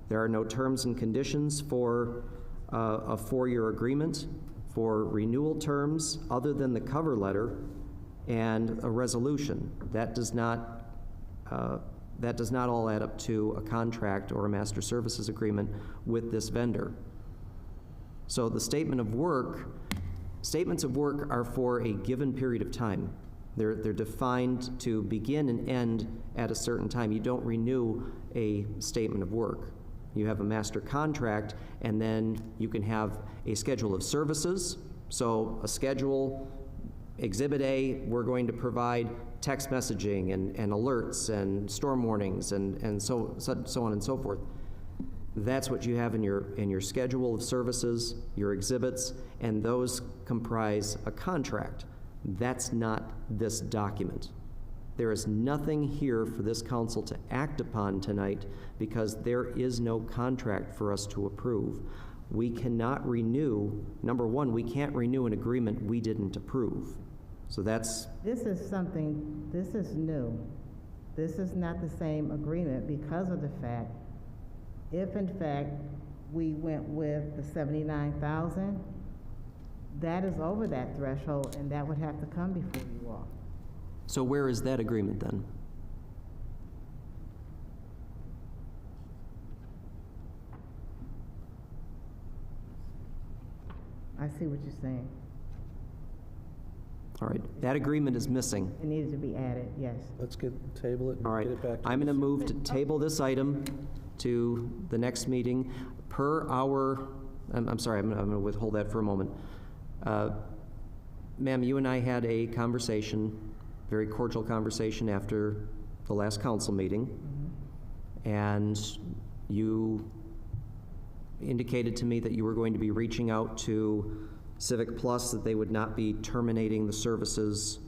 There are no terms and conditions for a 4-year agreement, for renewal terms other than the cover letter and a resolution. That does not all add up to a contract or a master services agreement with this vendor. So the statements of work are for a given period of time. They're defined to begin and end at a certain time. You don't renew a statement of work. You have a master contract, and then you can have a schedule of services. So a schedule, Exhibit A, we're going to provide text messaging and alerts and storm warnings and so on and so forth. That's what you have in your schedule of services, your exhibits, and those comprise a contract. That's not this document. There is nothing here for this council to act upon tonight because there is no contract for us to approve. We cannot renew, number one, we can't renew an agreement we didn't approve. So that's... This is new. This is not the same agreement because of the fact, if in fact we went with the 79,000, that is over that threshold and that would have to come before you all. So where is that agreement then? I see what you're saying. All right, that agreement is missing. It needed to be added, yes. Let's table it and All right, get it back to I'm going to move to table this item to the next meeting per our, I'm sorry, I'm going to withhold that for a moment. Ma'am, you and I had a conversation, very cordial conversation after the last council meeting, and you indicated to me that you were going to be reaching out to Civic Plus, that they would not be terminating the services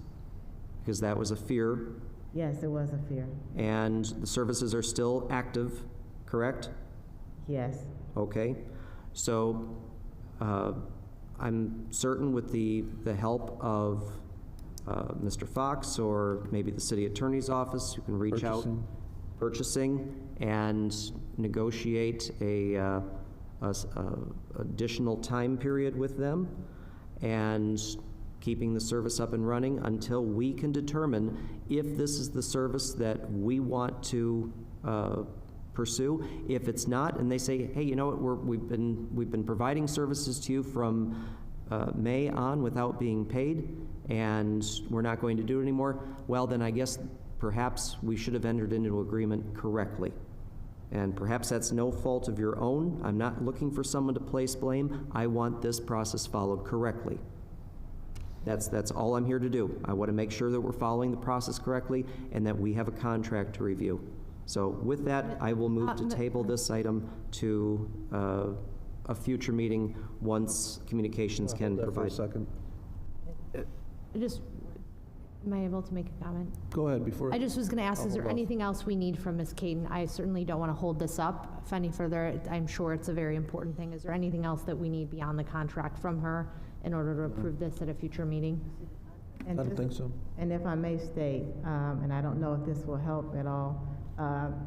because that was a fear. Yes, it was a fear. And the services are still active, correct? Yes. Okay. So I'm certain with the help of Mr. Fox or maybe the city attorney's office, you can reach out, purchasing, and negotiate a additional time period with them and keeping the service up and running until we can determine if this is the service that we want to pursue. If it's not, and they say, hey, you know what, we've been providing services to you from May on without being paid, and we're not going to do it anymore, well, then I guess perhaps we should have entered into an agreement correctly. And perhaps that's no fault of your own. I'm not looking for someone to place blame. I want this process followed correctly. That's all I'm here to do. I want to make sure that we're following the process correctly and that we have a contract to review. So with that, I will move to table this item to a future meeting once communications can provide. For a second. Am I able to make a comment? Go ahead before. I just was going to ask, I'll is there hold off. anything else we need from Ms. Caden? I certainly don't want to hold this up any further. I'm sure it's a very important thing. Is there anything else that we need beyond the contract from her in order to approve this at a future meeting? I don't think so. And if I may state, and I don't know if this will help at all,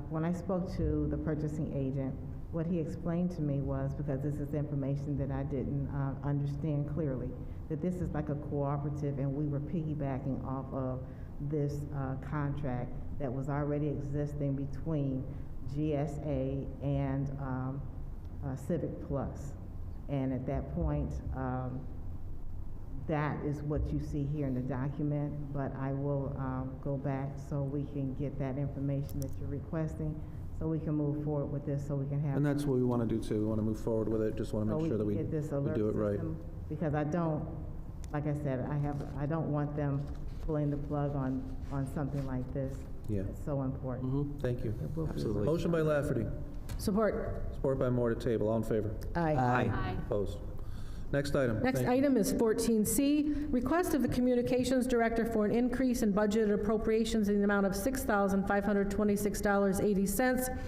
when I spoke to the purchasing agent, what he explained to me was, because this is information that I didn't understand clearly, that this is like a cooperative and we were piggybacking off of this contract that was already existing between GSA and Civic Plus. And at that point, that is what you see here in the document, but I will go back so we can get that information that you're requesting, so we can move forward with this, so we can have. And that's what we want to do too. We want to move forward with it. Just want to make sure that we get this alert do it right. system, because I don't, like I said, I don't want them pulling the plug on something like this. Yeah. It's so important. Thank you. Absolutely. Motion by Lafferty, Support. support by Moore to table. All in favor? Aye. Aye. Opposed? Next item. Next Thank you. item is 14C, request of the Communications Director for an increase in budgeted appropriations in the amount of $6,526.80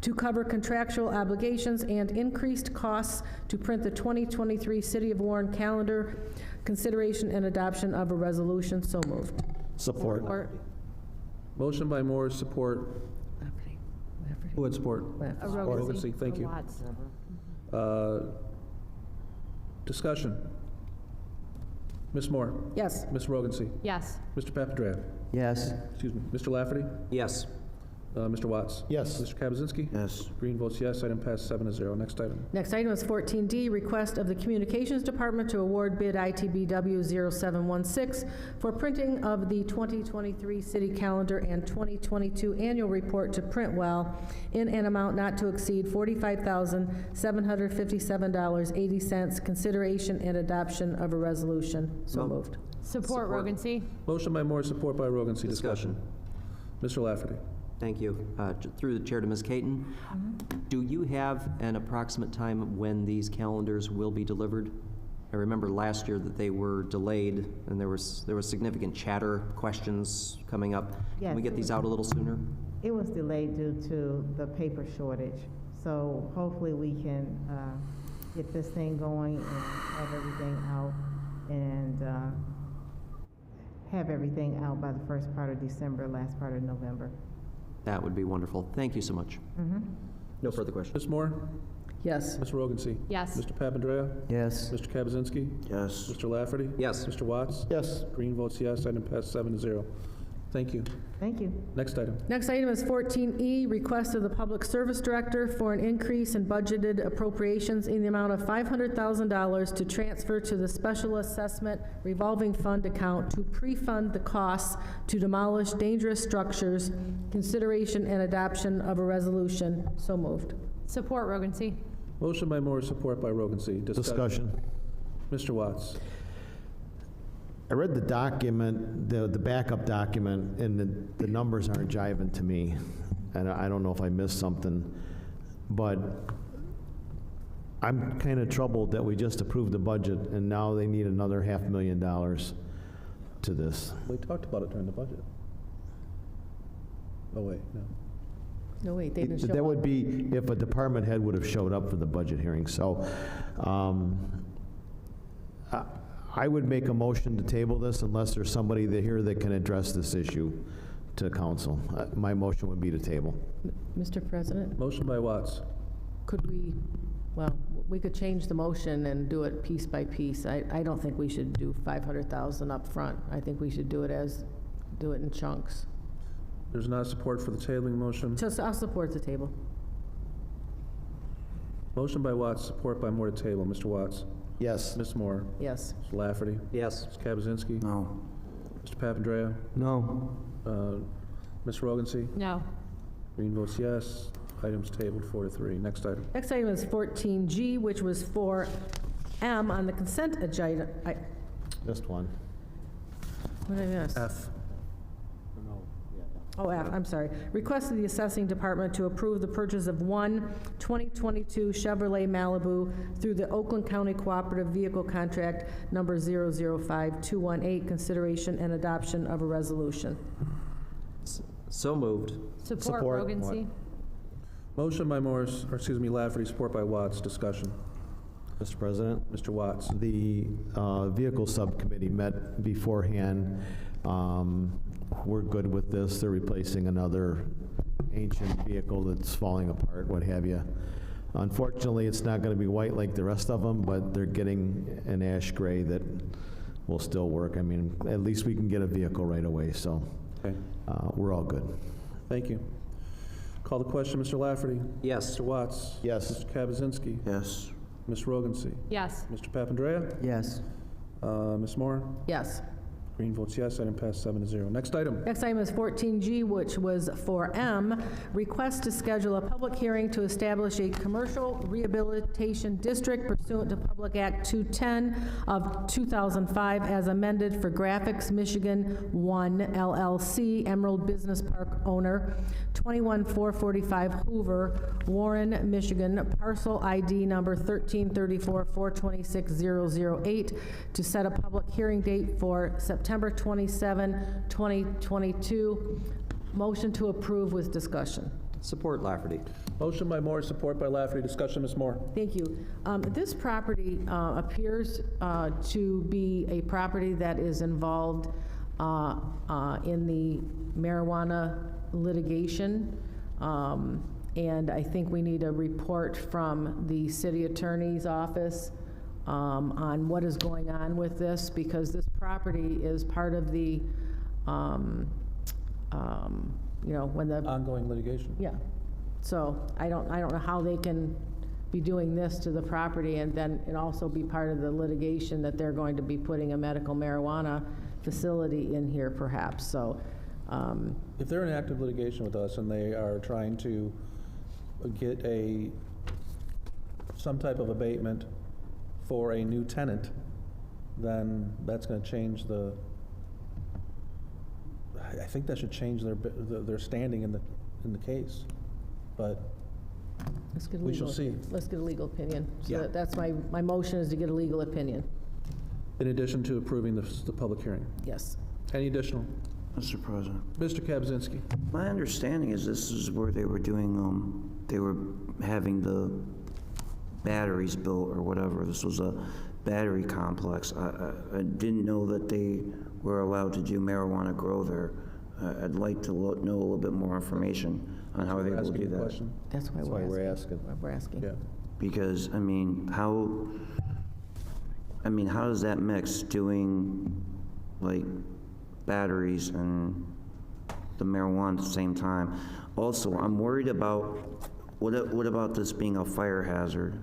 to cover contractual obligations and increased costs to print the 2023 City of Warren calendar, consideration and adoption of a resolution. So moved. Support. Motion by Moore, support. Who had support? Rogancy. Thank you. Watts. Discussion. Ms. Moore? Yes. Ms. Rogancy? Yes. Mr. Papandrea? Yes. Excuse me. Mr. Lafferty? Yes. Mr. Watts? Yes. Mr. Kaczynski? Yes. Green votes yes. Item passed 7-0. Next item. Next item is 14D, request of the Communications Department to award bid ITBW 0716 for printing of the 2023 city calendar and 2022 annual report to Printwell in an amount not to exceed $45,757.80, consideration and adoption of a resolution. So moved. Support, Rogancy. Motion by Moore, support by Rogancy. Discussion. Mr. Lafferty? Thank you. Through the chair to Ms. Caton, do you have an approximate time when these calendars will be delivered? I remember last year that they were delayed, and there was significant chatter, questions coming up. Yes, Can we get these out a little sooner? It was delayed due to the paper shortage, so hopefully we can get this thing going and have everything out, and have everything out by the first part of December, last part of November. That would be wonderful. Thank you so much. No further questions. Ms. Moore? Yes. Ms. Rogancy? Yes. Mr. Papandrea? Yes. Mr. Kaczynski? Yes. Mr. Lafferty? Yes. Mr. Watts? Yes. Green votes yes. Item passed 7-0. Thank you. Thank you. Next item. Next item is 14E, request of the Public Service Director for an increase in budgeted appropriations in the amount of $500,000 to transfer to the Special Assessment Revolving Fund account to pre-fund the costs to demolish dangerous structures, consideration and adoption of a resolution. So moved. Support, Rogancy. Motion by Moore, support by Rogancy. Discussion. Mr. Watts? I read the document, the backup document, and the numbers aren't jiving to me. And I don't know if I missed something, but I'm kind of troubled that we just approved the budget and now they need another $500,000 to this. We talked about it during the budget. Oh, wait, no. No, wait, they didn't show That up. would be if a department head would have showed up for the budget hearing. So I would make a motion to table this unless there's somebody here that can address this issue to council. My motion would be to table. Mr. President, Motion by Watts. could we, well, we could change the motion and do it piece by piece. I don't think we should do 500,000 up front. I think we should do it in chunks. There's not support for the tabling motion. I'll support the table. Motion by Watts, support by Moore to table. Mr. Watts? Yes. Ms. Moore? Yes. Mr. Lafferty? Yes. Mr. Kaczynski? No. Mr. Papandrea? No. Ms. Rogancy? No. Green votes yes. Item's tabled 4-3. Next item. Next item is 14G, which was 4M on the consent agenda. Missed one. What did I miss? F. I'm sorry. Request of the Assessing Department to approve the purchase of one 2022 Chevrolet Malibu through the Oakland County Cooperative Vehicle Contract number 005218, consideration and adoption of a resolution. So moved. Support Rogan. Motion by Lafferty, support by Watts. Discussion. Mr. President? Mr. Watts. The vehicle subcommittee met beforehand. We're good with this. They're replacing another ancient vehicle that's falling apart, what have you. Unfortunately, it's not going to be white like the rest of them, but they're getting an ash gray that will still work. I mean, at least we can get a vehicle right away, so Okay. We're all good. Thank you. Call the question, Mr. Lafferty. Yes. Mr. Watts. Yes. Mr. Kaczynski. Yes. Ms. Rogansey. Yes. Mr. Papandrea. Yes. Ms. Moore. Yes. Green votes yes. Item passed 7-0. Next item. Next item is 14G, which was 4M, request to schedule a public hearing to establish a commercial rehabilitation district pursuant to Public Act 210 of 2005 as amended for Graphics Michigan 1 LLC, Emerald Business Park owner, 21445 Hoover, Warren, Michigan, parcel ID number 1334426 to set a public hearing date for September 27, 2022. Motion to approve with discussion. Support Lafferty. Motion by Moore, support by Lafferty. Discussion, Ms. Moore. Thank you. This property appears to be a property that is involved in the marijuana litigation, and I think we need a report from the city attorney's office on what is going on with this, because this property is part of the, when the Ongoing litigation. yeah. So I don't know how they can be doing this to the property and then it also be part of the litigation that they're going to be putting a medical marijuana facility in here perhaps. So If they're in active litigation with us and they are trying to get some type of abatement for a new tenant, then that's going to change I think that should change their standing in the case. But let's get a we shall see. Let's get a legal opinion. So Yeah. that's my motion is to get a legal opinion. In addition to approving the public hearing. Yes. Any additional? Mr. President. Mr. Kaczynski. My understanding is this is where they were doing, they were having the batteries built or whatever. This was a battery complex. I didn't know that they were allowed to do marijuana grow there. I'd like to know a little bit more information on how they will do that. That's why we're asking. Yeah. Because, how does that mix doing like batteries and the marijuana at the same time? Also, I'm worried about, what about this being a fire hazard?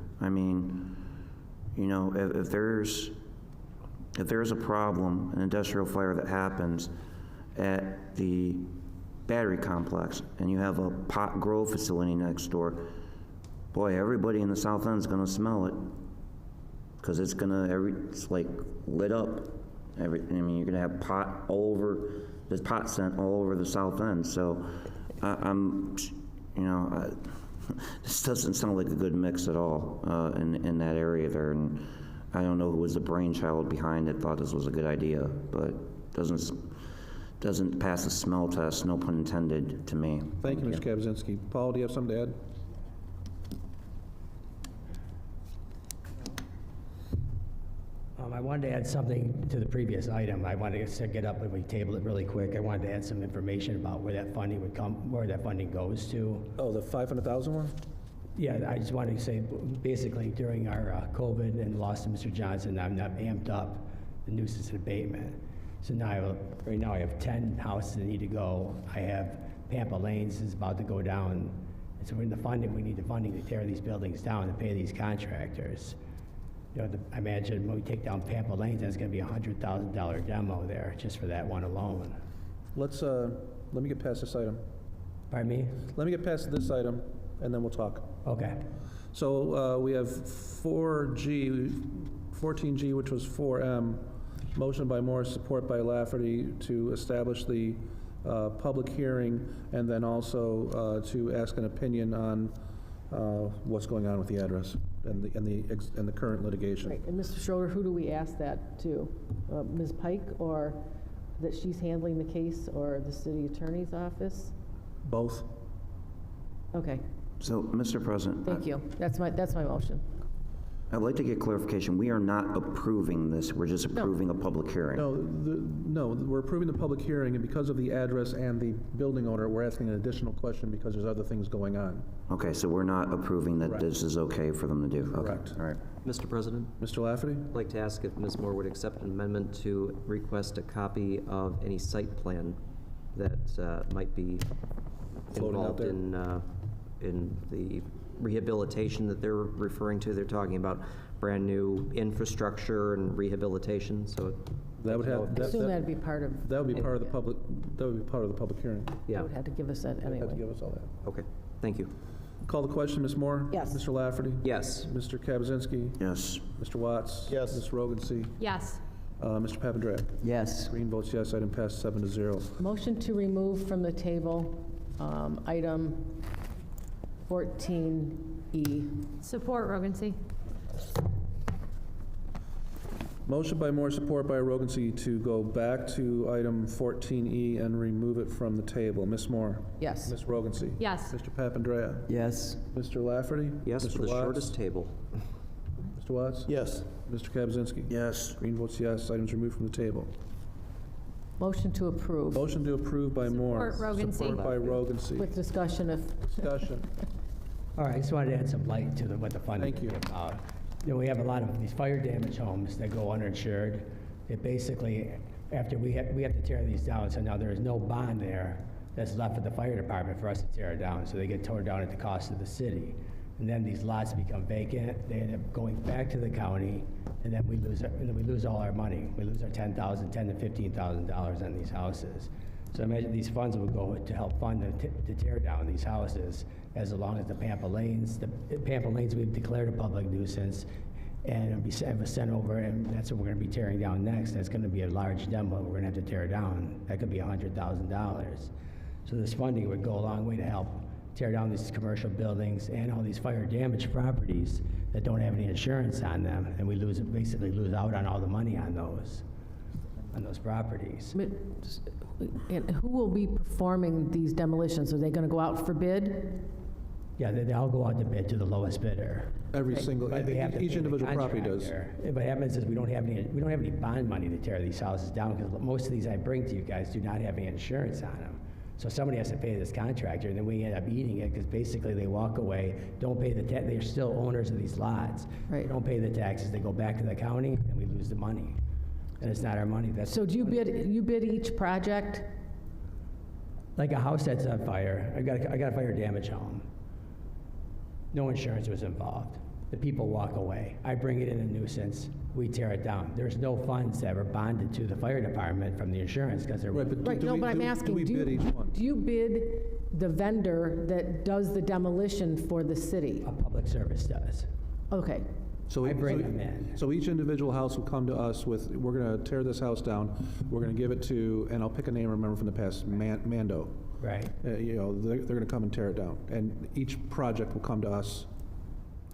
If there's a problem, an industrial fire that happens at the battery complex, and you have a pot grow facility next door, boy, everybody in the south end is gonna smell it, because it's like lit up. You're gonna have pot all over, there's pot scent all over the south end, so this doesn't sound like a good mix at all in that area there, and I don't know who was the brainchild behind it, thought this was a good idea, but doesn't pass the smell test, no pun intended, to me. Thank you, Mr. Kaczynski. Paul, do you have something to add? I wanted to add something to the previous item. I wanted to get up and we table it really quick. I wanted to add some information about where that funding would come, where that funding goes to. Oh, the 500,000 one? Yeah, I just wanted to say, basically, during our COVID and loss to Mr. Johnson, I've amped up the nuisance and abatement. So now, right now, I have 10 houses that need to go. I have Pampa Lanes is about to go down. And so we need the funding to tear these buildings down to pay these contractors. I imagine when we take down Pampa Lanes, that's going to be a $100,000 demo there just for that one alone. Let me get past this item. Pardon me? Let me get past this item, and then we'll talk. Okay. So we have 14G, which was 4M. Motion by Morris, support by Lafferty to establish the public hearing, and then also to ask an opinion on what's going on with the address and the current litigation. Right, and Mr. Schroeder, who do we ask that to? Ms. Pike, or that she's handling the case, or the city attorney's office? Both. Okay, So, Mr. President. thank you. That's my motion. I'd like to get clarification. We are not approving this, we're just approving a public hearing. No, we're approving the public hearing, and because of the address and the building owner, we're asking an additional question because there's other things going on. Okay, so we're not approving that Correct. this is okay for them to do? Okay, Correct. all right. Mr. President, Mr. Lafferty? I'd like to ask if Ms. Moore would accept an amendment to request a copy of any site plan that might be Floating out involved in the rehabilitation that they're referring to. They're talking about brand-new infrastructure and rehabilitation, so That would have, I assume that'd be part of, that would be part of the public, that would be part of the public hearing. they yeah, would have to give us that Have to anyway. give us all that. okay, thank you. Call the question, Ms. Moore? Yes. Mr. Lafferty? Yes. Mr. Kaczynski? Yes. Mr. Watts? Yes. Ms. Rogancy? Yes. Mr. Papandreou? Yes. Green votes yes, item passed 7-0. Motion to remove from the table item 14E. Support, Rogancy. Motion by Moore, support by Rogancy to go back to item 14E and remove it from the table. Ms. Moore? Yes. Ms. Rogancy? Yes. Mr. Papandreou? Yes. Mr. Lafferty? Yes, Mr. for the Watts? shortest table. Mr. Watts? Yes. Mr. Kaczynski? Yes. Green votes yes, items removed from the table. Motion to approve Motion to approve by Moore. Support, Rogancy. Support by Rogancy. with discussion if, Discussion. All right, I just wanted to add some light to what the funding Thank you. is about. You know, we have a lot of these fire damage homes that go uninsured. It basically, after we have to tear these down, so now there is no bond there that's left for the fire department for us to tear it down, so they get torn down at the cost of the city. And then these lots become vacant, they end up going back to the county, and then we lose all our money. We lose our $10,000 to $15,000 on these houses. So imagine these funds would go to help fund to tear down these houses, as long as the Pampa Lanes we've declared a public nuisance, and it'll be sent over, and that's what we're gonna be tearing down next. That's gonna be a large demo we're gonna have to tear down. That could be $100,000. So this funding would go a long way to help tear down these commercial buildings and all these fire damaged properties that don't have any insurance on them, and we basically lose out on all the money on those properties. and who will be performing these demolitions? Are they going to go out for bid? Yeah, they all go out to bid to the lowest bidder. Every single, But we have to each pay the individual property does. contractor. What happens is we don't have any bond money to tear these houses down, because most of these I bring to you guys do not have any insurance on them. So somebody has to pay this contractor, and then we end up eating it, because basically they walk away, don't pay the tax, they're still owners of these lots. Right. They don't pay the taxes, they go back to the county, and we lose the money. And it's not our money, that's. So do you bid each project? Like a house that's on fire, I got a fire damage home. No insurance was involved. The people walk away. I bring it in a nuisance, we tear it down. There's no funds that were bonded to the fire department from the insurance, because they're. Right, but Right, no, but I'm asking, do we bid each one? do you bid the vendor that does the demolition for the city? A public service does. Okay, So I bring them in. So each individual house will come to us with, we're going to tear this house down, we're going to give it to, and I'll pick a name I remember from the past, Mando. Right. You know, they're going to come and tear it down. And each project will come to us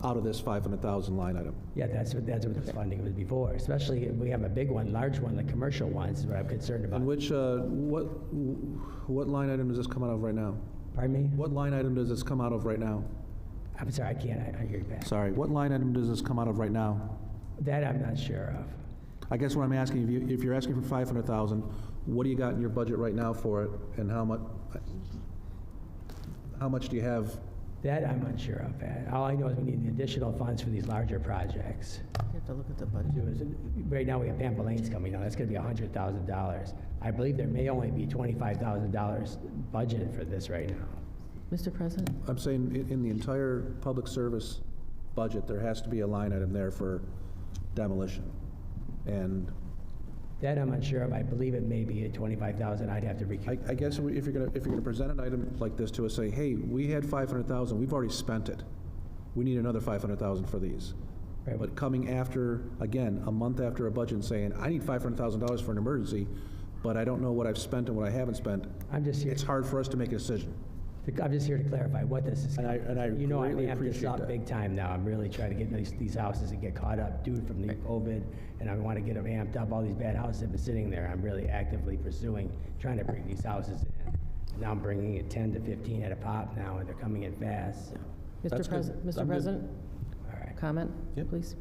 out of this 500,000 line item. Yeah, that's what this funding was before, especially if we have a big one, large one, the commercial ones is what I'm concerned about. And which, what line item does this come out of right now? Pardon me? What line item does this come out of right now? I'm sorry, I can't, I hear you back. Sorry, what line item does this come out of right now? That I'm not sure of. I guess what I'm asking, if you're asking for 500,000, what do you got in your budget right now for it, and how much do you have? That I'm unsure of, Pat. All I know is we need the additional funds for these larger projects. you have to look at the budget. Right now, we have Pampa Lanes coming on, that's gonna be $100,000. I believe there may only be $25,000 budgeted for this right now. Mr. President? I'm saying in the entire public service budget, there has to be a line item there for demolition. And That I'm unsure of. I believe it may be at $25,000. I'd have to I guess if you're gonna present an item like this to us, say, hey, we had 500,000, we've already spent it. We need another 500,000 for these. Right. But coming after, again, a month after a budget and saying, I need $500,000 for an emergency, but I don't know what I've spent and what I haven't spent. I'm just here. It's hard for us to make a decision. I'm just here to clarify what this is. And I You know, I greatly amped this appreciate up that. big time now. I'm really trying to get these houses and get caught up due from the COVID, and I want to get them amped up. All these bad houses have been sitting there. I'm really actively pursuing, trying to bring these houses in. And now I'm bringing it 10 to 15 at a pop now, and they're coming in fast. That's good. Mr. President? All right. Comment, please?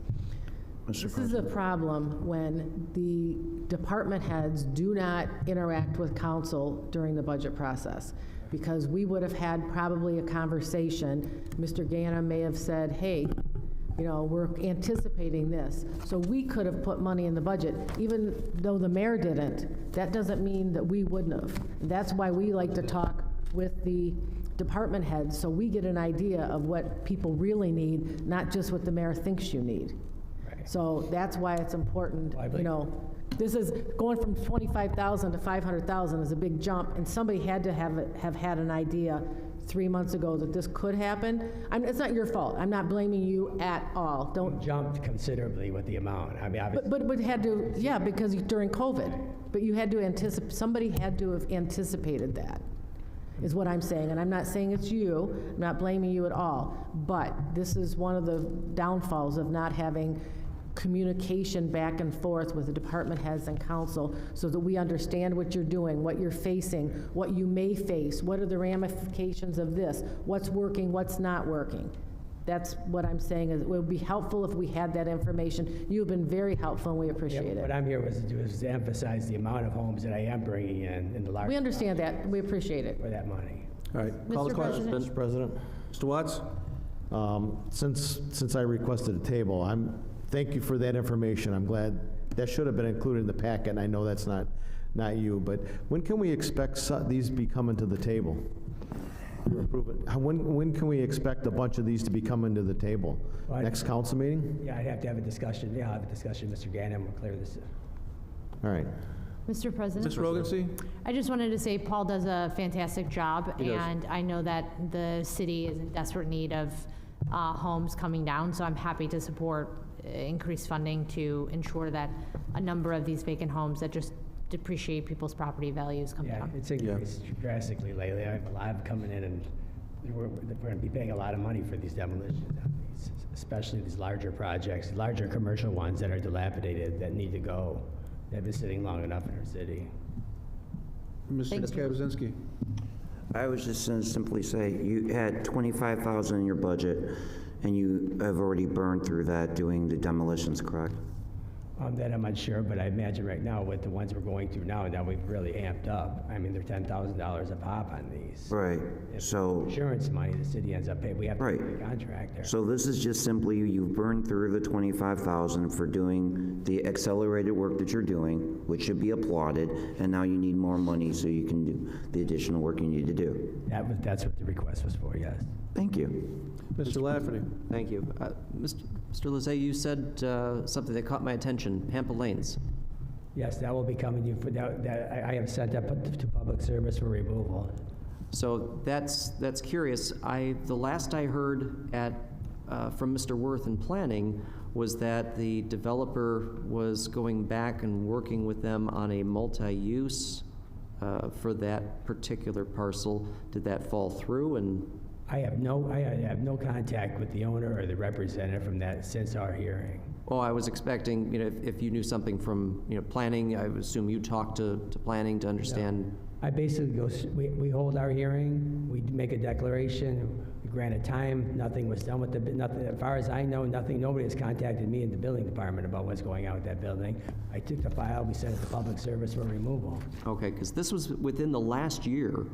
Mr. This is a problem when the department heads do not interact with council during the budget process, because we would have had probably a conversation. Mr. Ganna may have said, hey, you know, we're anticipating this. So we could have put money in the budget, even though the mayor didn't. That doesn't mean that we wouldn't have. That's why we like to talk with the department heads, so we get an idea of what people really need, not just what the mayor thinks you need. So that's why it's important, you know, this is going from 25,000 to 500,000 is a big jump, and somebody had to have had an idea 3 months ago that this could happen. It's not your fault. I'm not blaming you at all. Don't. Jumped considerably with the amount. I mean, obviously. But had to, yeah, because during COVID. But you had to anticipate, somebody had to have anticipated that, is what I'm saying. And I'm not saying it's you. I'm not blaming you at all. But this is one of the downfalls of not having communication back and forth with the department heads and council, so that we understand what you're doing, what you're facing, what you may face, what are the ramifications of this, what's working, what's not working. That's what I'm saying, is it would be helpful if we had that information. You've been very helpful, and we appreciate it. What I'm here was to do is to emphasize the amount of homes that I am bringing in the large. We understand that. We appreciate it. For that money. All right. Call the question. Mr. President. Mr. Watts? Since I requested a table, thank you for that information. I'm glad that should have been included in the packet, and I know that's not you, but when can we expect these to be coming to the table? When can we expect a bunch of these to be coming to the table? Next council meeting? Yeah, I'd have to have a discussion. Yeah, I'll have a discussion, Mr. Gannon, we'll clear this. All right. Mr. President? Ms. Rogancy? I just wanted to say Paul does a fantastic job, He does. and I know that the city is in desperate need of homes coming down, so I'm happy to support increased funding to ensure that a number of these vacant homes that just depreciate people's property values come down. It's increased drastically lately. I have a lot coming in, and we're going to be paying a lot of money for these demolitions, especially these larger projects, larger commercial ones that are dilapidated, that need to go. They've been sitting long enough in our city. Mr. Kaczynski? I was just going to simply say, you had 25,000 in your budget, and you have already burned through that doing the demolitions, correct? That I'm unsure, but I imagine right now with the ones we're going through now we've really amped up. I mean, they're $10,000 a pop on these. Right, so... Insurance money the city ends up paying, we have to Right. pay the contractor. So this is just simply, you've burned through the 25,000 for doing the accelerated work that you're doing, which should be applauded, and now you need more money so you can do the additional work you need to do. That's what the request was for, yes. Thank you. Mr. Lafferty? Thank you. Mr. Lezay, you said something that caught my attention, Pampa Lanes. Yes, that will be coming to you for I have sent that to public service for removal. So that's curious. The last I heard from Mr. Worth in planning was that the developer was going back and working with them on a multi-use for that particular parcel. Did that fall through? And I have no contact with the owner or the representative from that since our hearing. Oh, I was expecting, if you knew something from, planning, I would assume you talked to planning to understand. No. I basically we hold our hearing, we make a declaration, we grant a time, nothing was done with nothing, as far as I know, nobody has contacted me in the building department about what's going on with that building. I took the file, we sent it to public service for removal. Okay, because this was within the last year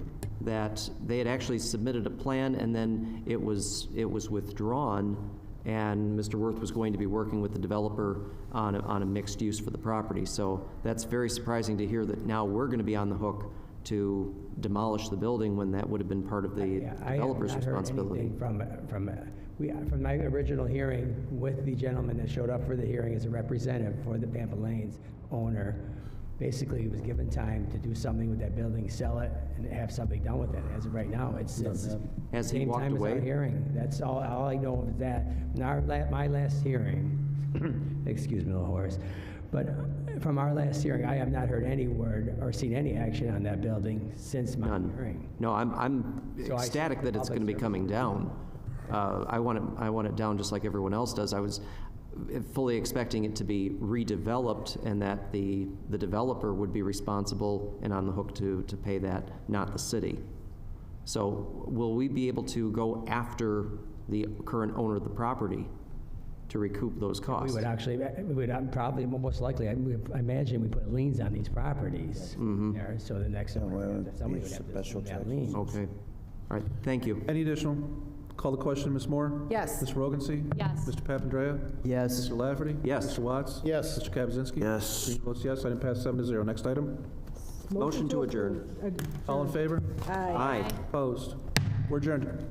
that they had actually submitted a plan, and then it was withdrawn, and Mr. Worth was going to be working with the developer on a mixed use for the property. So that's very surprising to hear that now we're going to be on the hook to demolish the building when that would have been part of the developer's responsibility. I have not heard anything from my original hearing with the gentleman that showed up for the hearing as a representative for the Pampa Lanes owner. Basically, he was given time to do something with that building, sell it, and have something done with it. As of right now, it's Has he walked same time away? as our hearing. That's all I know of that. In my last hearing, excuse me, little horse, But from our last hearing, I have not heard any word or seen any action on that building since my hearing. No, I'm So I- ecstatic that it's going to be coming down. I want it down just like everyone else does. I was fully expecting it to be redeveloped and that the developer would be responsible and on the hook to pay that, not the city. So will we be able to go after the current owner of the property to recoup those costs? We would actually, we would probably, most likely, I imagine we put liens on these properties there, so the next owner, somebody would have to have liens. Okay. All right, thank you. Any additional? Call the question, Ms. Moore? Yes. Mr. Rogancy? Yes. Mr. Papandrea? Yes. Mr. Lafferty? Yes. Mr. Watts? Yes. Mr. Kaczynski? Yes. Green votes yes. Item passed 7-0. Next item. Motion to adjourn. All in favor? Aye. Opposed? We're adjourned.